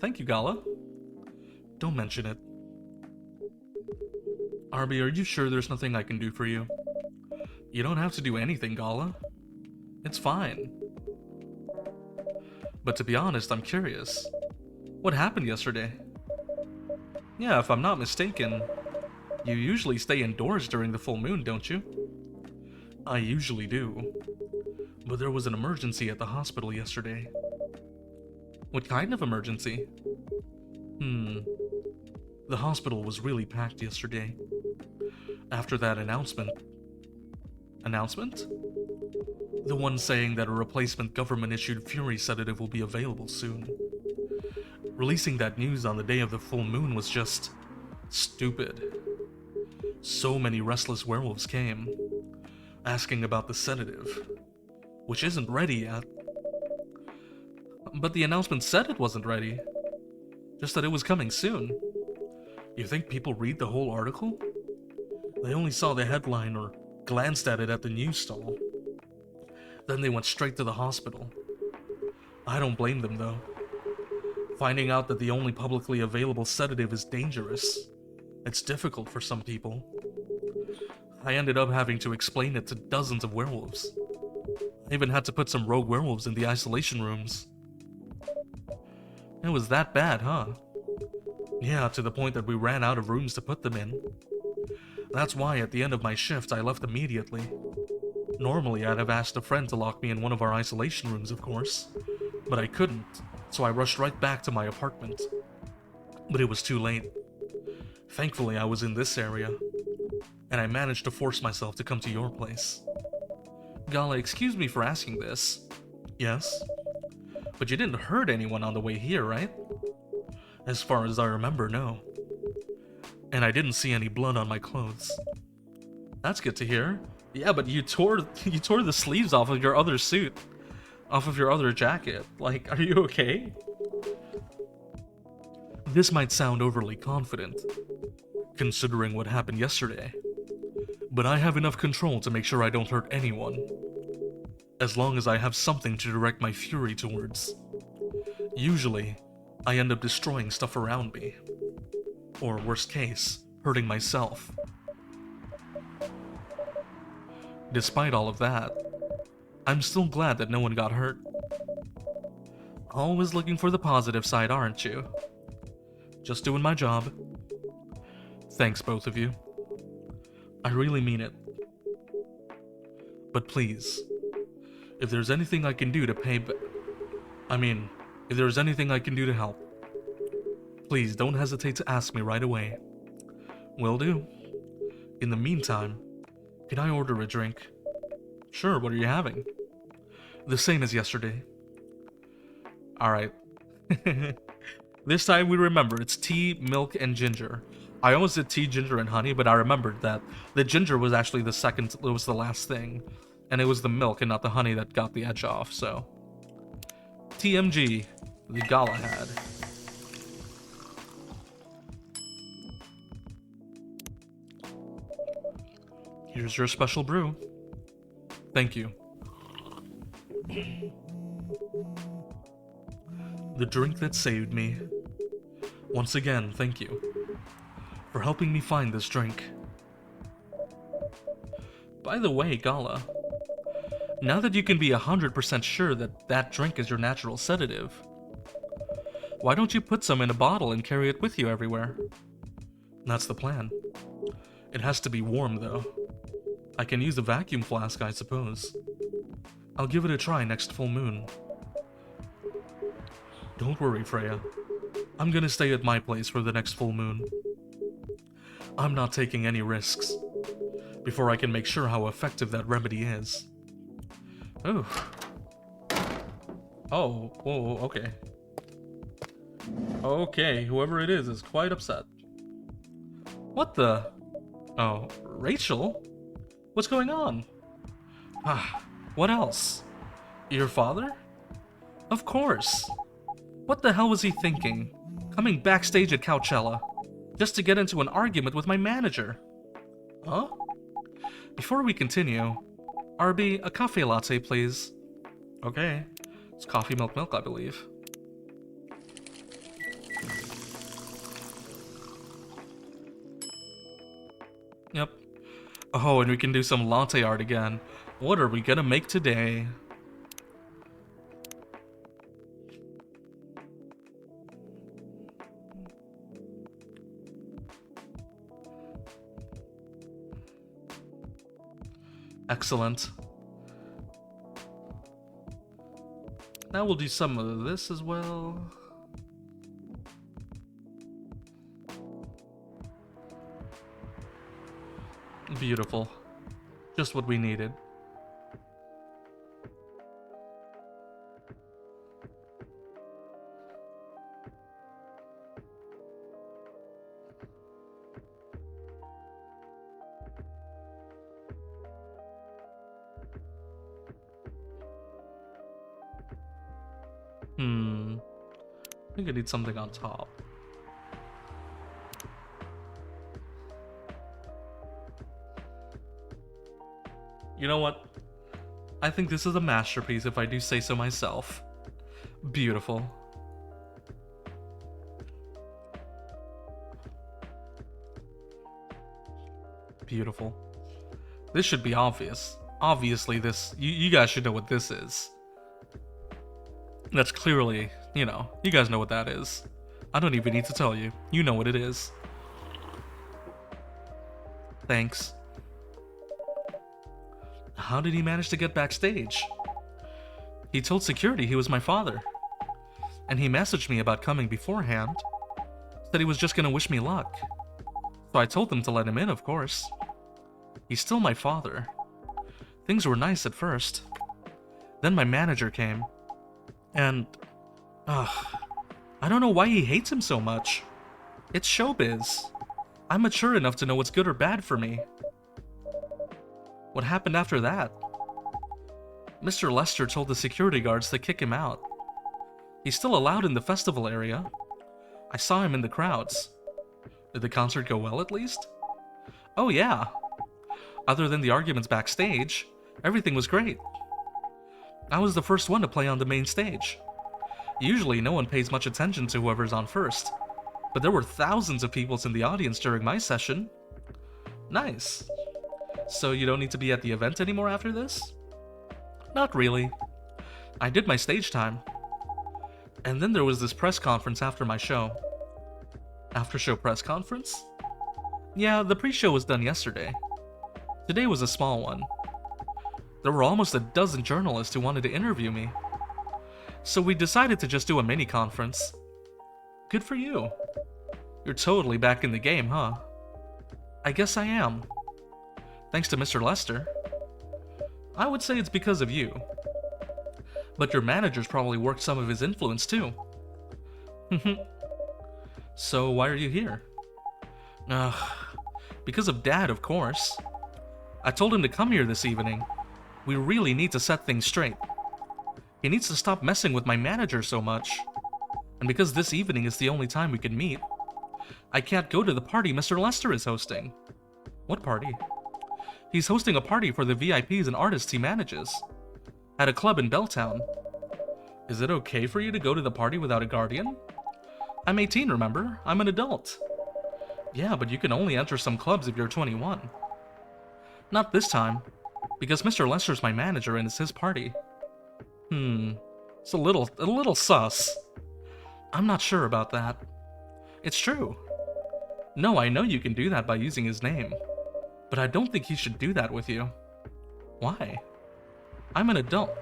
Thank you, Gala. Don't mention it. Arbi, are you sure there's nothing I can do for you? You don't have to do anything, Gala. It's fine. But to be honest, I'm curious. What happened yesterday? Yeah, if I'm not mistaken, you usually stay indoors during the full moon, don't you? I usually do. But there was an emergency at the hospital yesterday. What kind of emergency? The hospital was really packed yesterday. After that announcement. Announcement? The one saying that a replacement government-issued Fury sedative will be available soon. Releasing that news on the day of the full moon was just stupid. So many restless werewolves came, asking about the sedative, which isn't ready yet. But the announcement said it wasn't ready, just that it was coming soon. You think people read the whole article? They only saw the headline or glanced at it at the news stall. Then they went straight to the hospital. I don't blame them though. Finding out that the only publicly available sedative is dangerous, it's difficult for some people. I ended up having to explain it to dozens of werewolves. I even had to put some rogue werewolves in the isolation rooms. It was that bad, huh? Yeah, to the point that we ran out of rooms to put them in. That's why at the end of my shift I left immediately. Normally I'd have asked a friend to lock me in one of our isolation rooms, of course, but I couldn't, so I rushed right back to my apartment. But it was too late. Thankfully I was in this area, and I managed to force myself to come to your place. Gala, excuse me for asking this. Yes? But you didn't hurt anyone on the way here, right? As far as I remember, no. And I didn't see any blood on my clothes. That's good to hear. Yeah, but you tore the sleeves off of your other suit. Off of your other jacket. Like, are you okay? This might sound overly confident, considering what happened yesterday. But I have enough control to make sure I don't hurt anyone. As long as I have something to direct my fury towards. Usually, I end up destroying stuff around me. Or worst case, hurting myself. Despite all of that, I'm still glad that no one got hurt. Always looking for the positive side, aren't you? Just doing my job. Thanks, both of you. I really mean it. But please, if there's anything I can do to if there's anything I can do to help, please don't hesitate to ask me right away. Will do. In the meantime, can I order a drink? Sure, what are you having? The same as yesterday. Alright. This time we remember, it's tea, milk, and ginger. I almost did tea, ginger, and honey, but I remembered that the ginger was actually the second, it was the last thing. And it was the milk and not the honey that got the edge off, so. TMG, the Gala had. Here's your special brew. Thank you. The drink that saved me. Once again, thank you for helping me find this drink. By the way, Gala, now that you can be 100% sure that that drink is your natural sedative, why don't you put some in a bottle and carry it with you everywhere? That's the plan. It has to be warm, though. I can use a vacuum flask, I suppose. I'll give it a try next full moon. Don't worry, Freya. I'm gonna stay at my place for the next full moon. I'm not taking any risks before I can make sure how effective that remedy is. Oh. Oh, whoa, okay. Okay, whoever it is quite upset. What the? Oh, Rachel? What's going on? Ah, what else? Your father? Of course. What the hell was he thinking? Coming backstage at Coachella, just to get into an argument with my manager. Huh? Before we continue, Arbi, a coffee latte, please. Okay. It's coffee, milk, I believe. Yep. Oh, and we can do some latte art again. What are we gonna make today? Excellent. Now we'll do some of this as well. Beautiful. Just what we needed. I think I need something on top. You know what? I think this is a masterpiece if I do say so myself. Beautiful. Beautiful. This should be obvious. Obviously this, you guys should know what this is. That's clearly, you know, you guys know what that is. I don't even need to tell you. You know what it is. Thanks. How did he manage to get backstage? He told security he was my father. And he messaged me about coming beforehand. Said he was just gonna wish me luck. So I told him to let him in, of course. He's still my father. Things were nice at first. Then my manager came. And, I don't know why he hates him so much. It's showbiz. I'm mature enough to know what's good or bad for me. What happened after that? Mr. Lester told the security guards to kick him out. He's still allowed in the festival area. I saw him in the crowds. Did the concert go well, at least? Oh yeah. Other than the arguments backstage, everything was great. I was the first one to play on the main stage. Usually no one pays much attention to whoever's on first, but there were thousands of people in the audience during my session. Nice. So you don't need to be at the event anymore after this? Not really. I did my stage time. And then there was this press conference after my show. After-show press conference? Yeah, the pre-show was done yesterday. Today was a small one. There were almost a dozen journalists who wanted to interview me. So we decided to just do a mini-conference. Good for you. You're totally back in the game, huh? I guess I am. Thanks to Mr. Lester. I would say it's because of you. But your manager's probably worked some of his influence too. So why are you here? Because of Dad, of course. I told him to come here this evening. We really need to set things straight. He needs to stop messing with my manager so much. And because this evening is the only time we can meet, I can't go to the party Mr. Lester is hosting. What party? He's hosting a party for the VIPs and artists he manages. At a club in Belltown. Is it okay for you to go to the party without a guardian? I'm 18, remember? I'm an adult. Yeah, but you can only enter some clubs if you're 21. Not this time. Because Mr. Lester's my manager and it's his party. It's a little sus. I'm not sure about that. It's true. No, I know you can do that by using his name. But I don't think he should do that with you. Why? I'm an adult.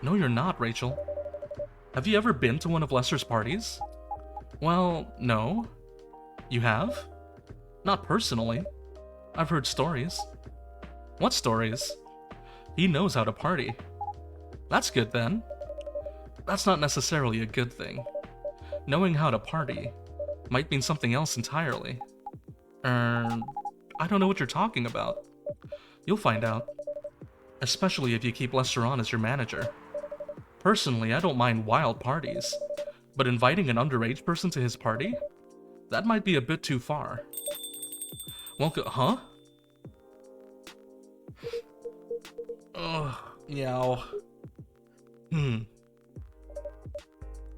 No, you're not, Rachel. Have you ever been to one of Lester's parties? Well, no. You have? Not personally. I've heard stories. What stories? He knows how to party. That's good then. That's not necessarily a good thing. Knowing how to party might mean something else entirely. I don't know what you're talking about. You'll find out. Especially if you keep Lester on as your manager. Personally, I don't mind wild parties, but inviting an underage person to his party? That might be a bit too far. Well, huh? Ugh, meow.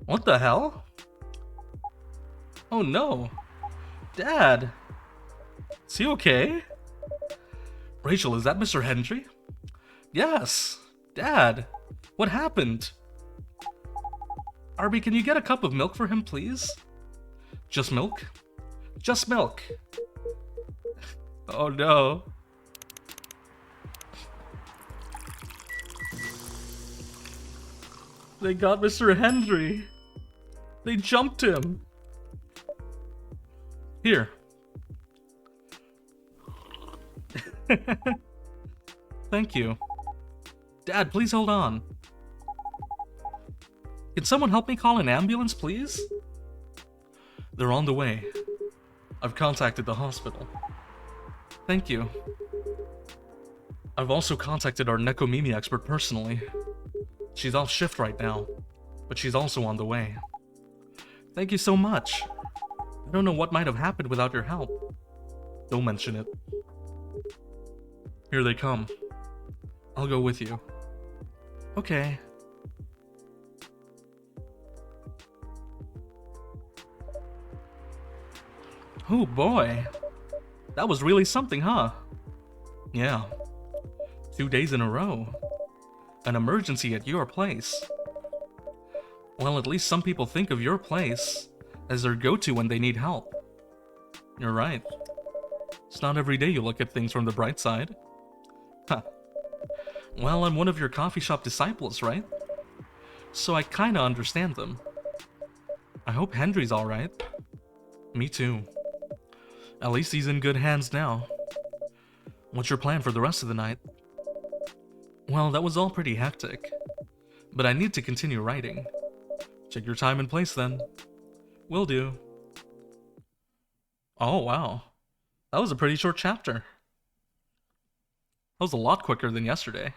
What the hell? Oh no. Dad! Is he okay? Rachel, is that Mr. Hendry? Yes! Dad! What happened? Arby, can you get a cup of milk for him, please? Just milk? Just milk! Oh no. They got Mr. Hendry. They jumped him. Here. Thank you. Dad, please hold on. Can someone help me call an ambulance, please? They're on the way. I've contacted the hospital. Thank you. I've also contacted our Nekomimi expert personally. She's off shift right now, but she's also on the way. Thank you so much. I don't know what might have happened without your help. Don't mention it. Here they come. I'll go with you. Okay. Oh boy. That was really something, huh? Yeah. 2 days in a row. An emergency at your place. Well, at least some people think of your place as their go-to when they need help. You're right. It's not every day you look at things from the bright side. Huh. Well, I'm one of your coffee shop disciples, right? So I kinda understand them. I hope Hendry's alright. Me too. At least he's in good hands now. What's your plan for the rest of the night? Well, that was all pretty hectic. But I need to continue writing. Check your time and place then. Will do. Oh, wow. That was a pretty short chapter. That was a lot quicker than yesterday.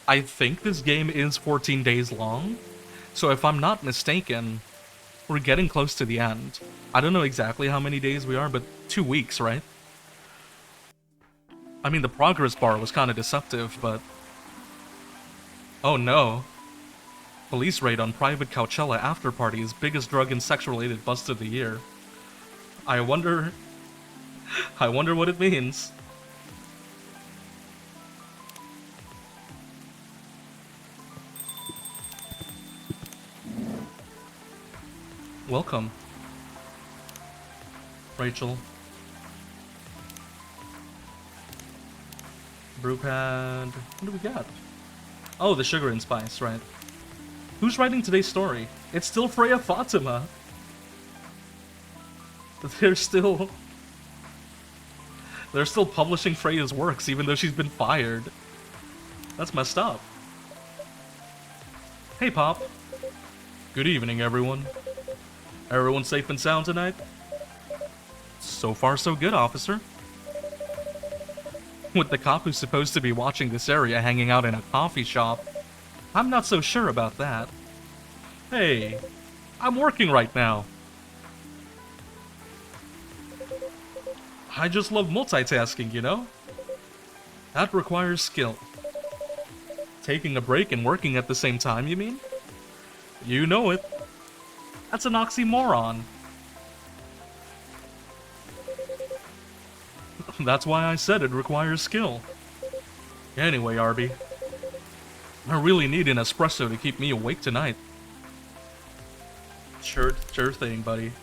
I think this game is 14 days long, so if I'm not mistaken, we're getting close to the end. I don't know exactly how many days we are, but 2 weeks, right? I mean, the progress bar was kind of deceptive, but... Oh no. Police raid on private Coachella after party's biggest drug and sex-related bust of the year. I wonder what it means. Welcome. Rachel. Brewpad. What do we got? Oh, the sugar and spice, right. Who's writing today's story? It's still Freya Fatima. They're still publishing Freya's works even though she's been fired. That's messed up. Hey, Pop. Good evening, everyone. Everyone safe and sound tonight? So far, so good, officer. With the cop who's supposed to be watching this area hanging out in a coffee shop, I'm not so sure about that. Hey, I'm working right now. I just love multitasking, you know? That requires skill. Taking a break and working at the same time, you mean? You know it. That's an oxymoron. That's why I said it requires skill. Anyway, Arby, I really need an espresso to keep me awake tonight. Sure thing, buddy.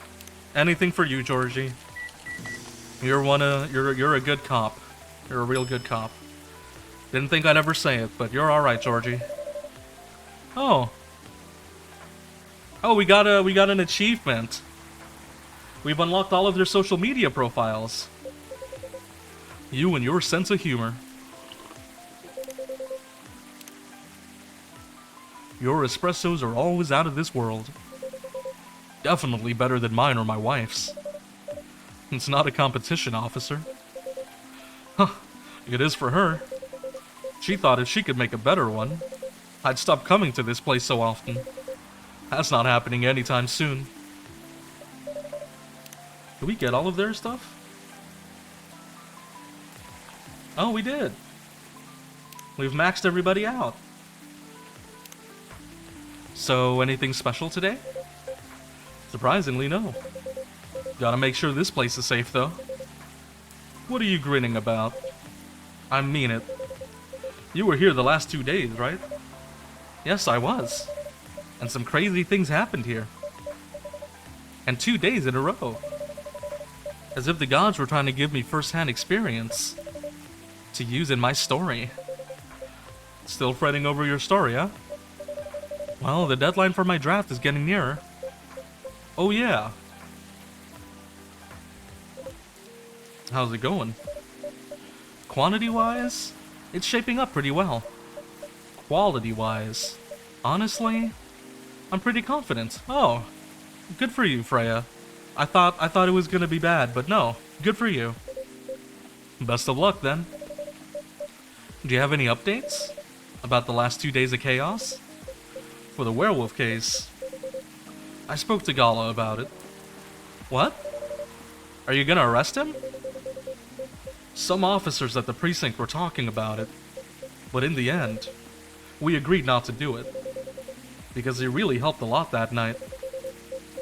Anything for you, Georgie. You're a good cop. You're a real good cop. Didn't think I'd ever say it, but you're all right, Georgie. Oh. Oh, we got an achievement. We've unlocked all of their social media profiles. You and your sense of humor. Your espressos are always out of this world. Definitely better than mine or my wife's. It's not a competition, officer. Huh, it is for her. She thought if she could make a better one, I'd stop coming to this place so often. That's not happening anytime soon. Do we get all of their stuff? Oh, we did. We've maxed everybody out. So, anything special today? Surprisingly, no. Gotta make sure this place is safe, though. What are you grinning about? I mean it. You were here the last 2 days, right? Yes, I was. And some crazy things happened here. And 2 days in a row. As if the gods were trying to give me first-hand experience to use in my story. Still fretting over your story, huh? Well, the deadline for my draft is getting nearer. Oh yeah. How's it going? Quantity-wise, it's shaping up pretty well. Quality-wise, honestly, I'm pretty confident. Oh, good for you, Freya. I thought it was gonna be bad, but no, good for you. Best of luck, then. Do you have any updates about the last 2 days of chaos? For the werewolf case, I spoke to Gala about it. What? Are you gonna arrest him? Some officers at the precinct were talking about it, but in the end, we agreed not to do it. Because he really helped a lot that night.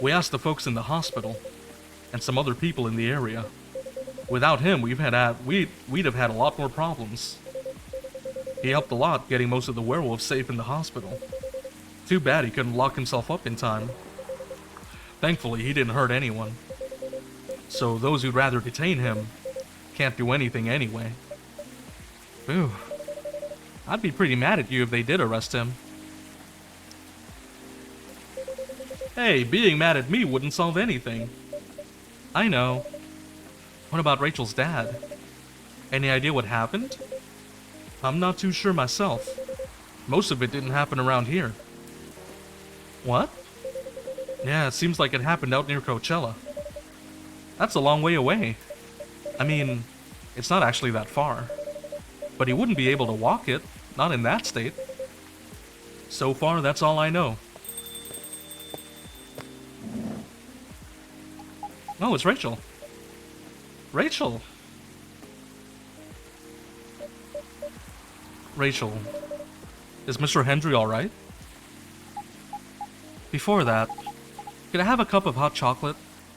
We asked the folks in the hospital, and some other people in the area. Without him, we'd have had a lot more problems. He helped a lot getting most of the werewolves safe in the hospital. Too bad he couldn't lock himself up in time. Thankfully, he didn't hurt anyone. So those who'd rather detain him can't do anything anyway. Ooh. I'd be pretty mad at you if they did arrest him. Hey, being mad at me wouldn't solve anything. I know. What about Rachel's dad? Any idea what happened? I'm not too sure myself. Most of it didn't happen around here. What? Yeah, it seems like it happened out near Coachella. That's a long way away. I mean, it's not actually that far. But he wouldn't be able to walk it, not in that state. So far, that's all I know. Oh, it's Rachel. Rachel! Rachel, is Mr. Hendry alright? Before that, could I have a cup of hot chocolate?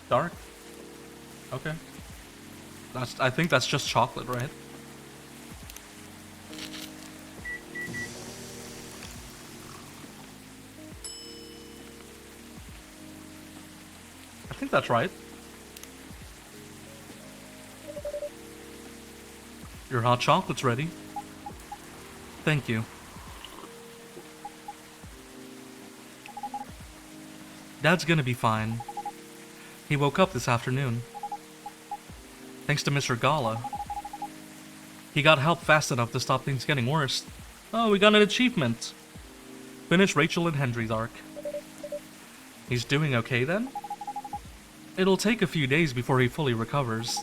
Dark? Okay. I think that's just chocolate, right? I think that's right. Your hot chocolate's ready. Thank you. Dad's gonna be fine. He woke up this afternoon. Thanks to Mr. Gala. He got help fast enough to stop things getting worse. Oh, we got an achievement. Finish Rachel and Hendry's arc. He's doing okay then? It'll take a few days before he fully recovers.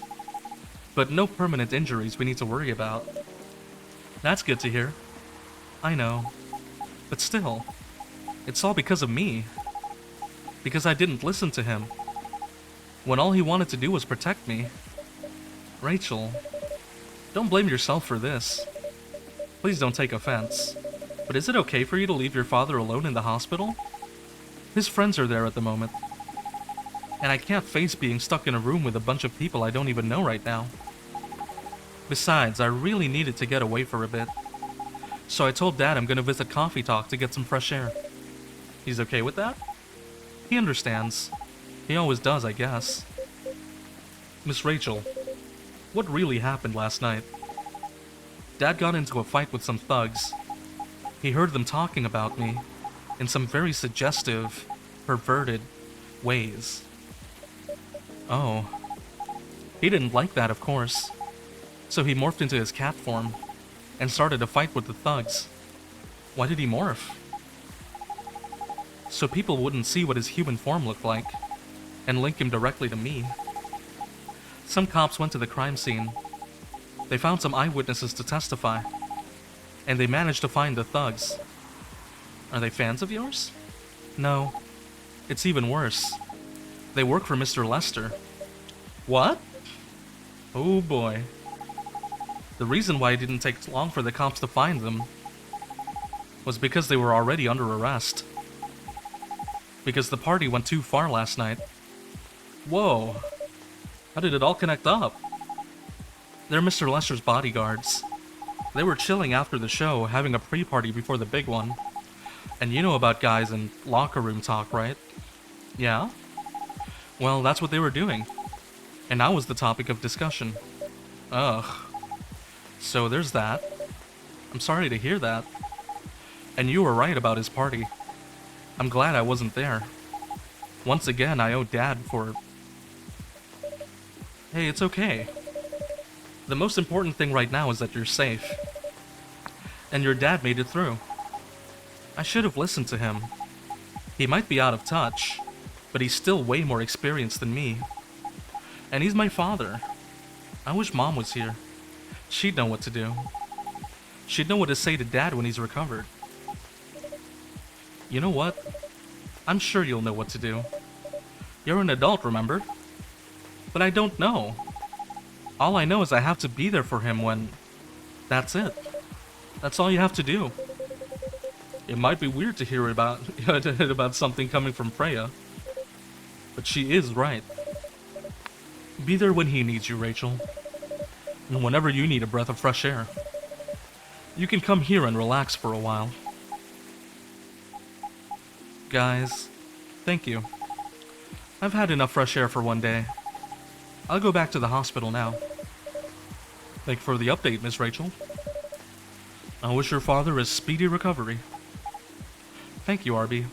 But no permanent injuries we need to worry about. That's good to hear. I know. But still, it's all because of me. Because I didn't listen to him. When all he wanted to do was protect me. Rachel, don't blame yourself for this. Please don't take offense. But is it okay for you to leave your father alone in the hospital? His friends are there at the moment. And I can't face being stuck in a room with a bunch of people I don't even know right now. Besides, I really needed to get away for a bit. So I told Dad I'm gonna visit Coffee Talk to get some fresh air. He's okay with that? He understands. He always does, I guess. Miss Rachel, what really happened last night? Dad got into a fight with some thugs. He heard them talking about me in some very suggestive, perverted ways. Oh. He didn't like that, of course. So he morphed into his cat form and started a fight with the thugs. Why did he morph? So people wouldn't see what his human form looked like and link him directly to me. Some cops went to the crime scene. They found some eyewitnesses to testify, and they managed to find the thugs. Are they fans of yours? No. It's even worse. They work for Mr. Lester. What? Oh boy. The reason why it didn't take long for the cops to find them was because they were already under arrest. Because the party went too far last night. Whoa. How did it all connect up? They're Mr. Lester's bodyguards. They were chilling after the show, having a pre-party before the big one. And you know about guys and locker room talk, right? Yeah? Well, that's what they were doing. And I was the topic of discussion. Ugh. So there's that. I'm sorry to hear that. And you were right about his party. I'm glad I wasn't there. Once again, I owe Dad for... Hey, it's okay. The most important thing right now is that you're safe. And your dad made it through. I should have listened to him. He might be out of touch, but he's still way more experienced than me. And he's my father. I wish Mom was here. She'd know what to do. She'd know what to say to Dad when he's recovered. You know what? I'm sure you'll know what to do. You're an adult, remember? But I don't know. All I know is I have to be there for him when... That's it. That's all you have to do. It might be weird to hear about about something coming from Freya. But she is right. Be there when he needs you, Rachel. And whenever you need a breath of fresh air. You can come here and relax for a while. Guys, thank you. I've had enough fresh air for one day. I'll go back to the hospital now. Thank you for the update, Miss Rachel. I wish your father a speedy recovery. Thank you, Arbi.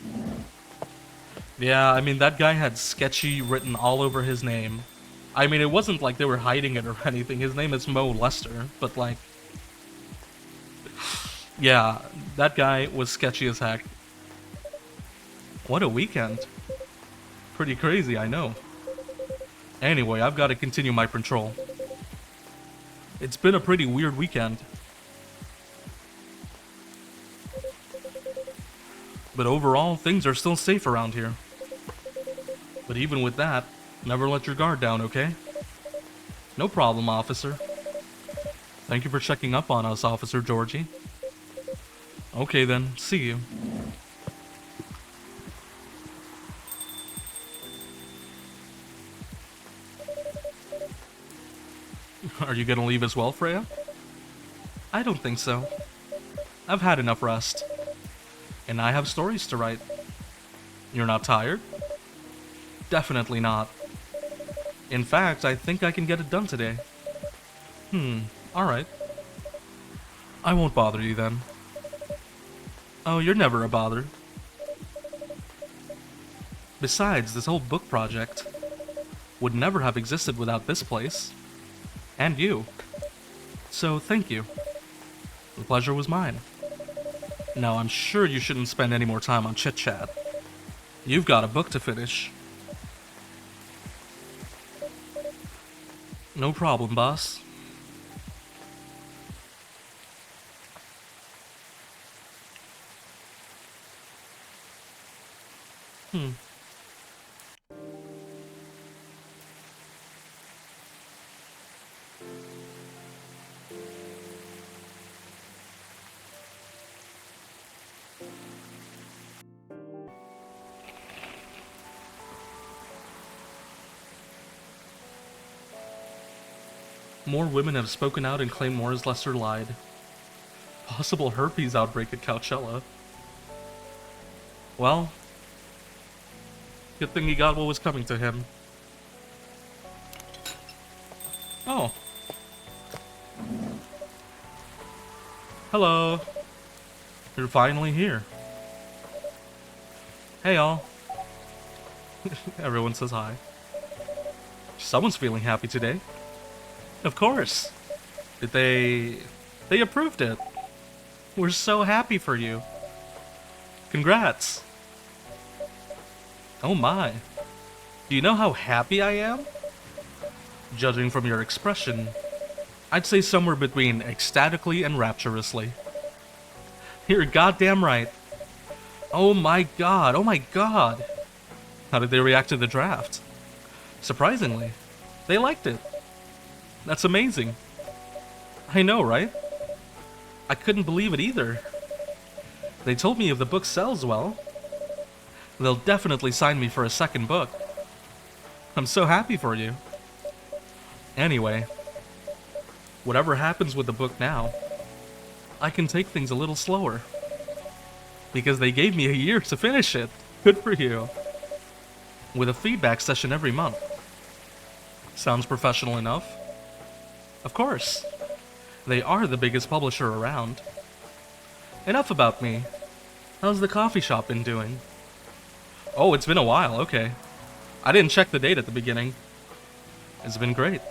Yeah, I mean, that guy had sketchy written all over his name. I mean, it wasn't like they were hiding it or anything. His name is Mo Lester, but like... Yeah, that guy was sketchy as heck. What a weekend. Pretty crazy, I know. Anyway, I've got to continue my patrol. It's been a pretty weird weekend. But overall, things are still safe around here. But even with that, never let your guard down, okay? No problem, officer. Thank you for checking up on us, Officer Georgie. Okay then, see you. Are you gonna leave as well, Freya? I don't think so. I've had enough rest. And I have stories to write. You're not tired? Definitely not. In fact, I think I can get it done today. Alright. I won't bother you then. Oh, you're never a bother. Besides, this whole book project would never have existed without this place. And you. So, thank you. The pleasure was mine. Now, I'm sure you shouldn't spend any more time on chit-chat. You've got a book to finish. No problem, boss. More women have spoken out and claimed Morris Lester lied. Possible herpes outbreak at Coachella. Well, good thing he got what was coming to him. Oh. Hello. You're finally here. Hey, all. Everyone says hi. Someone's feeling happy today. Of course. They approved it. We're so happy for you. Congrats. Oh my. Do you know how happy I am? Judging from your expression, I'd say somewhere between ecstatically and rapturously. You're goddamn right. Oh my god, oh my god. How did they react to the draft? Surprisingly, they liked it. That's amazing. I know, right? I couldn't believe it either. They told me if the book sells well, they'll definitely sign me for a second book. I'm so happy for you. Anyway, whatever happens with the book now, I can take things a little slower. Because they gave me a year to finish it. Good for you. With a feedback session every month. Sounds professional enough? Of course. They are the biggest publisher around. Enough about me. How's the coffee shop been doing? Oh, it's been a while, okay. I didn't check the date at the beginning. It's been great.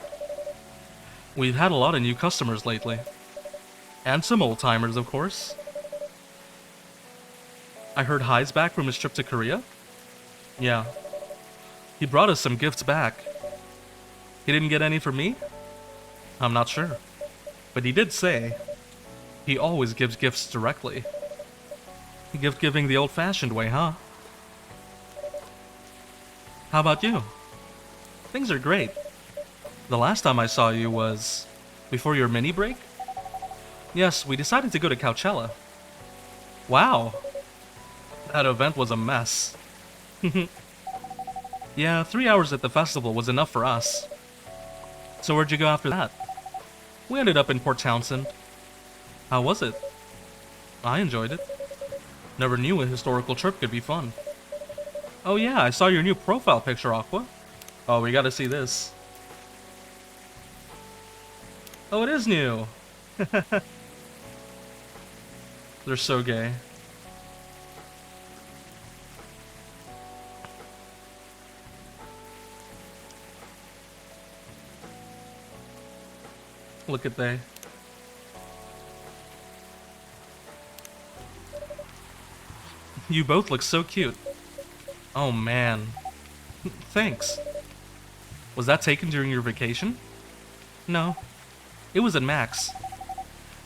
We've had a lot of new customers lately. And some old-timers, of course. I heard Hyde's back from his trip to Korea? Yeah. He brought us some gifts back. He didn't get any for me? I'm not sure. But he did say he always gives gifts directly. Gift giving the old-fashioned way, huh? How about you? Things are great. The last time I saw you was before your mini break? Yes, we decided to go to Coachella. Wow. That event was a mess. Yeah, 3 hours at the festival was enough for us. So where'd you go after that? We ended up in Port Townsend. How was it? I enjoyed it. Never knew a historical trip could be fun. Oh yeah, I saw your new profile picture, Aqua. Oh, we gotta see this. Oh, it is new! They're so gay. Look at they. You both look so cute. Oh man. Thanks. Was that taken during your vacation? No. It was at Max.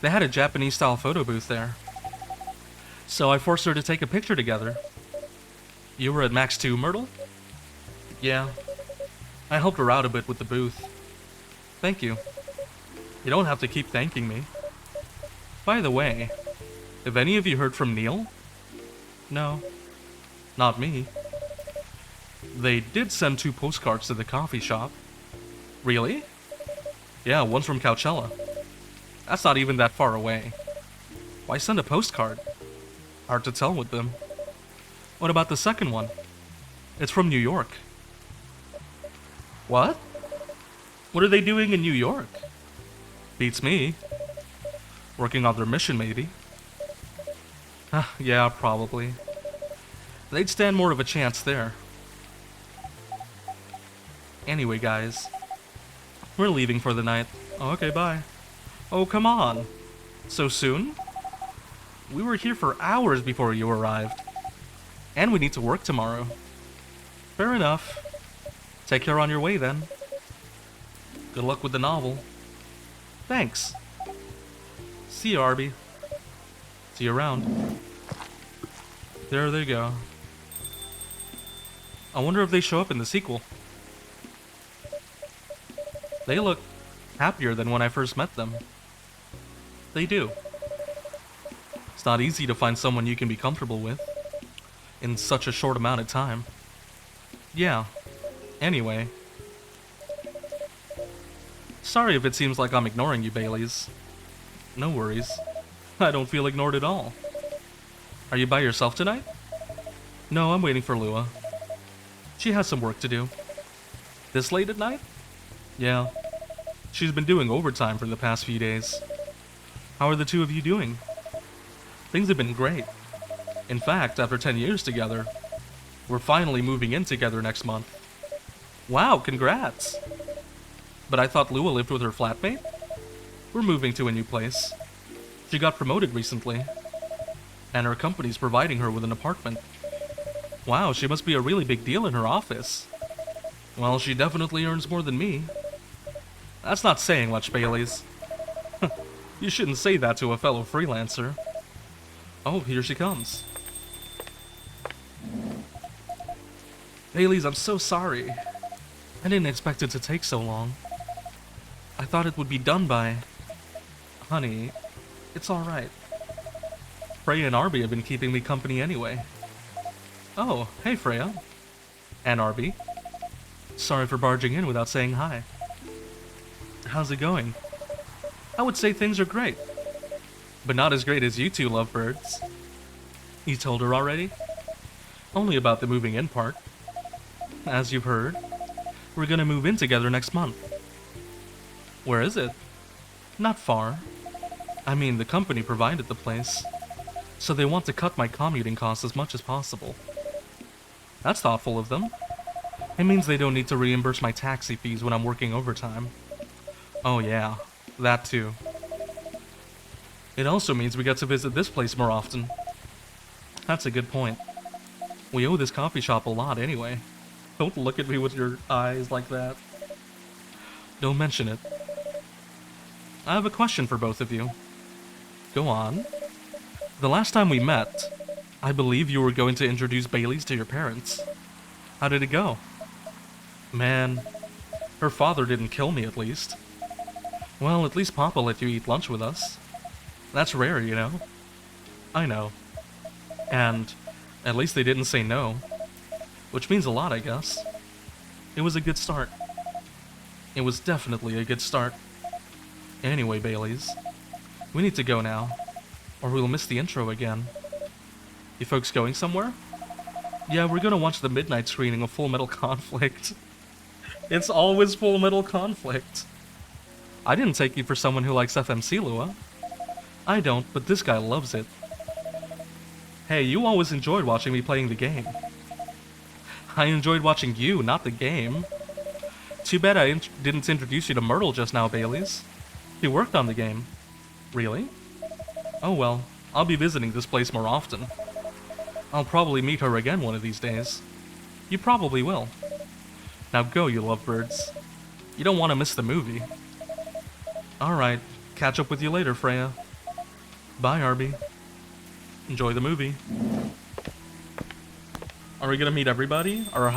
They had a Japanese-style photo booth there. So I forced her to take a picture together. You were at Max too, Myrtle? Yeah. I helped her out a bit with the booth. Thank you. You don't have to keep thanking me. By the way, have any of you heard from Neil? No. Not me. They did send 2 postcards to the coffee shop. Really? Yeah, one's from Coachella. That's not even that far away. Why send a postcard? Hard to tell with them. What about the second one? It's from New York. What? What are they doing in New York? Beats me. Working on their mission, maybe. Yeah, probably. They'd stand more of a chance there. Anyway, guys. We're leaving for the night. Oh, okay, bye. Oh, come on. So soon? We were here for hours before you arrived. And we need to work tomorrow. Fair enough. Take care on your way, then. Good luck with the novel. Thanks. See you, Arbi. See you around. There they go. I wonder if they show up in the sequel. They look happier than when I first met them. They do. It's not easy to find someone you can be comfortable with in such a short amount of time. Yeah. Anyway. Sorry if it seems like I'm ignoring you, Baileys. No worries. I don't feel ignored at all. Are you by yourself tonight? No, I'm waiting for Lua. She has some work to do. This late at night? Yeah. She's been doing overtime for the past few days. How are the two of you doing? Things have been great. In fact, after 10 years together, we're finally moving in together next month. Wow, congrats! But I thought Lua lived with her flatmate? We're moving to a new place. She got promoted recently, and her company's providing her with an apartment. Wow, she must be a really big deal in her office. Well, she definitely earns more than me. That's not saying much, Baileys. You shouldn't say that to a fellow freelancer. Oh, here she comes. Baileys, I'm so sorry. I didn't expect it to take so long. I thought it would be done by... Honey, it's alright. Freya and Arbi have been keeping me company anyway. Oh, hey Freya. And Arbi. Sorry for barging in without saying hi. How's it going? I would say things are great. But not as great as you two lovebirds. You told her already? Only about the moving in part. As you've heard, we're gonna move in together next month. Where is it? Not far. I mean, the company provided the place, so they want to cut my commuting costs as much as possible. That's thoughtful of them. It means they don't need to reimburse my taxi fees when I'm working overtime. Oh yeah, that too. It also means we get to visit this place more often. That's a good point. We owe this coffee shop a lot anyway. Don't look at me with your eyes like that. Don't mention it. I have a question for both of you. Go on. The last time we met, I believe you were going to introduce Bailey's to your parents. How did it go? Man, her father didn't kill me at least. Well, at least Papa let you eat lunch with us. That's rare, you know? I know. And at least they didn't say no. Which means a lot, I guess. It was a good start. It was definitely a good start. Anyway, Baileys, we need to go now, or we'll miss the intro again. You folks going somewhere? Yeah, we're gonna watch the midnight screening of Full Metal Conflict. It's always Full Metal Conflict. I didn't take you for someone who likes FMC, Lua. I don't, but this guy loves it. Hey, you always enjoyed watching me playing the game. I enjoyed watching you, not the game. Too bad I didn't introduce you to Myrtle just now, Baileys. He worked on the game. Really? Oh well, I'll be visiting this place more often. I'll probably meet her again one of these days. You probably will. Now go, you lovebirds. You don't want to miss the movie. Alright, catch up with you later, Freya. Bye, Arbi. Enjoy the movie. Are we gonna meet everybody? Or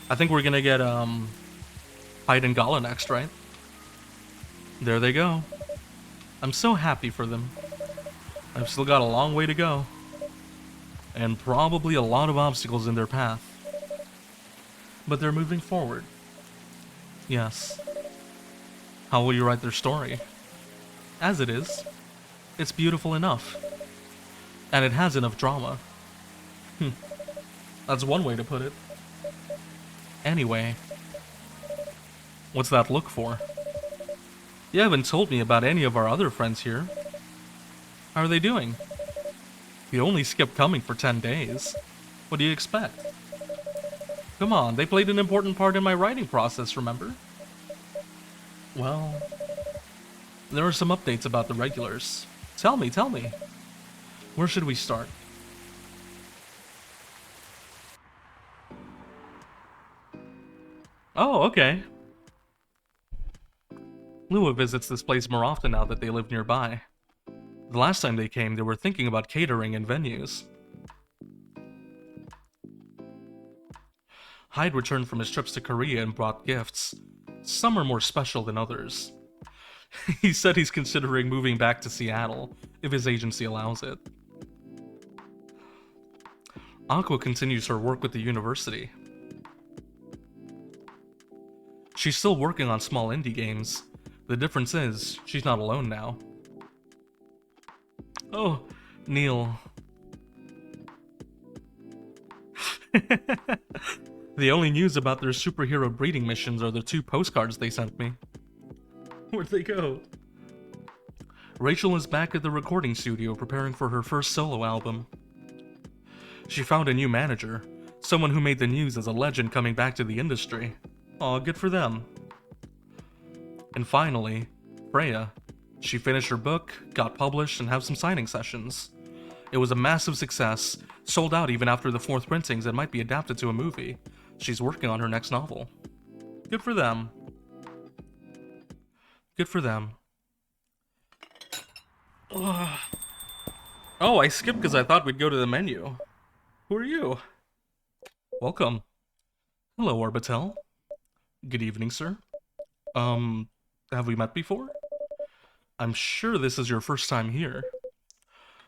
I think we're gonna get, Hyde and Gala next, right? There they go. I'm so happy for them. I've still got a long way to go. And probably a lot of obstacles in their path. But they're moving forward. Yes. How will you write their story? As it is, it's beautiful enough. And it has enough drama. That's one way to put it. Anyway. What's that look for? You haven't told me about any of our other friends here. How are they doing? You only skipped coming for 10 days. What do you expect? Come on, they played an important part in my writing process, remember? Well, there are some updates about the regulars. Tell me. Where should we start? Oh, okay. Lua visits this place more often now that they live nearby. The last time they came, they were thinking about catering and venues. Hyde returned from his trips to Korea and brought gifts. Some are more special than others. He said he's considering moving back to Seattle, if his agency allows it. Aqua continues her work with the university. She's still working on small indie games. The difference is, she's not alone now. Oh, Neil. The only news about their superhero breeding missions are the 2 postcards they sent me. Where'd they go? Rachel is back at the recording studio preparing for her first solo album. She found a new manager, someone who made the news as a legend coming back to the industry. Aw, good for them. And finally, Freya. She finished her book, got published, and have some signing sessions. It was a massive success, sold out even after the 4th printings and might be adapted to a movie. She's working on her next novel. Good for them. Good for them. Ugh. Oh, I skipped because I thought we'd go to the menu. Who are you? Welcome. Hello, Orbitel. Good evening, sir. Have we met before? I'm sure this is your first time here.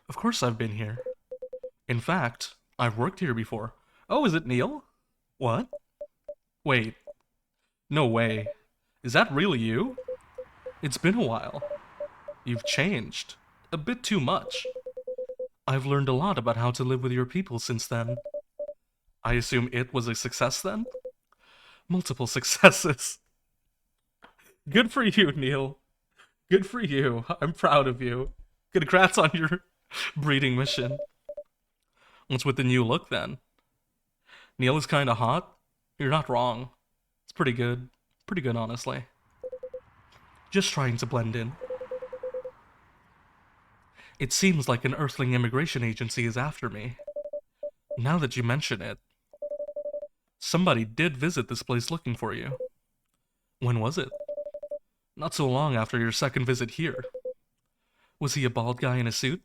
Of course I've been here. In fact, I've worked here before. Oh, is it Neil? What? Wait. No way. Is that really you? It's been a while. You've changed. A bit too much. I've learned a lot about how to live with your people since then. I assume it was a success then? Multiple successes. Good for you, Neil. Good for you. I'm proud of you. Congrats on your breeding mission. What's with the new look then? Neil is kinda hot? You're not wrong. It's pretty good. Pretty good, honestly. Just trying to blend in. It seems like an Earthling immigration agency is after me. Now that you mention it, somebody did visit this place looking for you. When was it? Not so long after your second visit here. Was he a bald guy in a suit?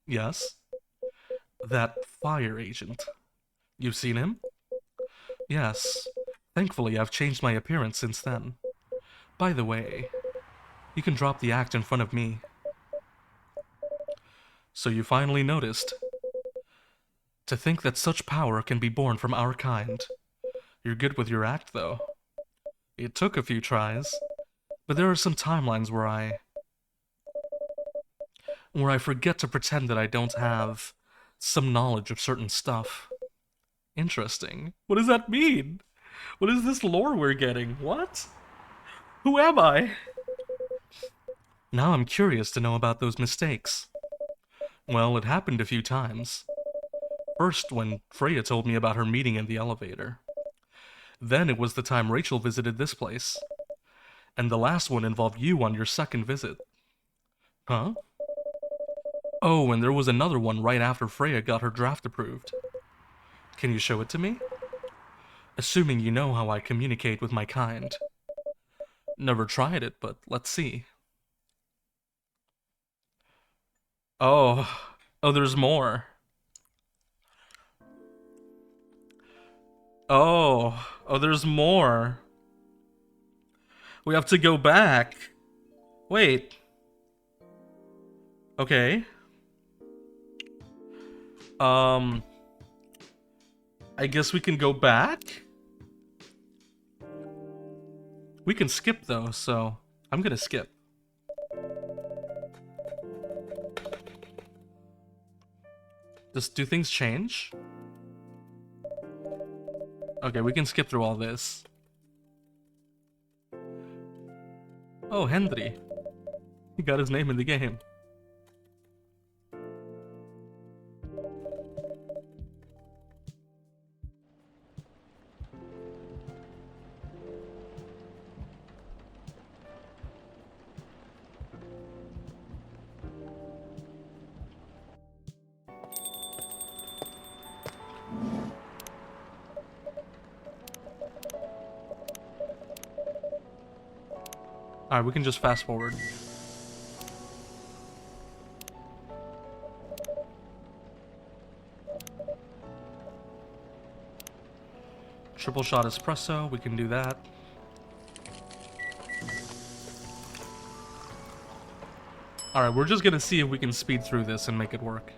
Yes. That fire agent. You've seen him? Yes. Thankfully, I've changed my appearance since then. By the way, you can drop the act in front of me. So you finally noticed. To think that such power can be born from our kind. You're good with your act, though. It took a few tries, but there are some timelines where I forget to pretend that I don't have some knowledge of certain stuff. Interesting. What does that mean? What is this lore we're getting? What? Who am I? Now I'm curious to know about those mistakes. Well, it happened a few times. First, when Freya told me about her meeting in the elevator. Then it was the time Rachel visited this place. And the last one involved you on your second visit. Huh? Oh, and there was another one right after Freya got her draft approved. Can you show it to me? Assuming you know how I communicate with my kind. Never tried it, but let's see. Oh, there's more. Oh, there's more. We have to go back. Wait. Okay. I guess we can go back? We can skip though, so I'm gonna skip. Do things change? Okay, we can skip through all this. Oh, Henry. He got his name in the game. Alright, we can just fast forward. Triple shot espresso, we can do that. Alright, we're just gonna see if we can speed through this and make it work.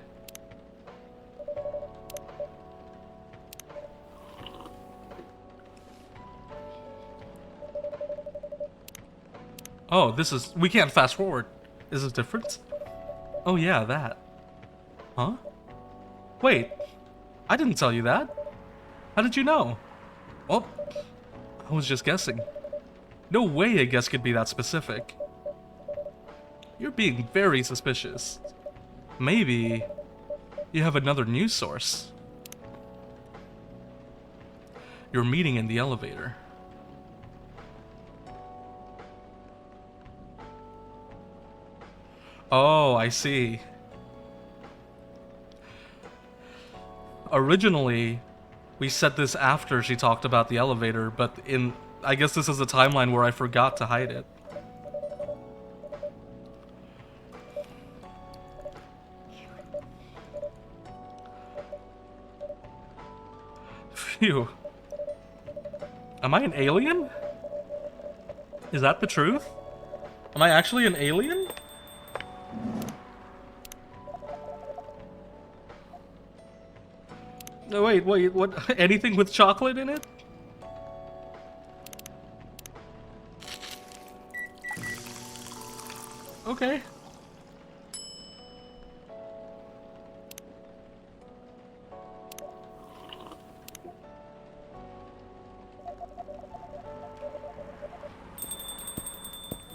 Oh, this is... we can't fast forward. Is this different? Oh yeah, that. Huh? Wait. I didn't tell you that. How did you know? Well, I was just guessing. No way a guess could be that specific. You're being very suspicious. Maybe you have another news source. You're meeting in the elevator. Oh, I see. Originally, we said this after she talked about the elevator, but I guess this is a timeline where I forgot to hide it. Phew. Am I an alien? Is that the truth? Am I actually an alien? No, wait, what? Anything with chocolate in it? Okay.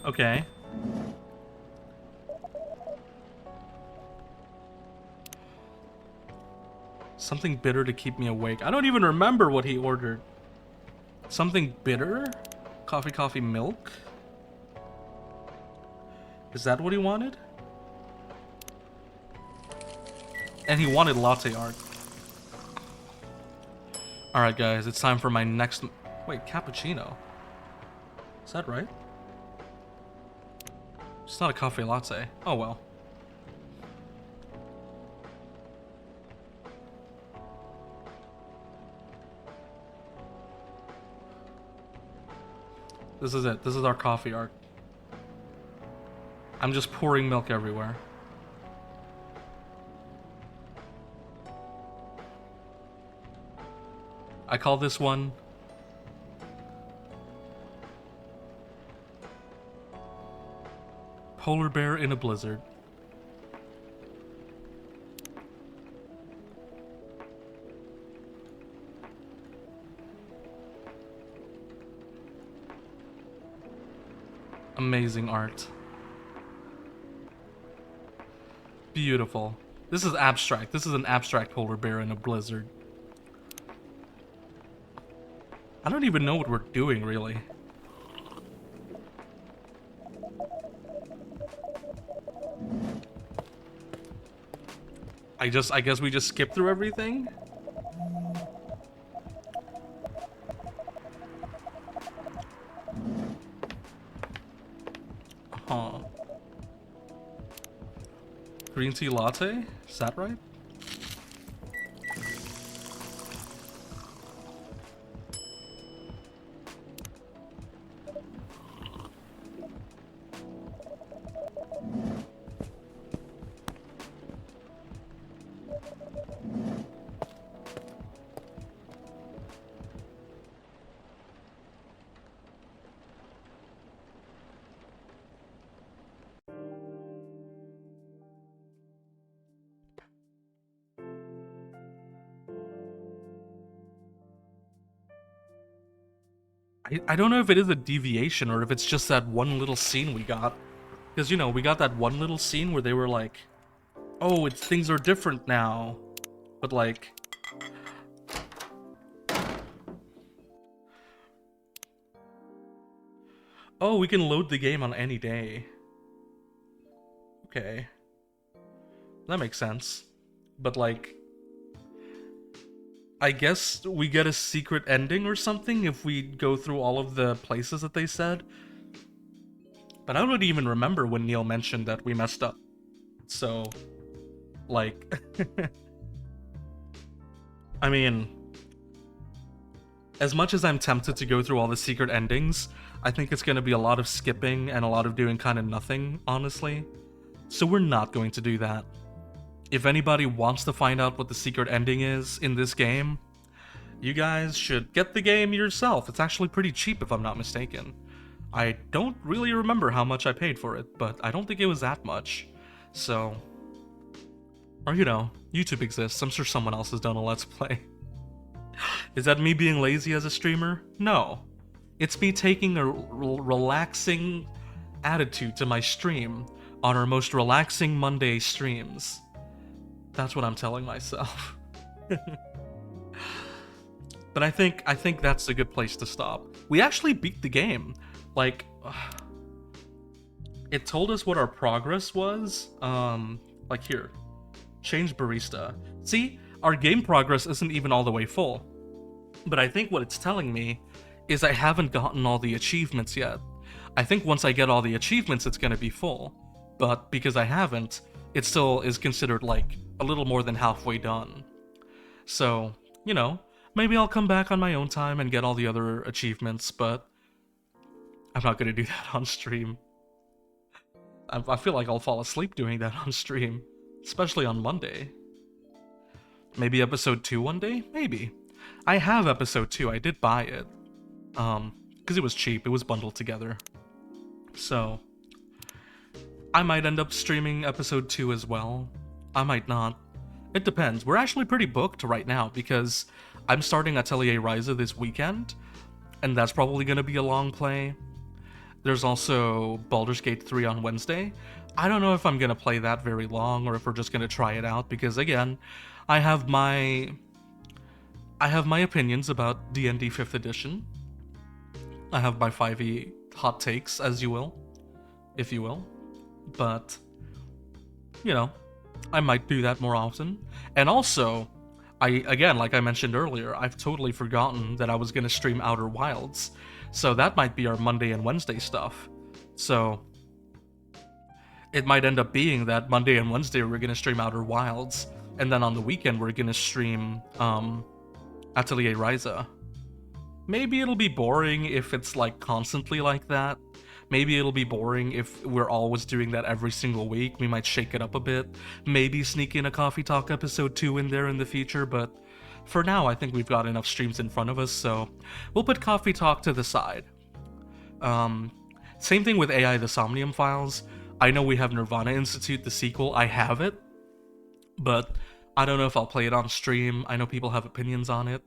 Okay. Something bitter to keep me awake. I don't even remember what he ordered. Something bitter? Coffee, milk? Is that what he wanted? And he wanted latte art. Alright guys, it's time for my next... Wait, cappuccino? Is that right? It's not a coffee latte. Oh well. This is it. This is our coffee art. I'm just pouring milk everywhere. I call this one... Polar bear in a blizzard. Amazing art. Beautiful. This is abstract. This is an abstract polar bear in a blizzard. I don't even know what we're doing, really. I guess we just skip through everything? Huh. Green tea latte? Is that right? I don't know if it is a deviation or if it's just that one little scene we got. Because, you know, we got that one little scene where they were like, oh, things are different now. But, like... Oh, we can load the game on any day. Okay. That makes sense. But, like... I guess we get a secret ending or something if we go through all of the places that they said. But I don't even remember when Neil mentioned that we messed up. So, like... I mean... As much as I'm tempted to go through all the secret endings, I think it's gonna be a lot of skipping and a lot of doing kind of nothing, honestly. So we're not going to do that. If anybody wants to find out what the secret ending is in this game, you guys should get the game yourself. It's actually pretty cheap if I'm not mistaken. I don't really remember how much I paid for it, but I don't think it was that much. So... Or, you know, YouTube exists. I'm sure someone else has done a Let's Play. Is that me being lazy as a streamer? No. It's me taking a relaxing attitude to my stream on our most relaxing Monday streams. That's what I'm telling myself. But I think that's a good place to stop. We actually beat the game. Like, it told us what our progress was. Like here, change barista. See, our game progress isn't even all the way full. But I think what it's telling me is I haven't gotten all the achievements yet. I think once I get all the achievements, it's gonna be full. But because I haven't, it still is considered like a little more than halfway done. So, you know, maybe I'll come back on my own time and get all the other achievements, but I'm not gonna do that on stream. I feel like I'll fall asleep doing that on stream, especially on Monday. Maybe episode 2 one day? Maybe. I have episode 2, I did buy it. Because it was cheap, it was bundled together. So, I might end up streaming episode 2 as well. I might not. It depends. We're actually pretty booked right now because I'm starting Atelier Ryza this weekend, and that's probably going to be a long play. There's also Baldur's Gate 3 on Wednesday. I don't know if I'm going to play that very long or if we're just going to try it out because, again, I have my opinions about D&D 5th edition. I have my 5e hot takes, as you will, if you will. But, you know, I might do that more often. And also, again, like I mentioned earlier, I've totally forgotten that I was going to stream Outer Wilds. So that might be our Monday and Wednesday stuff. So it might end up being that Monday and Wednesday we're going to stream Outer Wilds, and then on the weekend we're going to stream Atelier Ryza. Maybe it'll be boring if it's like constantly like that. Maybe it'll be boring if we're always doing that every single week. We might shake it up a bit. Maybe sneak in a Coffee Talk episode 2 in there in the future, but for now I think we've got enough streams in front of us, so we'll put Coffee Talk to the side. Same thing with AI the Somnium Files. I know we have Nirvana Institute, the sequel. I have it, but I don't know if I'll play it on stream. I know people have opinions on it.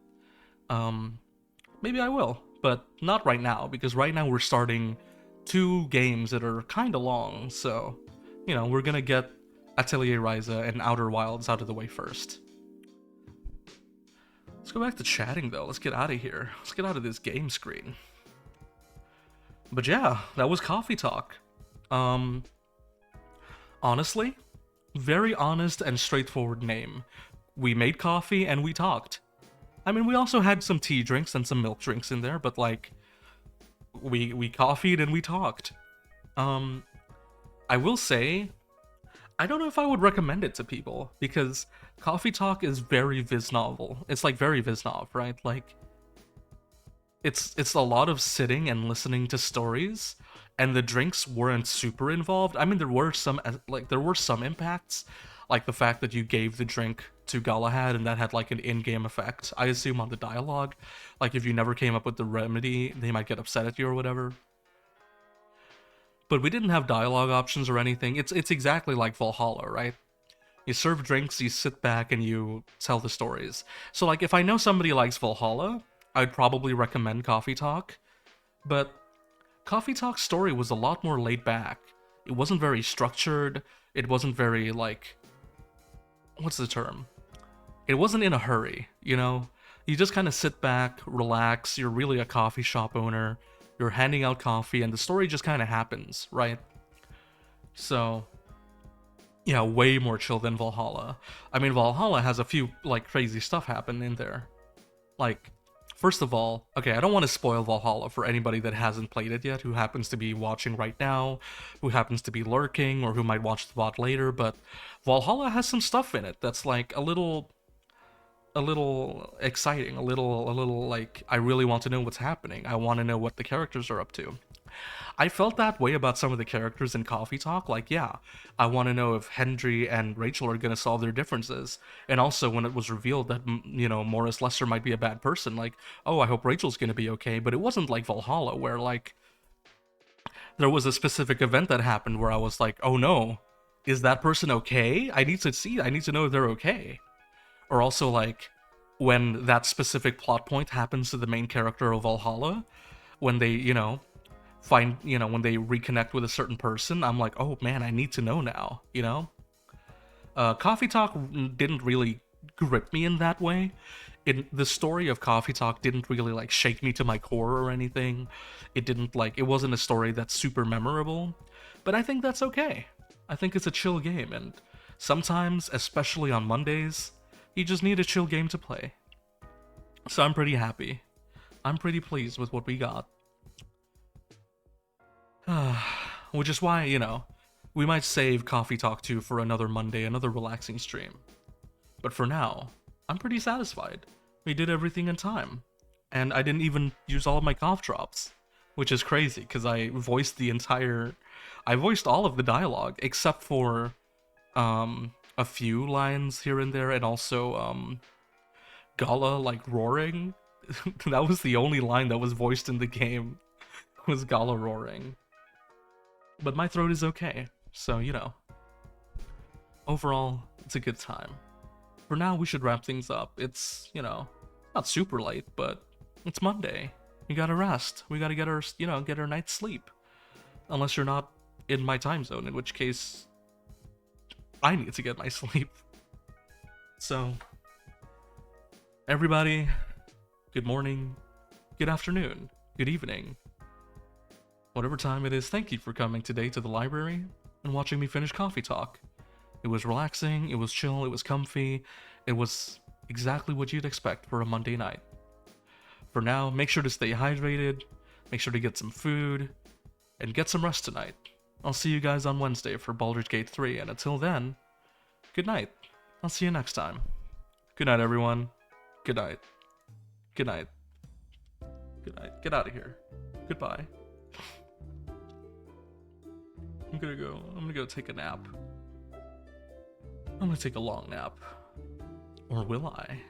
Maybe I will, but not right now, because right now we're starting 2 games that are kind of long, so, you know, we're gonna get Atelier Ryza and Outer Wilds out of the way first. Let's go back to chatting, though. Let's get out of here. Let's get out of this game screen. But yeah, that was Coffee Talk. Honestly, very honest and straightforward name. We made coffee and we talked. I mean, we also had some tea drinks and some milk drinks in there, but like, we coffeed and we talked. I will say, I don't know if I would recommend it to people, because Coffee Talk is very Viz novel. It's like very Viznov, right? Like, it's a lot of sitting and listening to stories, and the drinks weren't super involved. I mean, there were some impacts, like the fact that you gave the drink to Galahad and that had like an in-game effect, I assume, on the dialogue. Like, if you never came up with the remedy, they might get upset at you or whatever. But we didn't have dialogue options or anything. It's exactly like Valhalla, right? You serve drinks, you sit back, and you tell the stories. So, like, if I know somebody likes Valhalla, I'd probably recommend Coffee Talk. But Coffee Talk's story was a lot more laid back. It wasn't very structured. It wasn't very, like, what's the term? It wasn't in a hurry, you know? You just kind of sit back, relax, you're really a coffee shop owner, you're handing out coffee, and the story just kind of happens, right? So, yeah, way more chill than Valhalla. I mean, Valhalla has a few, like, crazy stuff happen in there. Like, first of all, okay, I don't want to spoil Valhalla for anybody that hasn't played it yet, who happens to be watching right now, who happens to be lurking, or who might watch the VOD later, but Valhalla has some stuff in it that's, like, a little exciting, a little like, I really want to know what's happening. I want to know what the characters are up to. I felt that way about some of the characters in Coffee Talk. Like, yeah, I want to know if Hendry and Rachel are going to solve their differences. And also, when it was revealed that, you know, Morris Lesser might be a bad person, like, oh, I hope Rachel's going to be okay. But it wasn't like Valhalla, where, like, there was a specific event that happened where I was like, oh no, is that person okay? I need to know if they're okay. Or also, like, when that specific plot point happens to the main character of Valhalla, when they, you know, when they reconnect with a certain person, I'm like, oh man, I need to know now, you know? Coffee Talk didn't really grip me in that way. The story of Coffee Talk didn't really, like, shake me to my core or anything. It wasn't a story that's super memorable, but I think that's okay. I think it's a chill game, and sometimes, especially on Mondays, you just need a chill game to play. So I'm pretty happy. I'm pretty pleased with what we got. Which is why, you know, we might save Coffee Talk 2 for another Monday, another relaxing stream. But for now, I'm pretty satisfied. We did everything in time. And I didn't even use all of my cough drops. Which is crazy, because I voiced all of the dialogue, except for a few lines here and there, and also Gala like roaring. That was the only line that was voiced in the game, was Gala roaring. But my throat is okay, so you know. Overall, it's a good time. For now, we should wrap things up. It's, you know, not super late, but it's Monday. We gotta rest. We gotta get our, you know, get our night's sleep. Unless you're not in my time zone, in which case I need to get my sleep. So, everybody, good morning, good afternoon, good evening. Whatever time it is, thank you for coming today to the library and watching me finish Coffee Talk. It was relaxing, it was chill, it was comfy, it was exactly what you'd expect for a Monday night. For now, make sure to stay hydrated, make sure to get some food, and get some rest tonight. I'll see you guys on Wednesday for Baldur's Gate 3, and until then, good night. I'll see you next time. Good night, everyone. Good night. Good night. Good night. Get out of here. Goodbye. I'm gonna go take a nap. I'm gonna take a long nap. Or will I?